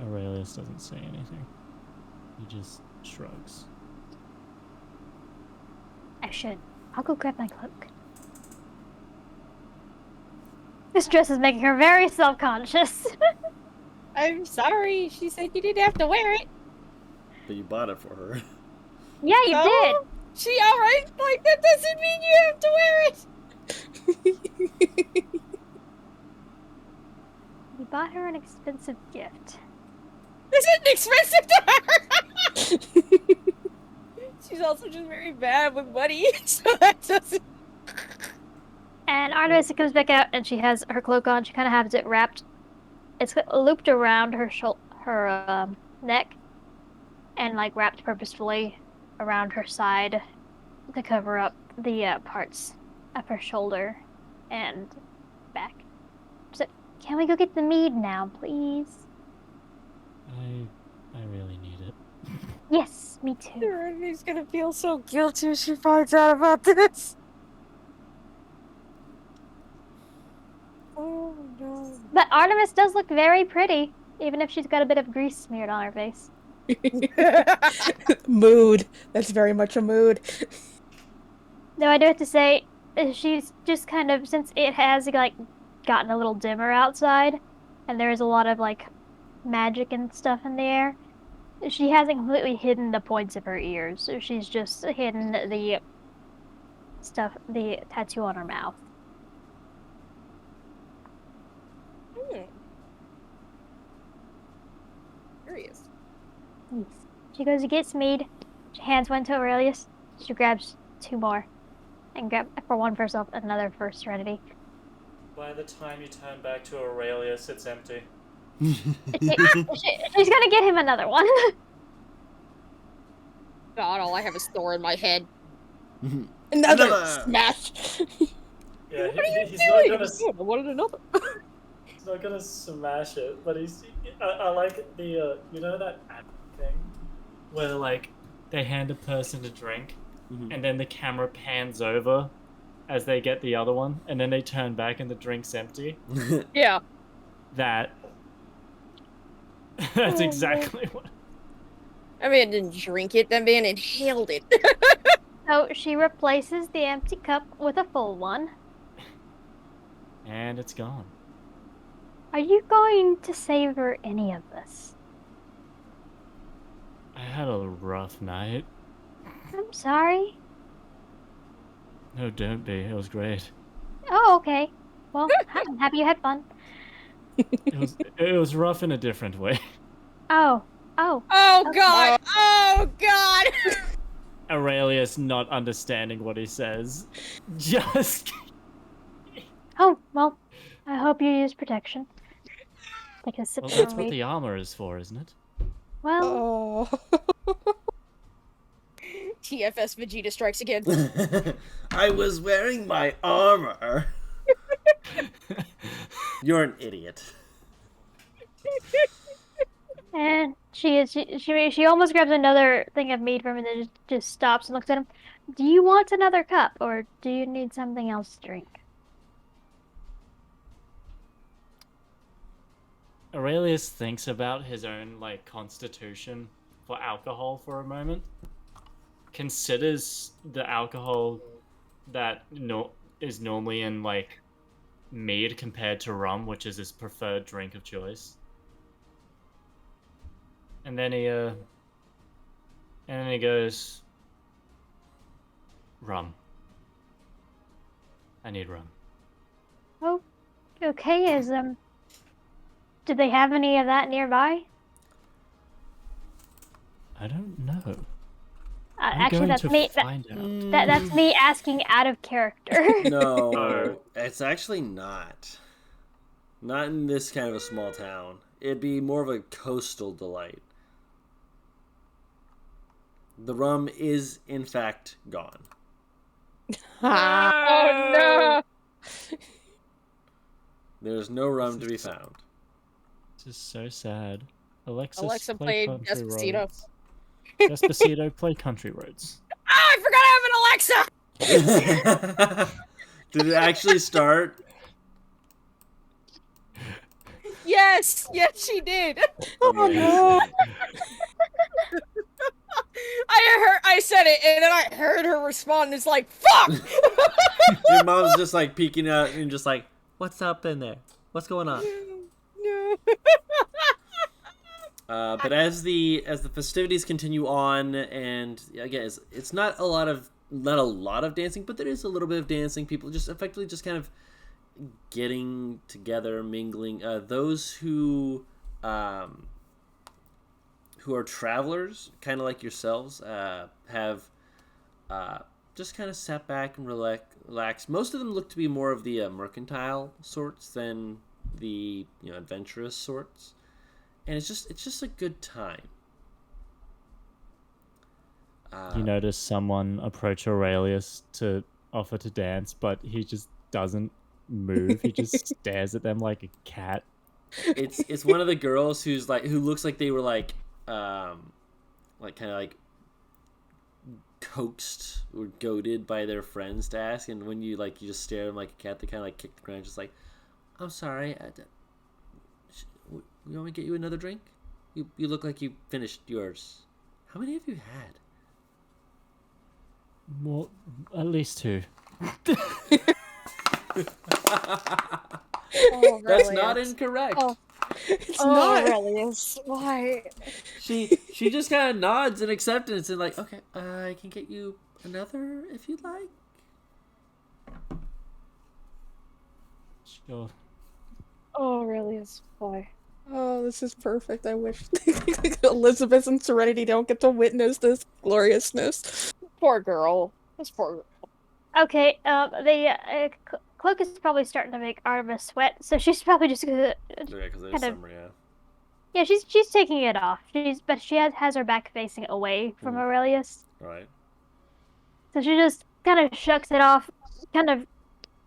Aurelius doesn't say anything. He just shrugs. I should. I'll go grab my cloak. This dress is making her very self-conscious. I'm sorry. She said you didn't have to wear it. But you bought it for her. Yeah, you So, did. She alright? Like, that doesn't mean you have to wear it. You bought her an expensive gift. This isn't expensive to her. She's also just very bad with money, so that doesn't. And Artemis comes back out, and she has her cloak on. She kind of has it wrapped. It's looped around her neck, and like wrapped purposefully around her side to cover up the parts of her shoulder and back. So, can we go get the mead now, please? I really need it. Yes, me too. Serenity's gonna feel so guilty when she finds out about this. Oh no. But Artemis does look very pretty, even if she's got a bit of grease smeared on her face. Mood. That's very much a mood. Though I do have to say, she's just kind of, since it has like gotten a little dimmer outside, and there's a lot of like magic and stuff in the air, she hasn't completely hidden the points of her ears. So she's just hidden the stuff, the tattoo on her mouth. Curious. Yes. She goes to get mead. She hands one to Aurelius. She grabs two more, and grab for one for herself, and another for Serenity. By the time you turn back to Aurelius, it's empty. She's gonna get him another one. God, all I have is Thor in my head. Another smash. Yeah, What are you he's doing? not gonna. I wanted another. He's not gonna smash it, but he's. I like the you know that ad thing where like they hand a person a drink, and then the camera pans over as they get the other one, and then they turn back and the drink's empty. Yeah. That's exactly what. I mean, I didn't drink it. That man inhaled it. So she replaces the empty cup with a full one. And it's gone. Are you going to savor any of this? I had a rough night. I'm sorry. No, don't be. It was great. Oh, okay. Well, I'm happy you had fun. It was rough in a different way. Oh. Oh God! Oh God! Aurelius not understanding what he says. Just. Oh, well, I hope you use protection. Take a sip Well, for that's what me. the armor is for, isn't it? Well, TFS Vegeta strikes again. I was wearing my armor. You're an idiot. and she almost grabs another thing of mead from him and then just stops and looks at him. Do you want another cup, or do you need something else to drink? Aurelius thinks about his own like constitution for alcohol for a moment. Considers the alcohol that is normally in like mead compared to rum, which is his preferred drink of choice. And then he goes, rum. I need rum. Oh, okay. Do they have any of that nearby? I don't know. I'm Actually, going that's to me. find out. That's me asking out of character. No, No. it's actually not. Not in this kind of a small town. It'd be more of a coastal delight. The rum is, in fact, gone. Oh no! There's no rum to be found. This is so sad. Alexis, Alexa play played Country Despacito. Roads. Despacito, play Country Roads. Ah, I forgot I have an Alexa. Did it actually start? Yes, she did. Oh no! I said it, and then I heard her respond. And it's like, fuck. Your mom's just like peeking out and just like, what's up in there? What's going on? No. But as the festivities continue on, and again, it's not a lot of dancing, but there is a little bit of dancing. People just effectively just kind of getting together, mingling. Those who are travelers, kind of like yourselves, have just kind of sat back and relax. Most of them look to be more of the mercantile sorts than the adventurous sorts. And it's just a good time. You notice someone approach Aurelius to offer to dance, but he just doesn't move. He just stares at them like a cat. It's one of the girls who looks like they were kind of coaxed or goaded by their friends to ask, and when you just stare at them like a cat, they kind of kick the ground, just like, I'm sorry. You want me to get you another drink? You look like you finished yours. How many have you had? More, at least 2. Oh, That's really? not incorrect. Oh. It's Oh, not. really? Is. Why? She just kind of nods in acceptance and like, okay, I can get you another if you'd like. Sure. Oh, really? Is. Why? Oh, this is perfect. I wish Elizabeth and Serenity don't get to witness this gloriousness. Poor girl. This poor girl. Okay, Cloak is probably starting to make Artemis sweat, so she's probably just gonna Yeah, because it's kind of. summer, yeah. Yeah, she's taking it off. But she has her back facing away from Aurelius, All right. so she just kind of shucks it off, kind of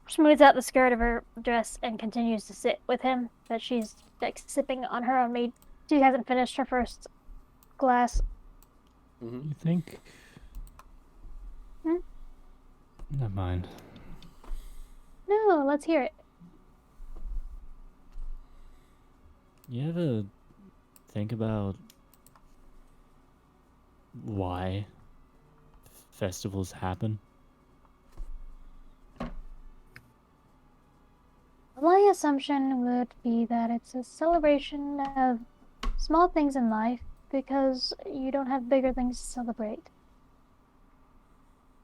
smooths out the skirt of her dress, and continues to sit with him. But she's sipping on her own mead. She hasn't finished her first glass. Mm-hmm. You think? Hmm? Never mind. No, let's hear it. You ever think about why festivals happen? My assumption would be that it's a celebration of small things in life because you don't have bigger things to celebrate.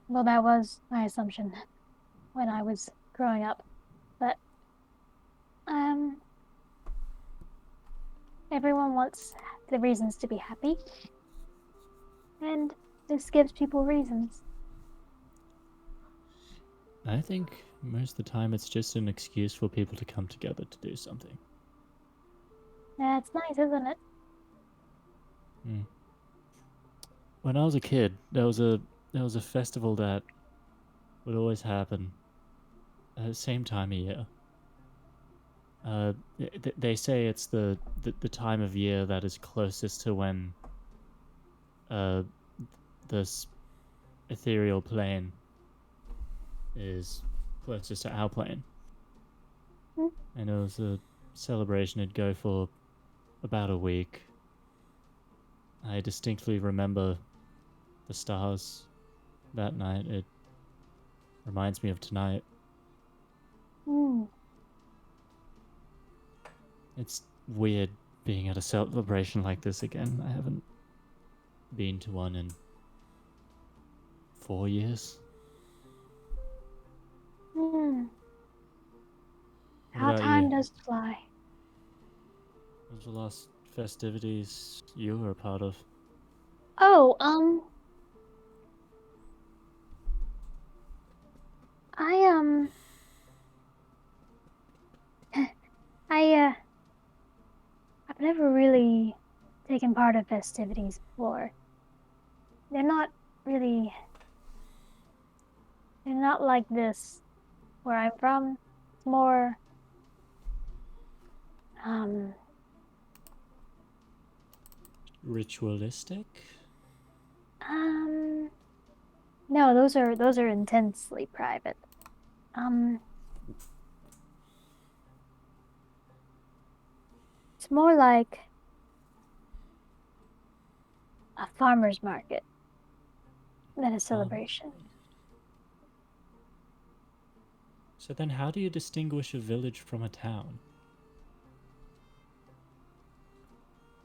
Well, that was my assumption when I was growing up. But, everyone wants the reasons to be happy. And this gives people reasons. I think most of the time it's just an excuse for people to come together to do something. That's nice, isn't it? When I was a kid, there was a festival that would always happen at the same time of year. They say it's the time of year that is closest to when this ethereal plane is closest to our plane. And it was a celebration. It'd go for about a week. I distinctly remember the stars that night. It reminds me of tonight. It's weird being at a celebration like this again. I haven't been to one in 4 years. How about time you? does fly. What was the last festivities you were a part of? Oh, I I've never really taken part of festivities before. They're not really, they're not like this where I'm from. It's more, um, Ritualistic? no, those are intensely private. It's more like a farmer's market than a celebration. So then how do you distinguish a village from a town?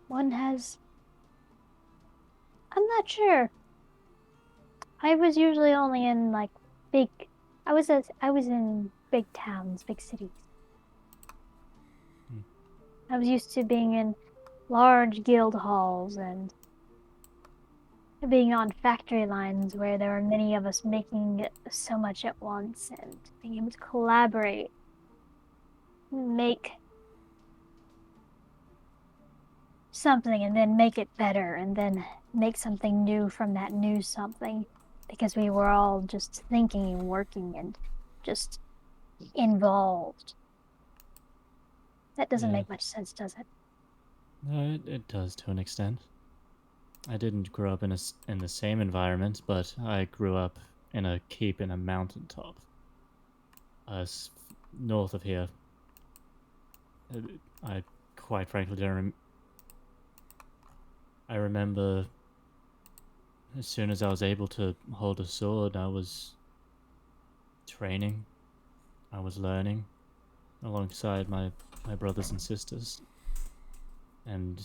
One has, I'm not sure. I was usually only in like big, I was in big towns, big cities. I was used to being in large guild halls and being on factory lines where there were many of us making so much at once and being able to collaborate, make something and then make it better and then make something new from that new something because we were all just thinking and working and just involved. That doesn't make much sense, does it? No, it does to an extent. I didn't grow up in the same environment, but I grew up in a keep in a mountaintop. North of here. I quite frankly don't I remember as soon as I was able to hold a sword, I was training. I was learning alongside my brothers and sisters. And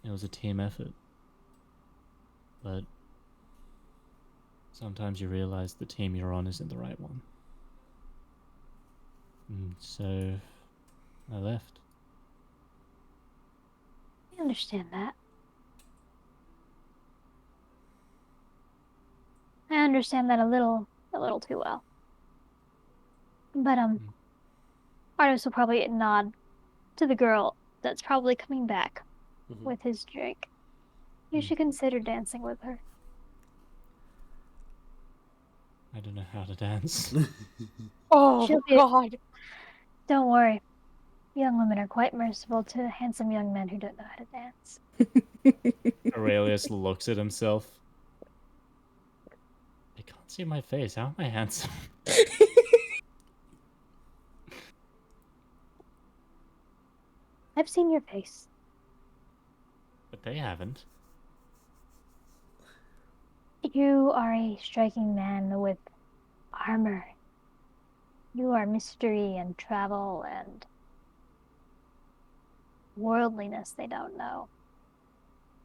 it was a team effort. But sometimes you realize the team you're on isn't the right one. And so I left. I understand that. I understand that a little too well. But Artemis will probably nod to the girl that's probably coming back with his drink. You should consider dancing with her. I don't know how to dance. Oh, God. Don't worry. Young women are quite merciful to handsome young men who don't know how to dance. Aurelius looks at himself. I can't see my face. How am I handsome? I've seen your face. But they haven't. You are a striking man with armor. You are mystery and travel and worldliness they don't know.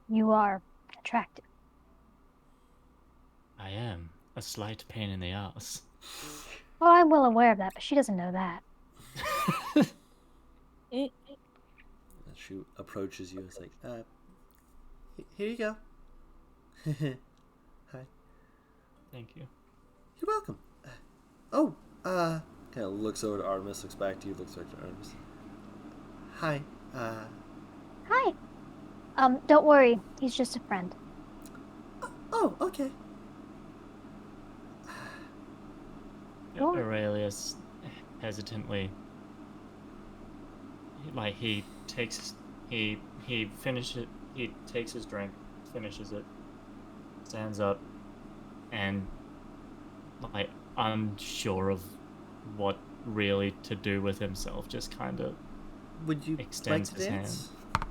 You are attractive. I am. A slight pain in the ass. Oh, I'm well aware of that, but she doesn't know that. She approaches you. It's like, here you go. Hi. Thank you. You're welcome. Kind of looks over to Artemis, looks back to you, looks back to Artemis. Hi. Hi. Don't worry. He's just a friend. Oh, okay. Aurelius hesitantly, he takes his drink, finishes it, stands up, and unsure of what really to do with himself, just kind of Would you extends like to his dance? hand.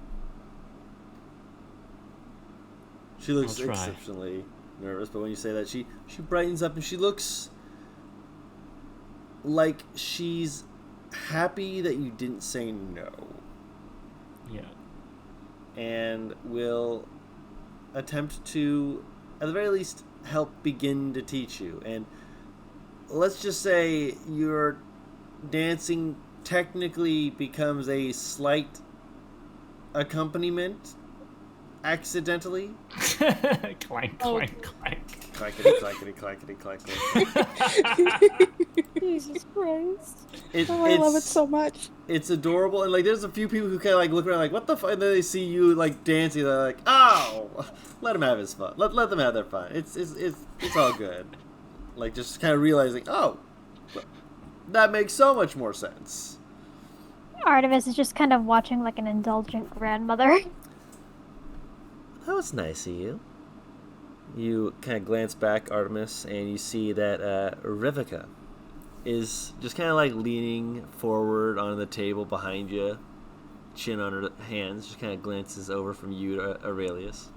She looks I'll try. exceptionally nervous, but when you say that, she brightens up and she looks like she's happy that you didn't say no. Yeah. And will attempt to, at the very least, help begin to teach you. And let's just say your dancing technically becomes a slight accompaniment accidentally. Clank, clank, clank. Clackety, clackety, clackety, clackety. Jesus Christ. I love it so much. It's adorable, and like there's a few people who kind of like look around like, what the fuck, and then they see you like dancing, they're like, oh, let him have his fun. Let them have their fun. It's all good. Like just kind of realizing, oh, that makes so much more sense. Artemis is just kind of watching like an indulgent grandmother. That was nice of you. You kind of glance back, Artemis, and you see that Rivika is just kind of like leaning forward on the table behind you, chin on her hands, just kind of glances over from you to Aurelius.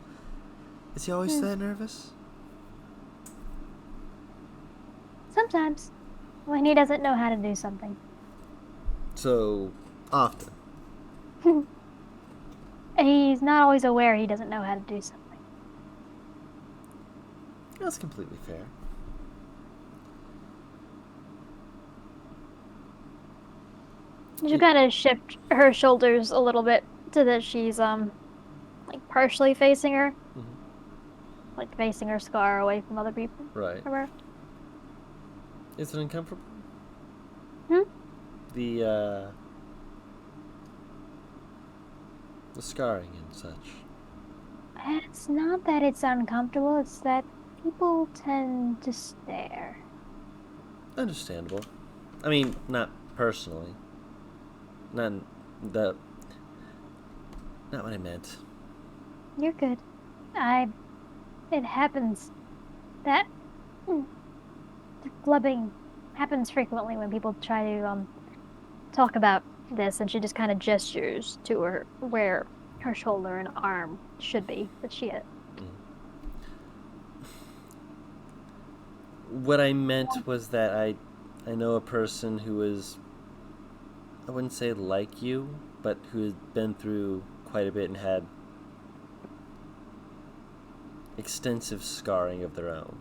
Is he always that nervous? Sometimes, when he doesn't know how to do something. So, often. He's not always aware he doesn't know how to do something. That's completely fair. She kind of shift her shoulders a little bit so that she's like partially facing her, like facing her scar away from other people. Right. From her. Is it uncomfortable? The scarring and such. It's not that it's uncomfortable, it's that people tend to stare. Understandable. I mean, not personally. Not what I meant. You're good. It happens. That the clubbing happens frequently when people try to talk about this, and she just kind of gestures to her where her shoulder and arm should be, but she had. What I meant was that I know a person who is, I wouldn't say like you, but who has been through quite a bit and had extensive scarring of their own.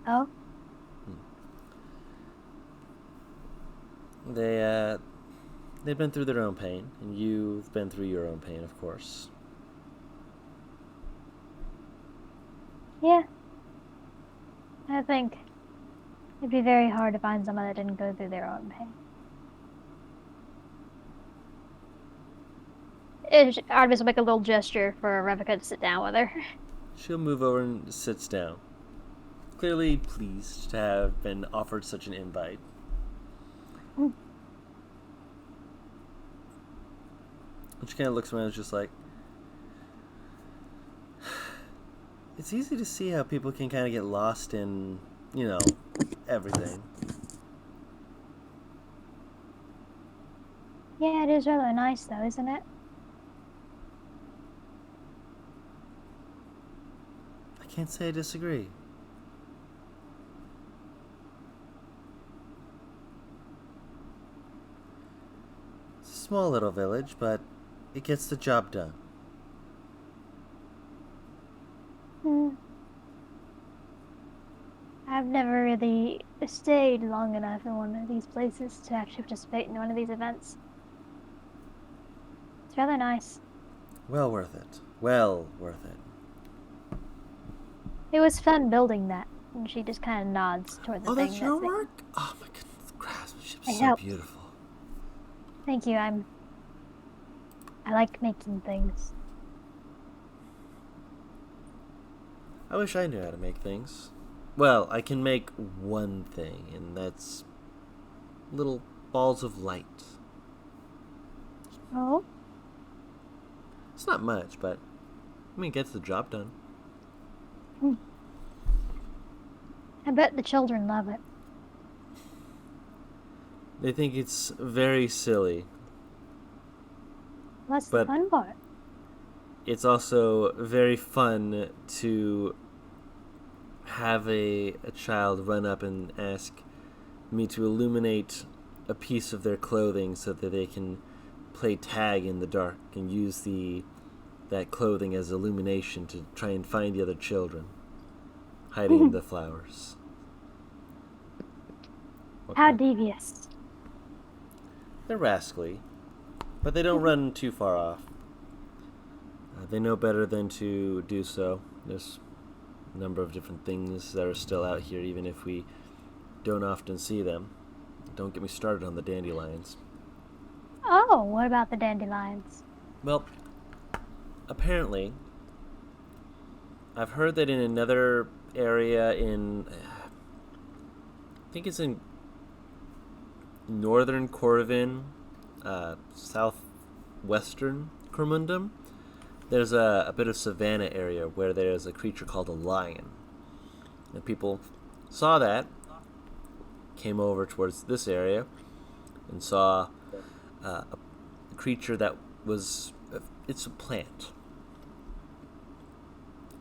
Oh? They've been through their own pain, and you've been through your own pain, of course. Yeah. I think it'd be very hard to find someone that didn't go through their own pain. Artemis will make a little gesture for Revika to sit down with her. She'll move over and sits down. Clearly pleased to have been offered such an invite. And she kind of looks around and is just like, it's easy to see how people can kind of get lost in, everything. Yeah, it is rather nice though, isn't it? I can't say I disagree. It's a small little village, but it gets the job done. I've never really stayed long enough in one of these places to actually participate in one of these events. It's rather nice. Well worth it. Well worth it. It was fun building that. And she just kind of nods toward the thing. Oh, that's your work? Oh my goodness, the craftsmanship is so beautiful. Thank you. I like making things. I wish I knew how to make things. Well, I can make one thing, and that's little balls of light. Oh? It's not much, but it gets the job done. I bet the children love it. They think it's very silly. That's the fun part. It's also very fun to have a child run up and ask me to illuminate a piece of their clothing so that they can play tag in the dark and use that clothing as illumination to try and find the other children hiding in the flowers. How devious. They're rascally, but they don't run too far off. They know better than to do so. There's number of different things that are still out here, even if we don't often see them. Don't get me started on the dandelions. Oh, what about the dandelions? Well, apparently, I've heard that in another area I think it's in northern Corvin, southwestern Cormundum, there's a bit of savanna area where there's a creature called a lion. And people saw that, came over towards this area, and saw a creature that was... It's a plant.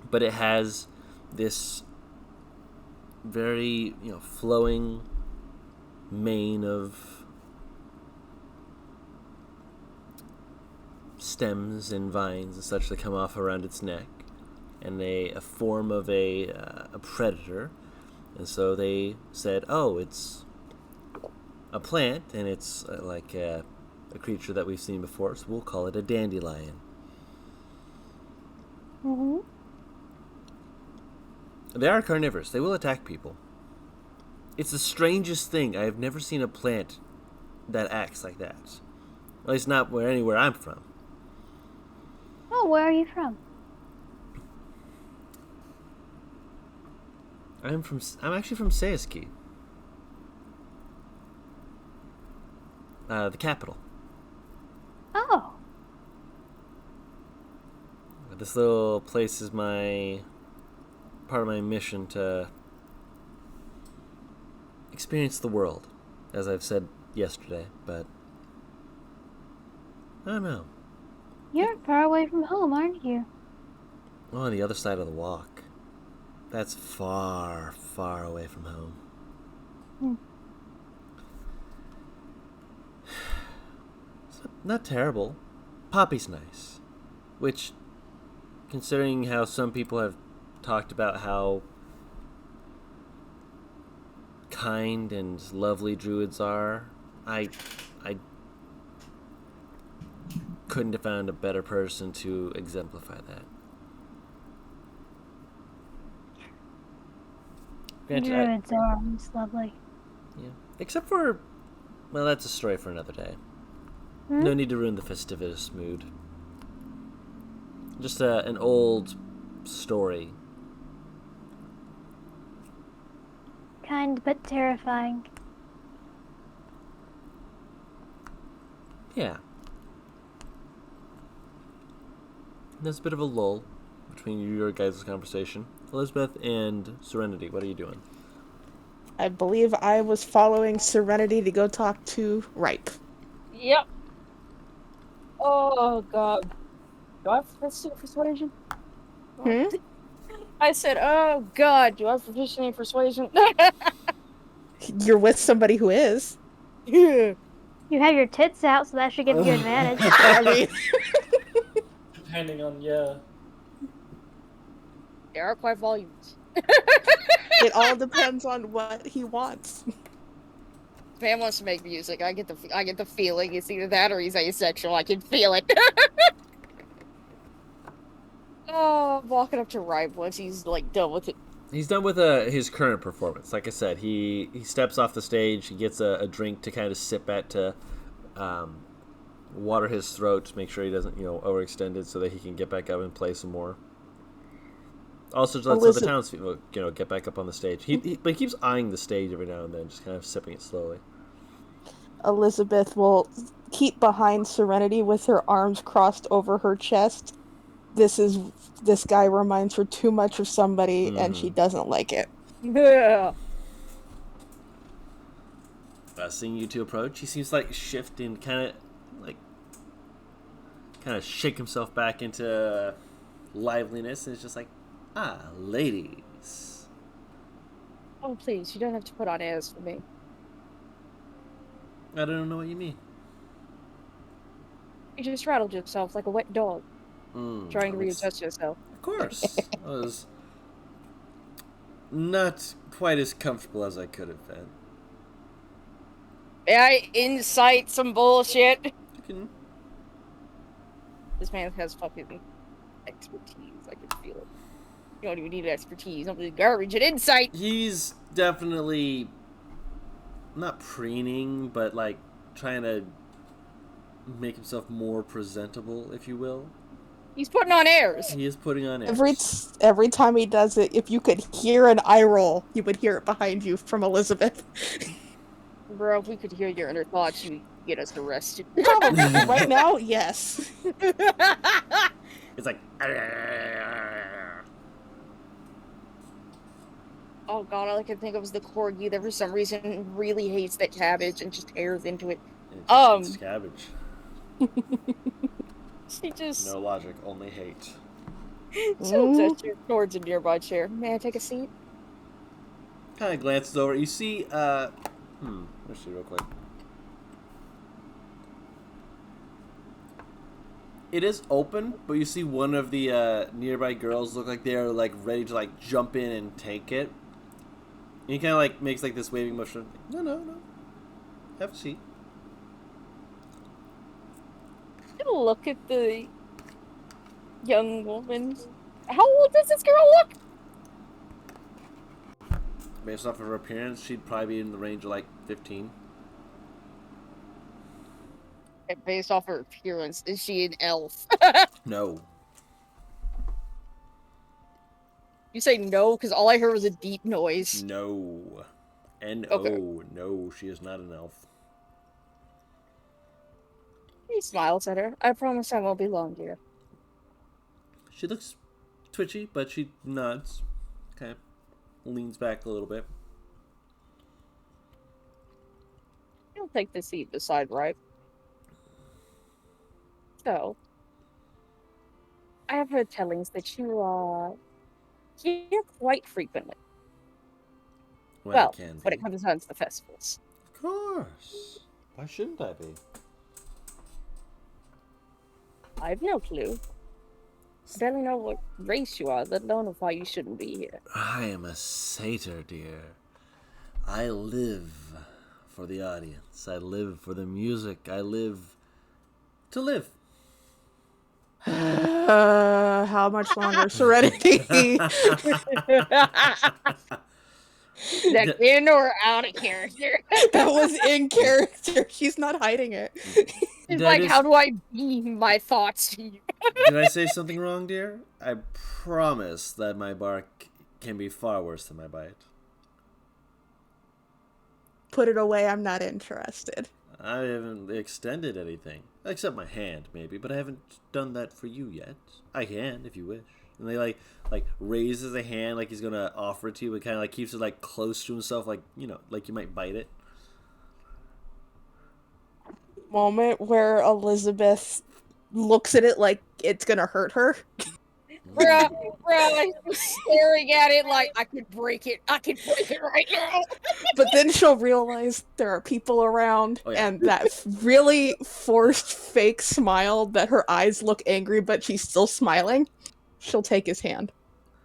But it has this very, flowing mane of stems and vines and such that come off around its neck, and a form of a predator. And so they said, oh, it's a plant, and it's like a creature that we've seen before, so we'll call it a dandelion. Mm-hmm. They are carnivorous. They will attack people. It's the strangest thing. I have never seen a plant that acts like that. At least not anywhere I'm from. Oh, where are you from? I'm actually from Seiski. The capital. Oh. This little place is part of my mission to experience the world, as I've said yesterday, but I don't know. You're far away from home, aren't you? Oh, on the other side of the walk. That's far, far away from home. It's not terrible. Poppy's nice. Which, considering how some people have talked about how kind and lovely druids are, I couldn't have found a better person to exemplify that. Granted, Druids are always lovely. yeah. Except for, well, that's a story for another day. No need to ruin the festivitous mood. Just an old story. Kind but terrifying. Yeah. There's a bit of a lull between your guys' conversation. Elizabeth and Serenity, what are you doing? I believe I was following Serenity to go talk to Ripe. Yep. Oh god. Do I have persuasion? I said, oh god, do I have proficiency in persuasion? You're with somebody who is. Yeah. You have your tits out, so that should give you advantage. I mean, Depending on, yeah. There are quite volumes. it all depends on what he wants. Man wants to make music. I get the feeling it's either that or he's asexual. I can feel it. Oh, I'm walking up to Ripe once he's like done with it. He's done with his current performance. Like I said, he steps off the stage, he gets a drink to kind of sip at to water his throat to make sure he doesn't, overextend it so that he can get back up and play some more. Also, to let some of the townspeople, get back up on the stage. But he keeps eyeing the stage every now and then, just kind of sipping it slowly. Elizabeth will keep behind Serenity with her arms crossed over her chest. This guy reminds her too much of somebody, and she doesn't like it. Yeah. Seeing you two approach, he seems like shift and kind of shake himself back into liveliness, and it's just like, ladies. Oh, please, you don't have to put on airs for me. I don't know what you mean. You just rattled yourself like a wet dog, trying to readjust yourself. Of course. I was not quite as comfortable as I could have been. May I incite some bullshit? You can... This man has fucking expertise. I can feel it. You don't even need expertise. I'm just garbage and insight. He's definitely not preening, but like trying to make himself more presentable, if you will. He's putting on airs. He is putting on airs. Every time he does it, if you could hear an eye roll, you would hear it behind you from Elizabeth. Bro, if we could hear your inner thoughts, you'd get us arrested. Probably. Right now, yes. It's like. Oh god, all I can think of is the corgi that for some reason really hates that cabbage and just tears into it. It's cabbage. She just No logic, only hate. she'll gesture towards a nearby chair. May I take a seat? Kind of glances over. You see, let's see real quick. It is open, but you see one of the nearby girls look like they're like ready to like jump in and take it. And he kind of like makes like this waving motion. No. Have a seat. Look at the young woman. How old does this girl look? Based off of her appearance, she'd probably be in the range of like 15. And based off her appearance, is she an elf? No. You say no, because all I heard was a deep noise. No. N-O. Okay. No, she is not an elf. He smiles at her. I promise I won't be long, dear. She looks twitchy, but she nods. Kind of leans back a little bit. He'll take the seat beside right. So, I have heard tellings that you are here quite frequently. When Well, it can when be. it comes down to the festivals. Of course. Why shouldn't I be? I have no clue. I barely know what race you are, let alone why you shouldn't be here. I am a satyr, dear. I live for the audience. I live for the music. I live to live. How much longer? Serenity. Is that in or out of character? That was in character. She's not hiding it. It's That like, is- how do I beam my thoughts to you? Did I say something wrong, dear? I promise that my bark can be far worse than my bite. Put it away. I'm not interested. I haven't extended anything. Except my hand, maybe, but I haven't done that for you yet. I can, if you wish. And they like raises a hand like he's gonna offer it to you, but kind of like keeps it like close to himself, like, you know, like you might bite it. Moment where Elizabeth looks at it like it's gonna hurt her. Bruh, I'm staring at it like I could break it. I could break it right now. But then she'll realize there are people around, Oh, yeah. and that really forced fake smile that her eyes look angry, but she's still smiling. She'll take his hand.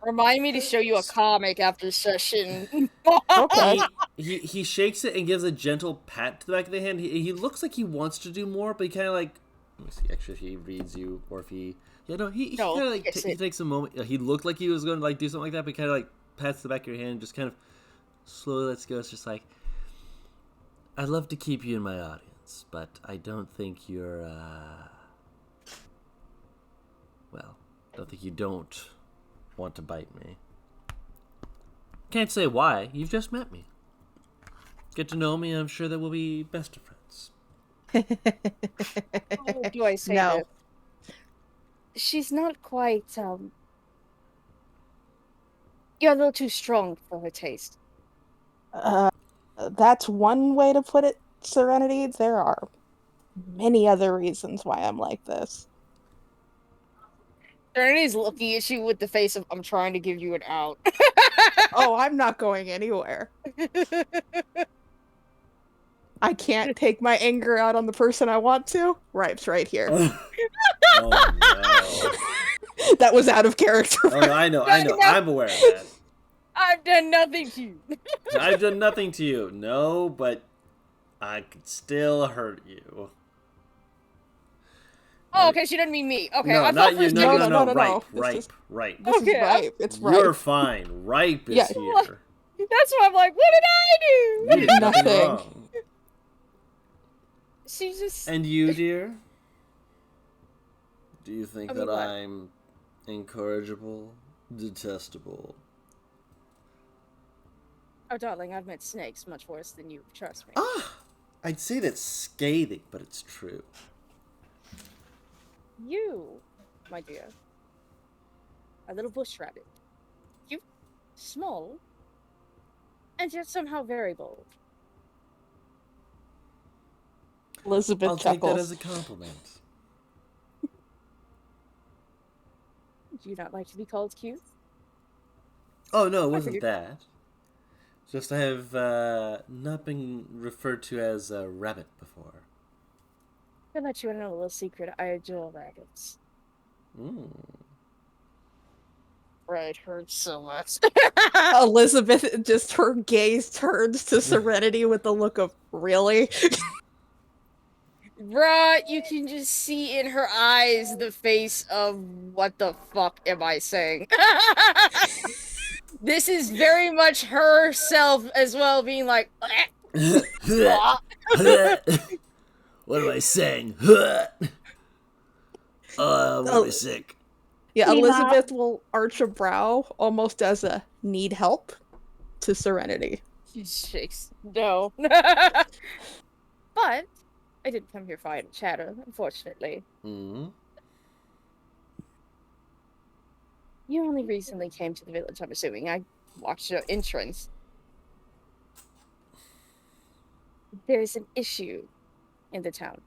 Remind me to show you a comic after session. Okay. He shakes it and gives a gentle pat to the back of the hand. He looks like he wants to do more, but he kind of like, let me see actually if he reads you or if he he No, kind of like yes, he takes a moment. He looked like he was going to like do something like that, but he kind of like pats the back of your hand and just kind of slowly lets go. It's just like, I'd love to keep you in my audience, but I don't think you're well, I don't think you don't want to bite me. Can't say why. You've just met me. Get to know me, and I'm sure that we'll be best of friends. How do I say No. this? She's not quite, you're a little too strong for her taste. That's one way to put it, Serenity. There are many other reasons why I'm like this. Serenity's looking at you with the face of, I'm trying to give you an out. Oh, I'm not going anywhere. I can't take my anger out on the person I want to. Ripes right here. Oh no! That was out of character. Oh no! I know. I'm aware of that. I've done nothing to you. I've done nothing to you. No, but I could still hurt you. Oh, okay, she didn't mean me. Okay, No, I not thought for you. a No, second- no, No, no. no, no. Ripe. This is Okay, ripe. It's ripe. You're fine. Ripe is Yeah. here. That's why I'm like, what did I You do? did nothing Nothing. wrong. She just. And you, dear? Do you think I mean, that what? I'm incorrigible, detestable? Oh, darling, I've met snakes much worse than you. Trust me. Ah! I'd say that's scathing, but it's true. You, my dear, a little bush rabbit. You, small, and yet somehow very bold. Elizabeth I'll take that chuckles. as a compliment. Do you not like to be called cute? Oh, no, it I wasn't figured- that. Just I have not been referred to as a rabbit before. I'll let you in on a little secret. I adore rabbits. Mm. Right, hurts so much. Elizabeth, just her gaze turns to Serenity with the look of, really? Bruh, you can just see in her eyes the face of what the fuck am I saying? This is very much herself as well, being like, "Ah." What am I saying? I'm Oh. sick. Yeah, Meanwhile- Elizabeth will arch a brow almost as a need help to Serenity. She shakes. No. But I didn't come here for idle chatter, unfortunately. Mm-hmm. You only recently came to the village, I'm assuming. I watched your entrance. There's an issue in the town.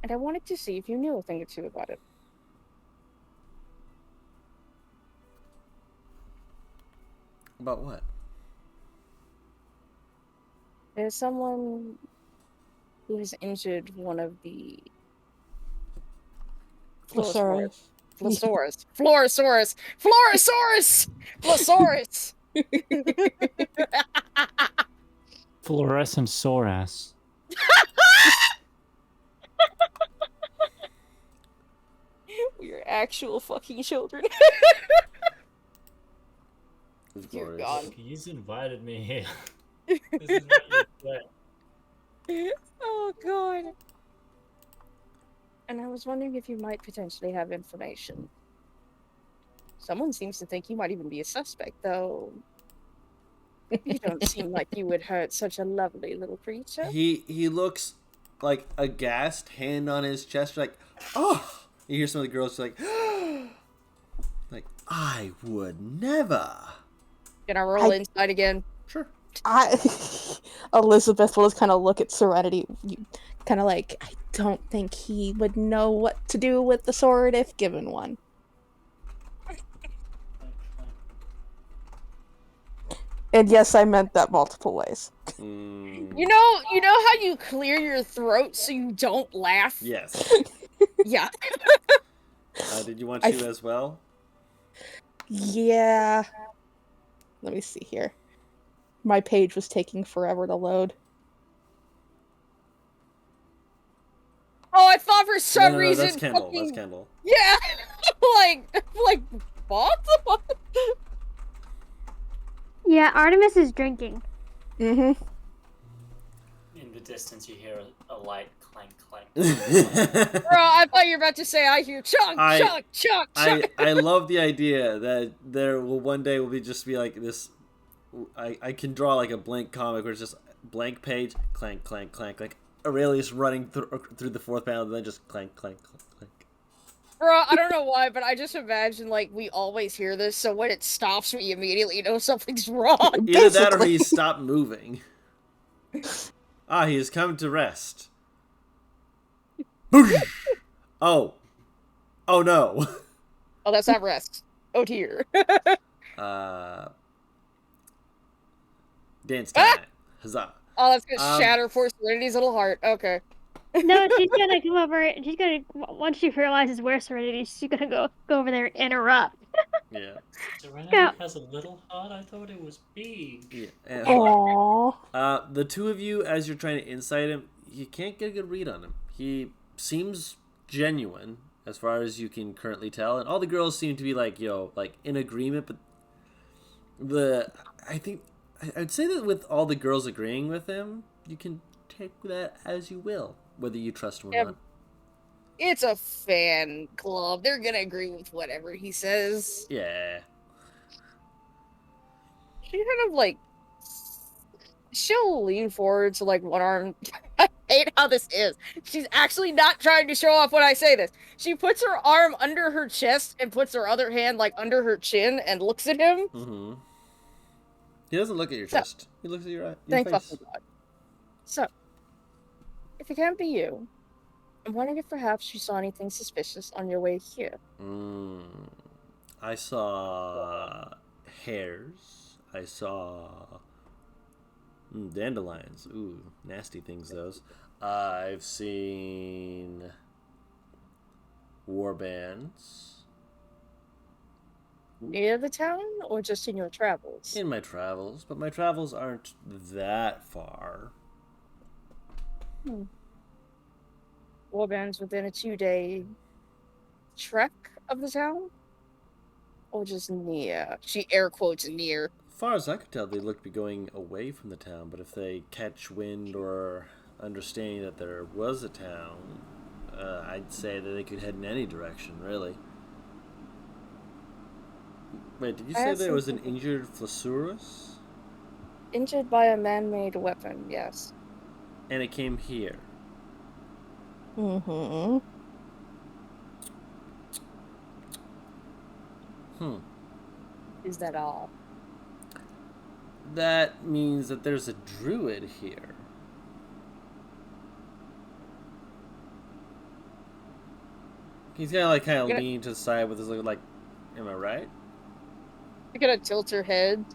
And I wanted to see if you knew a thing or two about it. About what? There's someone who has injured one of the Flossaurus. Flossaurus. Florosaurus. Florosaurus! Flossaurus! Fluorescent sore ass. We're actual fucking children. Of Dear course. God. He's invited me here. This is what you say. Oh god. And I was wondering if you might potentially have information. Someone seems to think you might even be a suspect, though. You don't seem like you would hurt such a lovely little creature. He looks like aghast, hand on his chest, like, oh! You hear some of the girls like, like, I would never. Can I roll inside again? Sure. Elizabeth will just kind of look at Serenity, kind of like, I don't think he would know what to do with the sword if given one. And yes, I meant that multiple ways. Mm, You know how you clear your throat so you don't laugh? yes. Yeah. Did you want I to as well? Yeah. Let me see here. My page was taking forever to load. Oh, I thought for some No, reason that's Kendall. fucking... That's Kendall. Yeah. like what? Yeah, Artemis is drinking. Mm-hmm. In the distance, you hear a light clank, clank. Bro, I thought you were about to say I hear chunk, chunk, chunk, chunk. I love the idea that there will one day will just be like this. I can draw like a blank comic where it's just blank page, clank, clank, clank, like Aurelius running through the fourth panel, and then just clank, clank, clank, clank. Bro, I don't know why, but I just imagine, like, we always hear this, so when it stops, we immediately know something's wrong. Either that or Basically. he stopped moving. He has come to rest. Boosh! Oh no. Oh, that's not rest. Oh, dear. Dance time. Huzzah. Oh, that's gonna shatter poor Serenity's little heart. Okay. No, she's gonna come over. She's gonna once she realizes where Serenity is, she's gonna go over there and interrupt. Yeah. Serenity Yeah. has a little heart? I thought it was big. Yeah. And, Aww. the two of you, as you're trying to insight him, you can't get a good read on him. He seems genuine as far as you can currently tell, and all the girls seem to be like in agreement. But I'd say that with all the girls agreeing with him, you can take that as you will, whether you trust him or not. It's a fan club. They're gonna agree with whatever he says. Yeah. She kind of like, she'll lean forward to like one arm. I hate how this is. She's actually not trying to show off when I say this. She puts her arm under her chest and puts her other hand like under her chin and looks at him. Mm-hmm. He doesn't look at your chest. He looks at your Thank face. fucking God. So, if it can't be you, I'm wondering if perhaps you saw anything suspicious on your way here. I saw hares. I saw dandelions. Ooh, nasty things, those. I've seen warbands. Near the town, or just in your travels? In my travels, but my travels aren't that far. Warbands within a 2-day trek of the town? Or just near? She air quotes near. As far as I could tell, they look to be going away from the town, but if they catch wind or understanding that there was a town, I'd say that they could head in any direction, really. Wait, did you say there was an injured Flossurus? Injured by a man-made weapon, yes. And it came here. Mm-hmm. Is that all? That means that there's a druid here. He's kind of leaning to the side with his like, am I right? You're gonna tilt her head.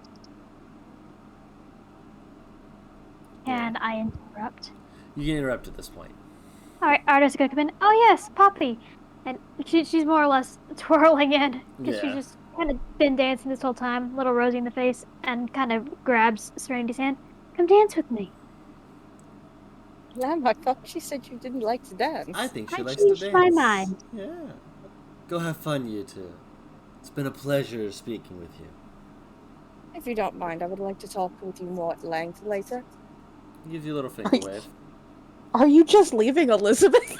Can I interrupt? You can interrupt at this point. All right, Arda's gonna come in. Oh yes, Poppy, and she's more or less twirling in because she's just kind of been dancing this whole time, little rosy in the face, and kind of grabs Serenity's hand. Come dance with me. Lamb, I thought she said you didn't like to dance. I think she I likes to changed dance. my mind. Yeah. Go have fun, you two. It's been a pleasure speaking with you. If you don't mind, I would like to talk with you more at length later. He gives you a little finger wave. Are you just leaving Elizabeth?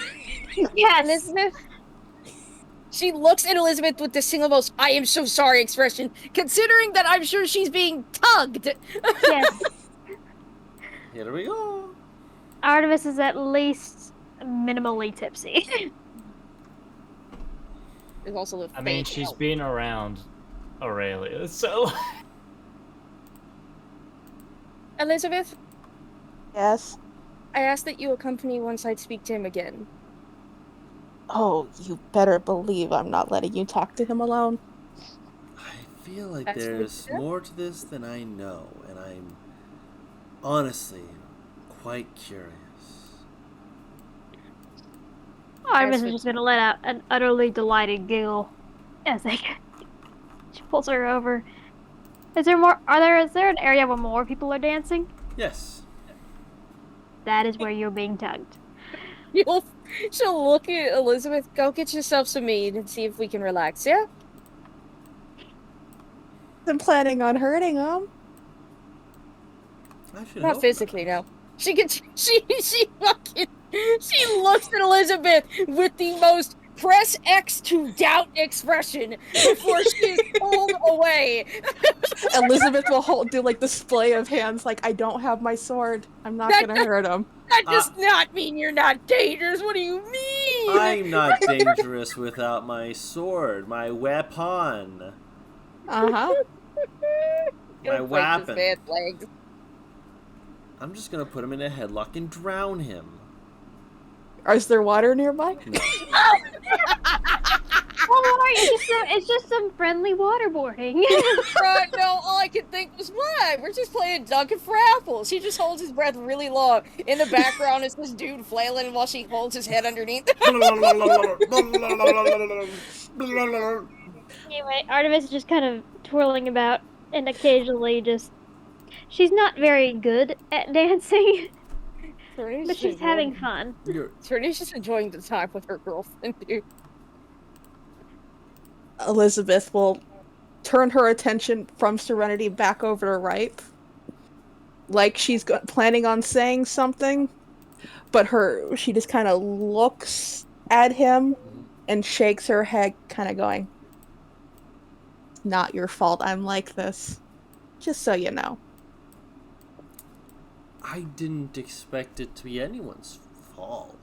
Yeah, Elizabeth. She looks at Elizabeth with the single most "I am so sorry" expression, considering that I'm sure she's being tugged. Yes. Here we go. Artemis is at least minimally tipsy. There's also the I mean, she's been around Aurelia, so... Elizabeth, Yes. I ask that you accompany once I speak to him again. Oh, you better believe I'm not letting you talk to him alone. I feel like That's what there's you do? more to this than I know, and I'm honestly quite curious. Artemis is just gonna let out an utterly delighted giggle as she pulls her over. Is there an area where more people are dancing? Yes. That is where you're being tugged. She'll look at Elizabeth, go get yourself some mead and see if we can relax, yeah? I'm planning on hurting him. I should Not hope physically, no. She looks at Elizabeth with the most press X to doubt expression before she is pulled away. Elizabeth will do like display of hands, like, I don't have my sword. I'm not gonna hurt him. That does not mean you're not dangerous. What do you mean? I'm not dangerous without my sword, my weapon. Uh-huh. My weapon. Bad legs. I'm just gonna put him in a headlock and drown him. Is there water nearby? No. Well, it's just some friendly waterboarding. Right, no, all I could think was, what? We're just playing Duncan for apples. He just holds his breath really long. In the background is this dude flailing while she holds his head underneath. Anyway, Artemis is just kind of twirling about and occasionally just... She's not very good at dancing, But she's having fun. Trini's just enjoying the time with her girlfriend, dude. Elizabeth will turn her attention from Serenity back over to Ripe. Like she's planning on saying something, but she just kind of looks at him and shakes her head, kind of going, "Not your fault I'm like this. Just so you know." I didn't expect it to be anyone's fault.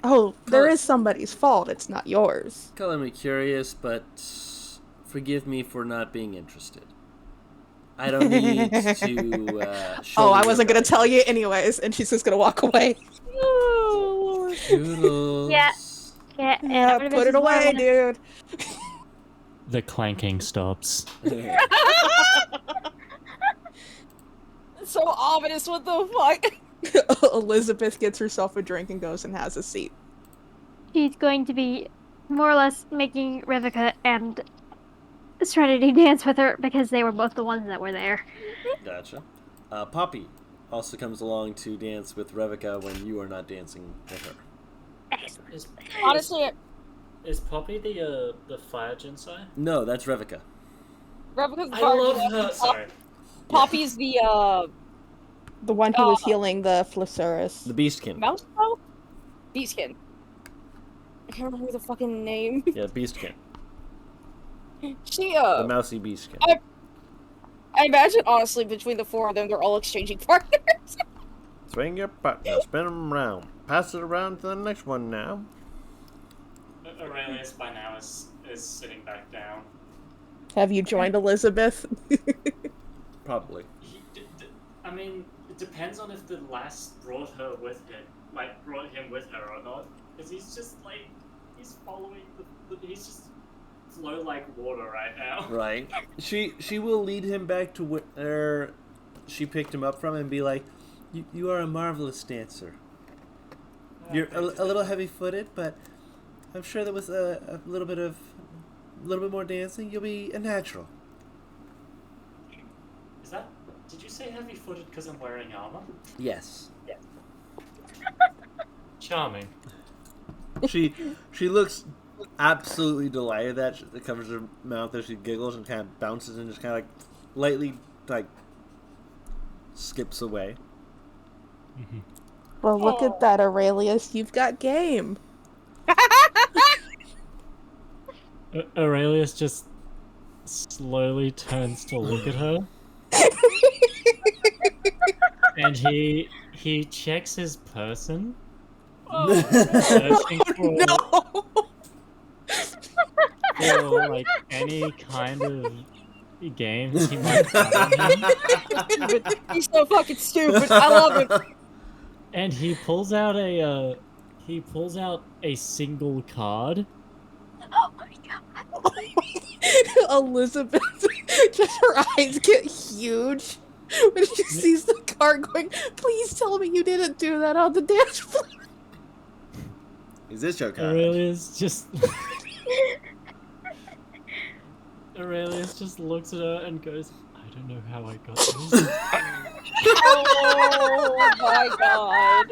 Oh, there is somebody's fault. It's not yours. Color me curious, but forgive me for not being interested. I don't need to show I wasn't going to tell you anyways, and she's just going to walk away. Doodles. Yeah. Yeah, put it away, dude. The clanking stops. So ominous, what the fuck? Elizabeth gets herself a drink and goes and has a seat. She's going to be more or less making Revika and Serenity dance with her because they were both the ones that were there. Gotcha. Poppy also comes along to dance with Revika when you are not dancing with her. Excellent. Honestly, Is Poppy the fire Jinsai? No, that's Revika. Revika's I love her. Sorry. Poppy's the one who was healing the Flossurus. The Beastkin. mouse bro? Beastkin. I can't remember the fucking name. Yeah, Beastkin. She The mousy Beastkin. I imagine honestly between the four of them they're all exchanging partners. Swing your partner, spin them around. Pass it around to the next one now. Aurelius by now is sitting back down. Have you joined Elizabeth? Probably. I mean, it depends on if the lass brought him with her or not. Because he's just he's following he's just flow like water right now. Right. She will lead him back to where she picked him up from and be like, you are a marvelous dancer. You're a little heavy-footed, but I'm sure that with a little bit more dancing, you'll be a natural. Did you say heavy-footed because I'm wearing armor? Yes. Yeah. Charming. She looks absolutely delighted that she covers her mouth as she giggles and kind of bounces and just kind of lightly skips away. Mm-hmm. Well, look at that, Aurelius. You've got game. Aurelius just slowly turns to look at her. And he checks his person. Searching for any kind of games he might find in him. He's so fucking stupid. I love him. And he pulls out a single card. Oh my god. Elizabeth, just her eyes get huge when she sees the card going, "Please tell me you didn't do that on the dance floor." Is this your card? Aurelius just looks at her and goes, "I don't know how I got this." Oh my god.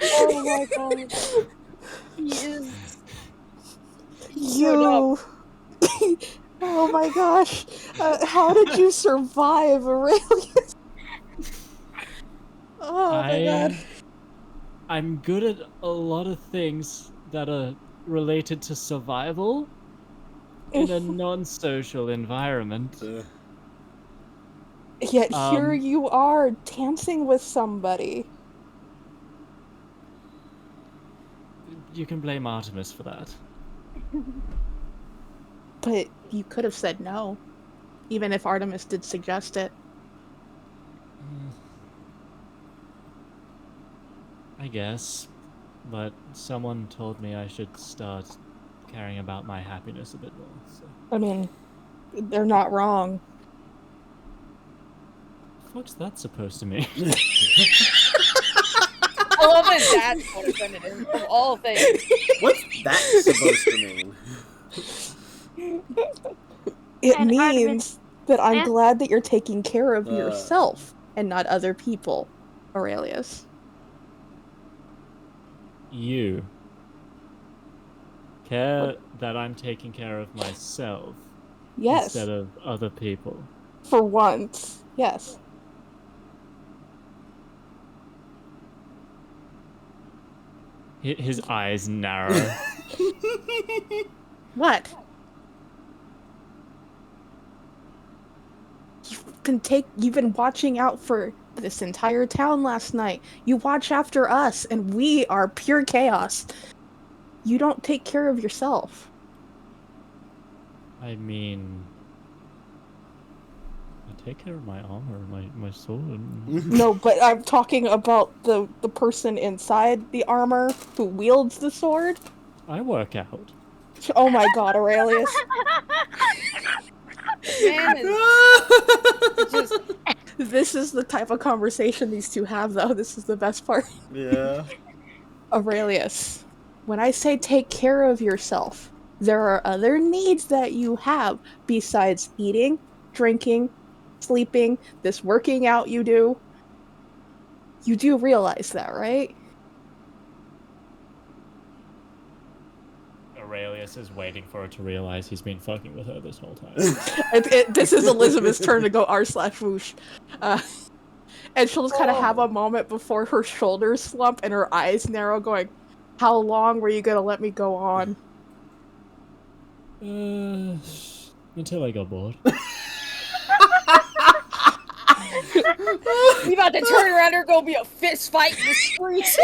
Oh my god. He is. You. Oh my gosh. How did you survive, Aurelius? Oh my god. I'm good at a lot of things that are related to survival in a non-social environment. Yet here you are, dancing with somebody. You can blame Artemis for that. But you could have said no, even if Artemis did suggest it. I guess. But someone told me I should start caring about my happiness a bit more. So. I mean, they're not wrong. What's that supposed to mean? I love that that's what offended him, of all things. What's that supposed to mean? It And means Artemis- that I'm Eh? glad that you're taking care of yourself and not other people. Aurelius. You care that I'm taking care of myself Yes. instead of other people. For once. Yes. His eyes narrow. What? You've been watching out for this entire town last night. You watch after us, and we are pure chaos. You don't take care of yourself. I mean, I take care of my armor, my sword. No, but I'm talking about the person inside the armor who wields the sword. I work out. Oh my god, Aurelius. Man, it's just This is the type of conversation these two have, though. This is the best part. Yeah. Aurelius, when I say take care of yourself, there are other needs that you have besides eating, drinking, sleeping, this working out you do. You do realize that, right? Aurelius is waiting for her to realize he's been fucking with her this whole time. This is Elizabeth's turn to go r/whoosh. And she'll just kind of have a moment before her shoulders slump and her eyes narrow, going, how long were you going to let me go on? Until I got bored. we about to turn around. There's gonna be a fist fight in the streets.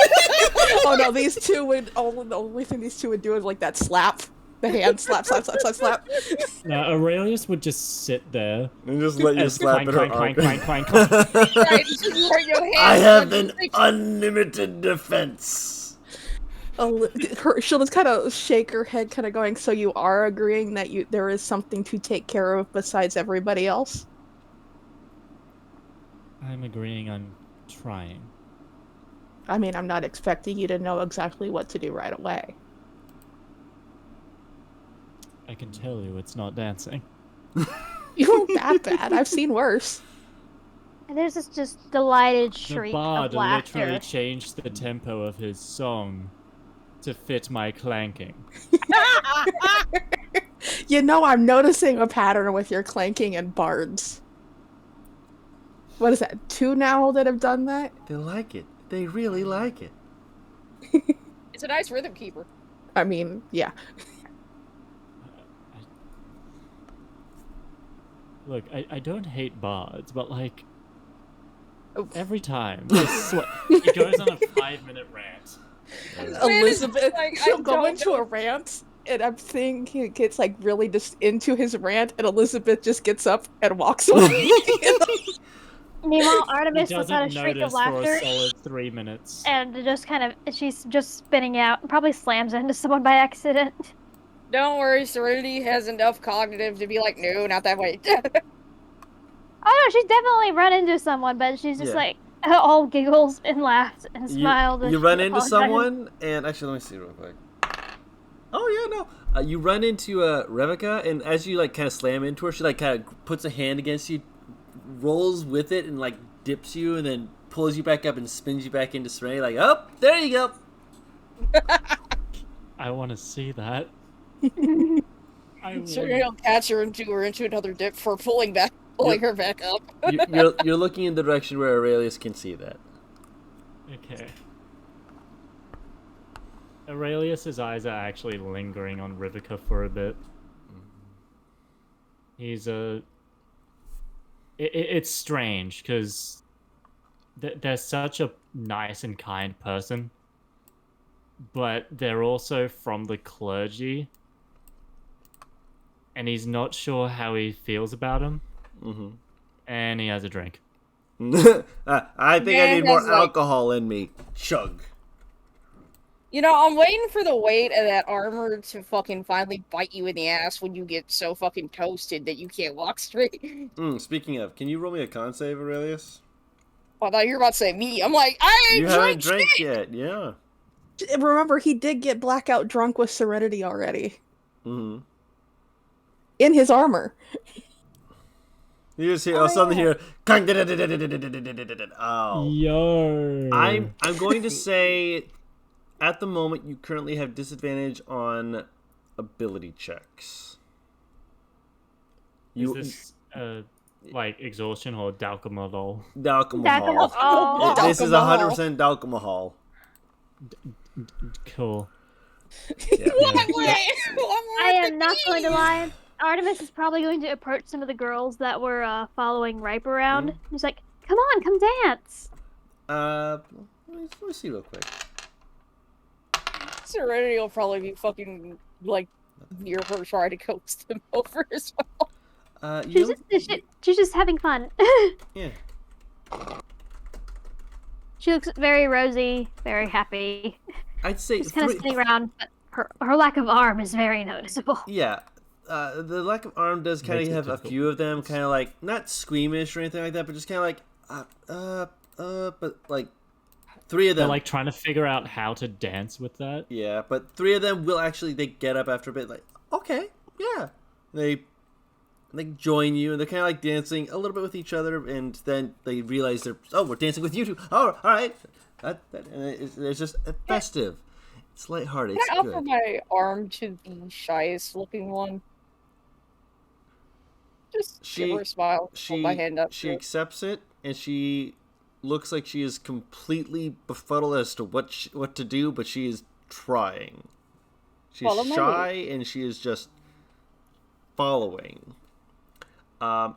Oh no, these two would the only thing these two would do is like that slap. The hand slap. Now Aurelius would just sit there And just let you and slap at her clank. Right, just put your hands I have on an unlimited defense. She'll just kind of shake her head, kind of going, so you are agreeing that there is something to take care of besides everybody else? I'm agreeing I'm trying. I mean, I'm not expecting you to know exactly what to do right away. I can tell you it's not dancing. You weren't that bad. I've seen worse. And there's this just delighted The shriek bard of laughter. literally changed the tempo of his song to fit my clanking. You know, I'm noticing a pattern with your clanking and bards. What is that, 2 now that have done that? They like it. They really like it. It's a nice rhythm keeper. I mean, yeah. Look, I don't hate bards, but like, Oh. every time, I swear, he goes on a 5-minute rant. Elizabeth, like, she'll I go don't into a rant, and I'm seeing he gets like really just into his rant, and Elizabeth just gets up and walks away. Meanwhile, He Artemis lets out a doesn't shriek of notice for a laughter solid 3 minutes. and just kind of, she's just spinning out and probably slams into someone by accident. Don't worry, Serenity has enough cognitive to be like, no, not that way. Oh no, she's definitely run into someone, but she's just Yeah. like all giggles and laughs and smiled. You run into someone, and actually, let me see real quick. Oh yeah, no. You run into Revica, and as you like kind of slam into her, she like kind of puts a hand against you, rolls with it, and like dips you, and then pulls you back up and spins you back into Serenity. Like, oh, there you go. I want to see that. I Serenity will catch her into another dip for pulling her back up. You're looking in the direction where Aurelius can see that. Okay. Aurelius's eyes are actually lingering on Rivica for a bit. He's it's strange because they're such a nice and kind person, but they're also from the clergy, and he's not sure how he feels about him. Mm-hmm. And he has a drink. I think I need more that's like- alcohol in me. Chug. You know, I'm waiting for the weight of that armor to fucking finally bite you in the ass when you get so fucking toasted that you can't walk straight. Speaking of, can you roll me a con save, Aurelius? I thought you were about to say me. I'm like, I ain't You haven't drank drank shit. yet, yeah. Remember, he did get blackout drunk with Serenity already. Mm-hmm. In his armor. You just hear, suddenly hear, oh. Yo. I'm going to say, at the moment, you currently have disadvantage on ability checks. Is this like exhaustion or Dalcomodol? Dalcomahol. Oh, This is 100% Dalcomahol. Cool. Yeah. I am not going to lie. Artemis is probably going to approach some of the girls that were following Ripe around. He's like, come on, come dance. Let me see real quick. Serenity will probably be fucking, like, near her trying to coax them over as well. She's just having fun. Yeah. She looks very rosy, very happy. I'd say She's kind of sitting around, but her lack of arm is very noticeable. Yeah. The lack of arm does kind of have a few of them kind of like, not squeamish or anything like that, but just kind of like, but like 3 of them. They're like trying to figure out how to dance with that. Yeah, but 3 of them will actually, they get up after a bit like, okay, yeah. They join you, and they're kind of like dancing a little bit with each other, and then they realize we're dancing with you too. Oh, all right. And it's just festive. It's lighthearted. It's Can I good. offer my arm to the shyest looking one? Just give her a smile. Hold my hand up. She accepts it, and she looks like she is completely befuddled as to what to do, but she is trying. She's shy, and she is just following. Around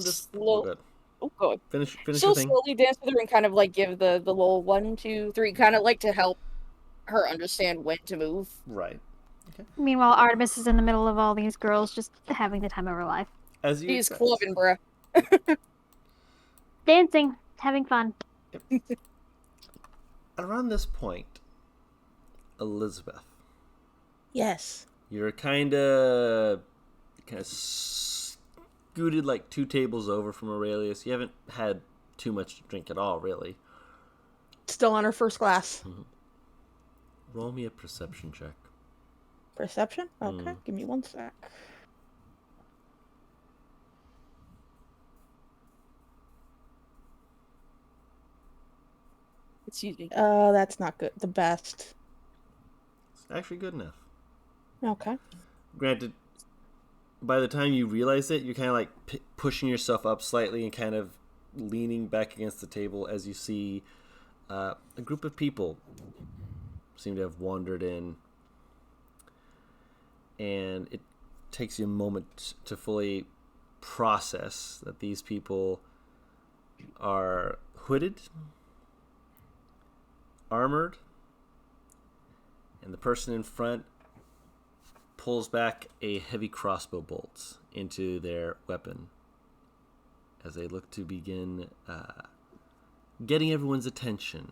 this. Oh, good. Finish She'll your thing. slowly dance with her and kind of like give the little 1, 2, 3, kind of like to help her understand when to move. Right. Okay. Meanwhile, Artemis is in the middle of all these girls just having the time of her life. As you She's clubbing, bruh. Dancing, having fun. Around this point, Elizabeth, Yes. you're kind of scooted like 2 tables over from Aurelius. You haven't had too much to drink at all, really. Still on her first glass. Roll me a perception check. Perception? Okay, give me 1 sec. Excuse me. That's not good. The best. It's actually good enough. Okay. Granted, by the time you realize it, you're kind of like pushing yourself up slightly and kind of leaning back against the table as you see a group of people seem to have wandered in. And it takes you a moment to fully process that these people are hooded, armored, and the person in front pulls back a heavy crossbow bolt into their weapon as they look to begin getting everyone's attention,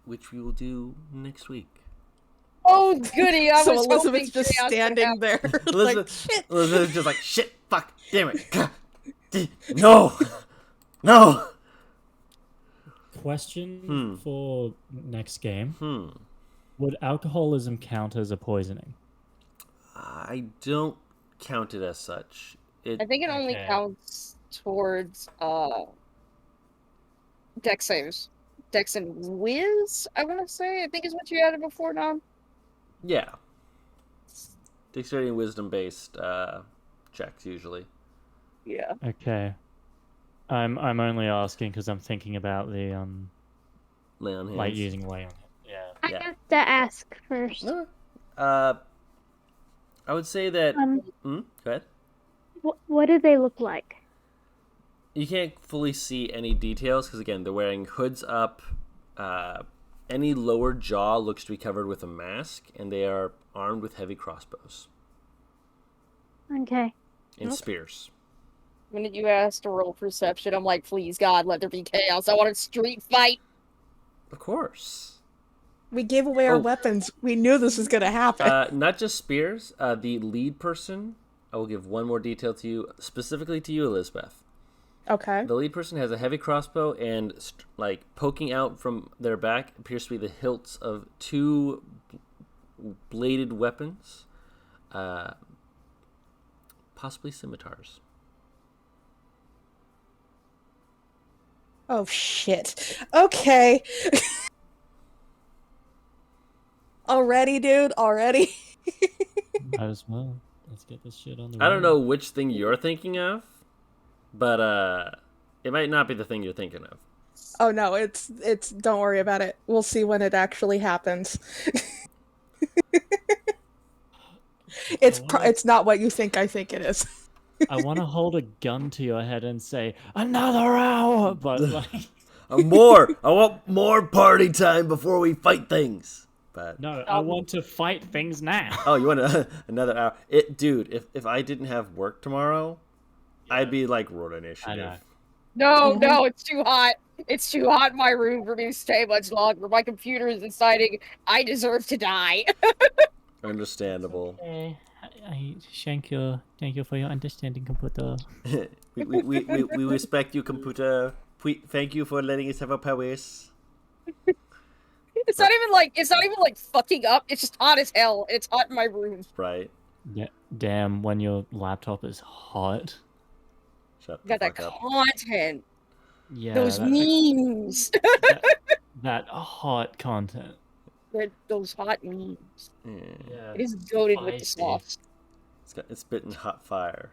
which we will do next week. Oh, goody! I So was Elizabeth's hoping just standing there. Elizabeth's just like, shit, fuck, damn it. No. Question for next game. Would alcoholism count as a poisoning? I don't count it as such. I think it only counts towards dex saves. Dex and whiz, I want to say. I think is what you added before, Dom. Yeah. Dexterity and wisdom based checks usually. Yeah. Okay. I'm only asking because I'm thinking about the Lay on hands. like using lay on. Yeah. I have to ask first. I would say that. Go ahead. What do they look like? You can't fully see any details because again they're wearing hoods up. Any lower jaw looks to be covered with a mask, and they are armed with heavy crossbows Okay. and spears. The minute you asked to roll perception, I'm like, please God, let there be chaos. I want a street fight. Of course. We gave away our weapons. We knew this was going to happen. Not just spears. The lead person, I will give one more detail to you, specifically to you, Elizabeth. Okay. The lead person has a heavy crossbow, and like poking out from their back appears to be the hilts of 2 bladed weapons, possibly scimitars. Oh shit. Okay. Already, dude. Already. Might as well. Let's get this shit on the I don't road. know which thing you're thinking of, but it might not be the thing you're thinking of. Oh no, it's. Don't worry about it. We'll see when it actually happens. It's not what you think I think it is. I want to hold a gun to your head and say another hour, but like I want more party time before we fight things. But no, I want to fight things now. oh, you want another hour? Dude, if I didn't have work tomorrow, I'd be like road initiative. No, it's too hot. It's too hot in my room for me to stay much longer. My computer is deciding I deserve to die. Understandable. Okay. Thank you for your understanding, computer. we respect you, computer. Thank you for letting us have our powers. It's not even like fucking up. It's just hot as hell. And it's hot in my room. Right. Yeah. Damn, when your laptop is hot. Shut the Got that fuck up. content. Yeah. Those memes. that hot content. Those hot memes. Yeah. It is goated with the sauce. It's spitting hot fire.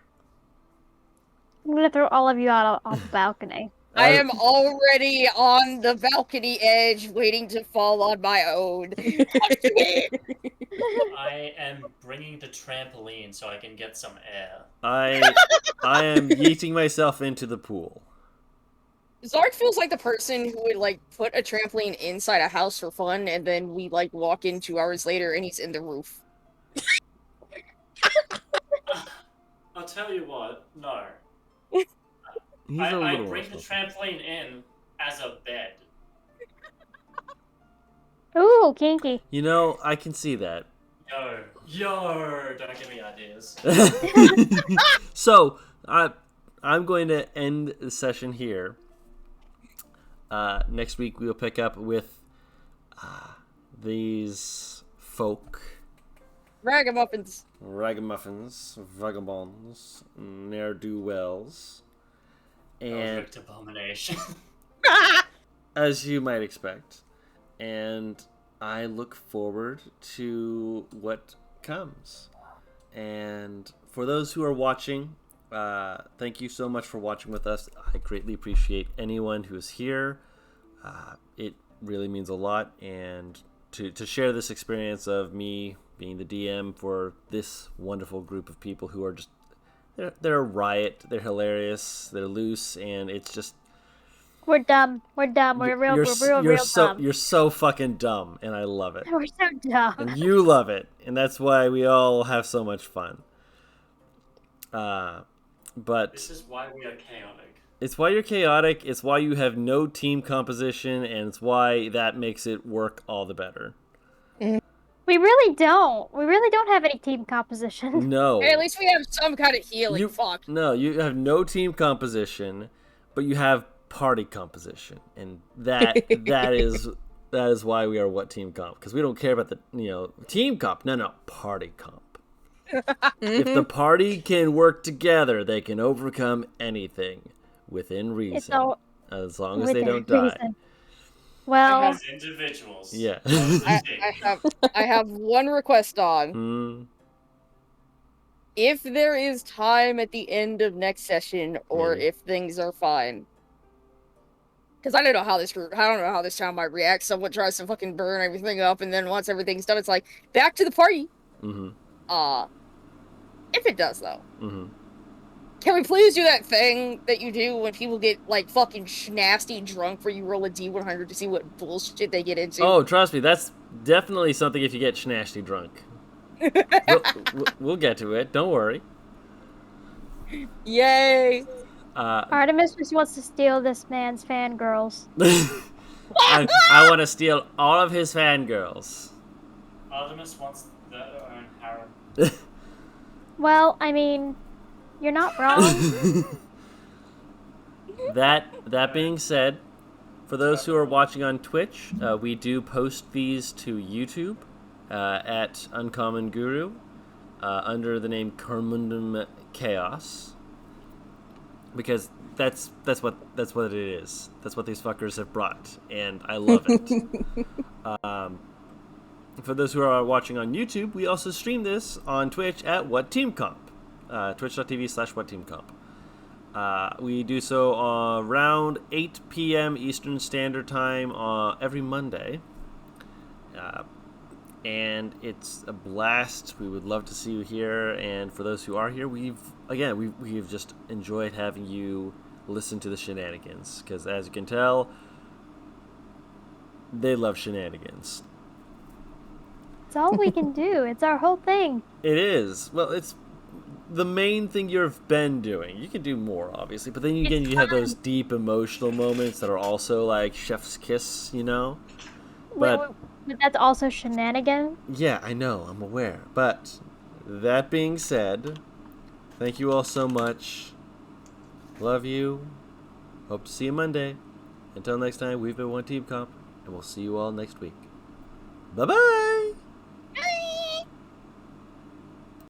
I'm gonna throw all of you out off the balcony. I am already on the balcony edge, waiting to fall on my own. I am bringing the trampoline so I can get some air. I am yeeting myself into the pool. Zark feels like the person who would like put a trampoline inside a house for fun, and then we like walk in 2 hours later and he's in the roof. I'll tell you what, no. I bring the trampoline in as a bed. Ooh, kinky. You know, I can see that. Yo, don't give me ideas. So, I'm going to end the session here. Next week we'll pick up with these folk. Ragamuffins, vagabonds, ne'er-do-wells, and Abomination. as you might expect. And I look forward to what comes. And for those who are watching, thank you so much for watching with us. I greatly appreciate anyone who is here. It really means a lot. And to share this experience of me being the DM for this wonderful group of people who are just, they're a riot, they're hilarious, they're loose, and it's just, We're dumb. We're real dumb. You're so fucking dumb, and I love it. We're so dumb. And you love it, and that's why we all have so much fun. But This is why we are chaotic. it's why you're chaotic. It's why you have no team composition, and it's why that makes it work all the better. We really don't. We really don't have any team composition. No. Hey, at least we have some kind of healing. Fuck. No, you have no team composition, but you have party composition, and that is why we are WhatTeamComp, because we don't care about the team comp. No, party comp. If the party can work together, they can overcome anything within reason, as long as they don't die. Well, as individuals. Yeah. I have one request, Dog. If there is time at the end of next session, or if things are fine, because I don't know how this town might react. Someone tries to fucking burn everything up, and then once everything's done, it's like back to the party. If it does though, can we please do that thing that you do when people get like fucking nasty drunk, where you roll a D100 to see what bullshit they get into? Oh, trust me, that's definitely something if you get schnasty drunk. We'll get to it. Don't worry. Yay! Artemis just wants to steal this man's fangirls. I want to steal all of his fangirls. Artemis wants their own harem. Well, I mean, you're not wrong. That being said, for those who are watching on Twitch, we do post these to YouTube at Uncommon Guru under the name Cormundum Chaos, because that's what it is. That's what these fuckers have brought, and I love it. For those who are watching on YouTube, we also stream this on Twitch at WhatTeamComp, twitch.tv/WhatTeamComp. We do so around 8 p.m. Eastern Standard Time every Monday. And it's a blast. We would love to see you here. And for those who are here, we've just enjoyed having you listen to the shenanigans. Because as you can tell, they love shenanigans. It's all we can do. It's our whole thing. It is. Well, it's the main thing you've been doing. You can do more, obviously. But then again, you have those deep emotional moments that are also like chef's kiss, you know? But that's also shenanigans. yeah, I know. I'm aware. But that being said, thank you all so much. Love you. Hope to see you Monday. Until next time, we've been WhatTeamComp, and we'll see you all next week. Bye-bye!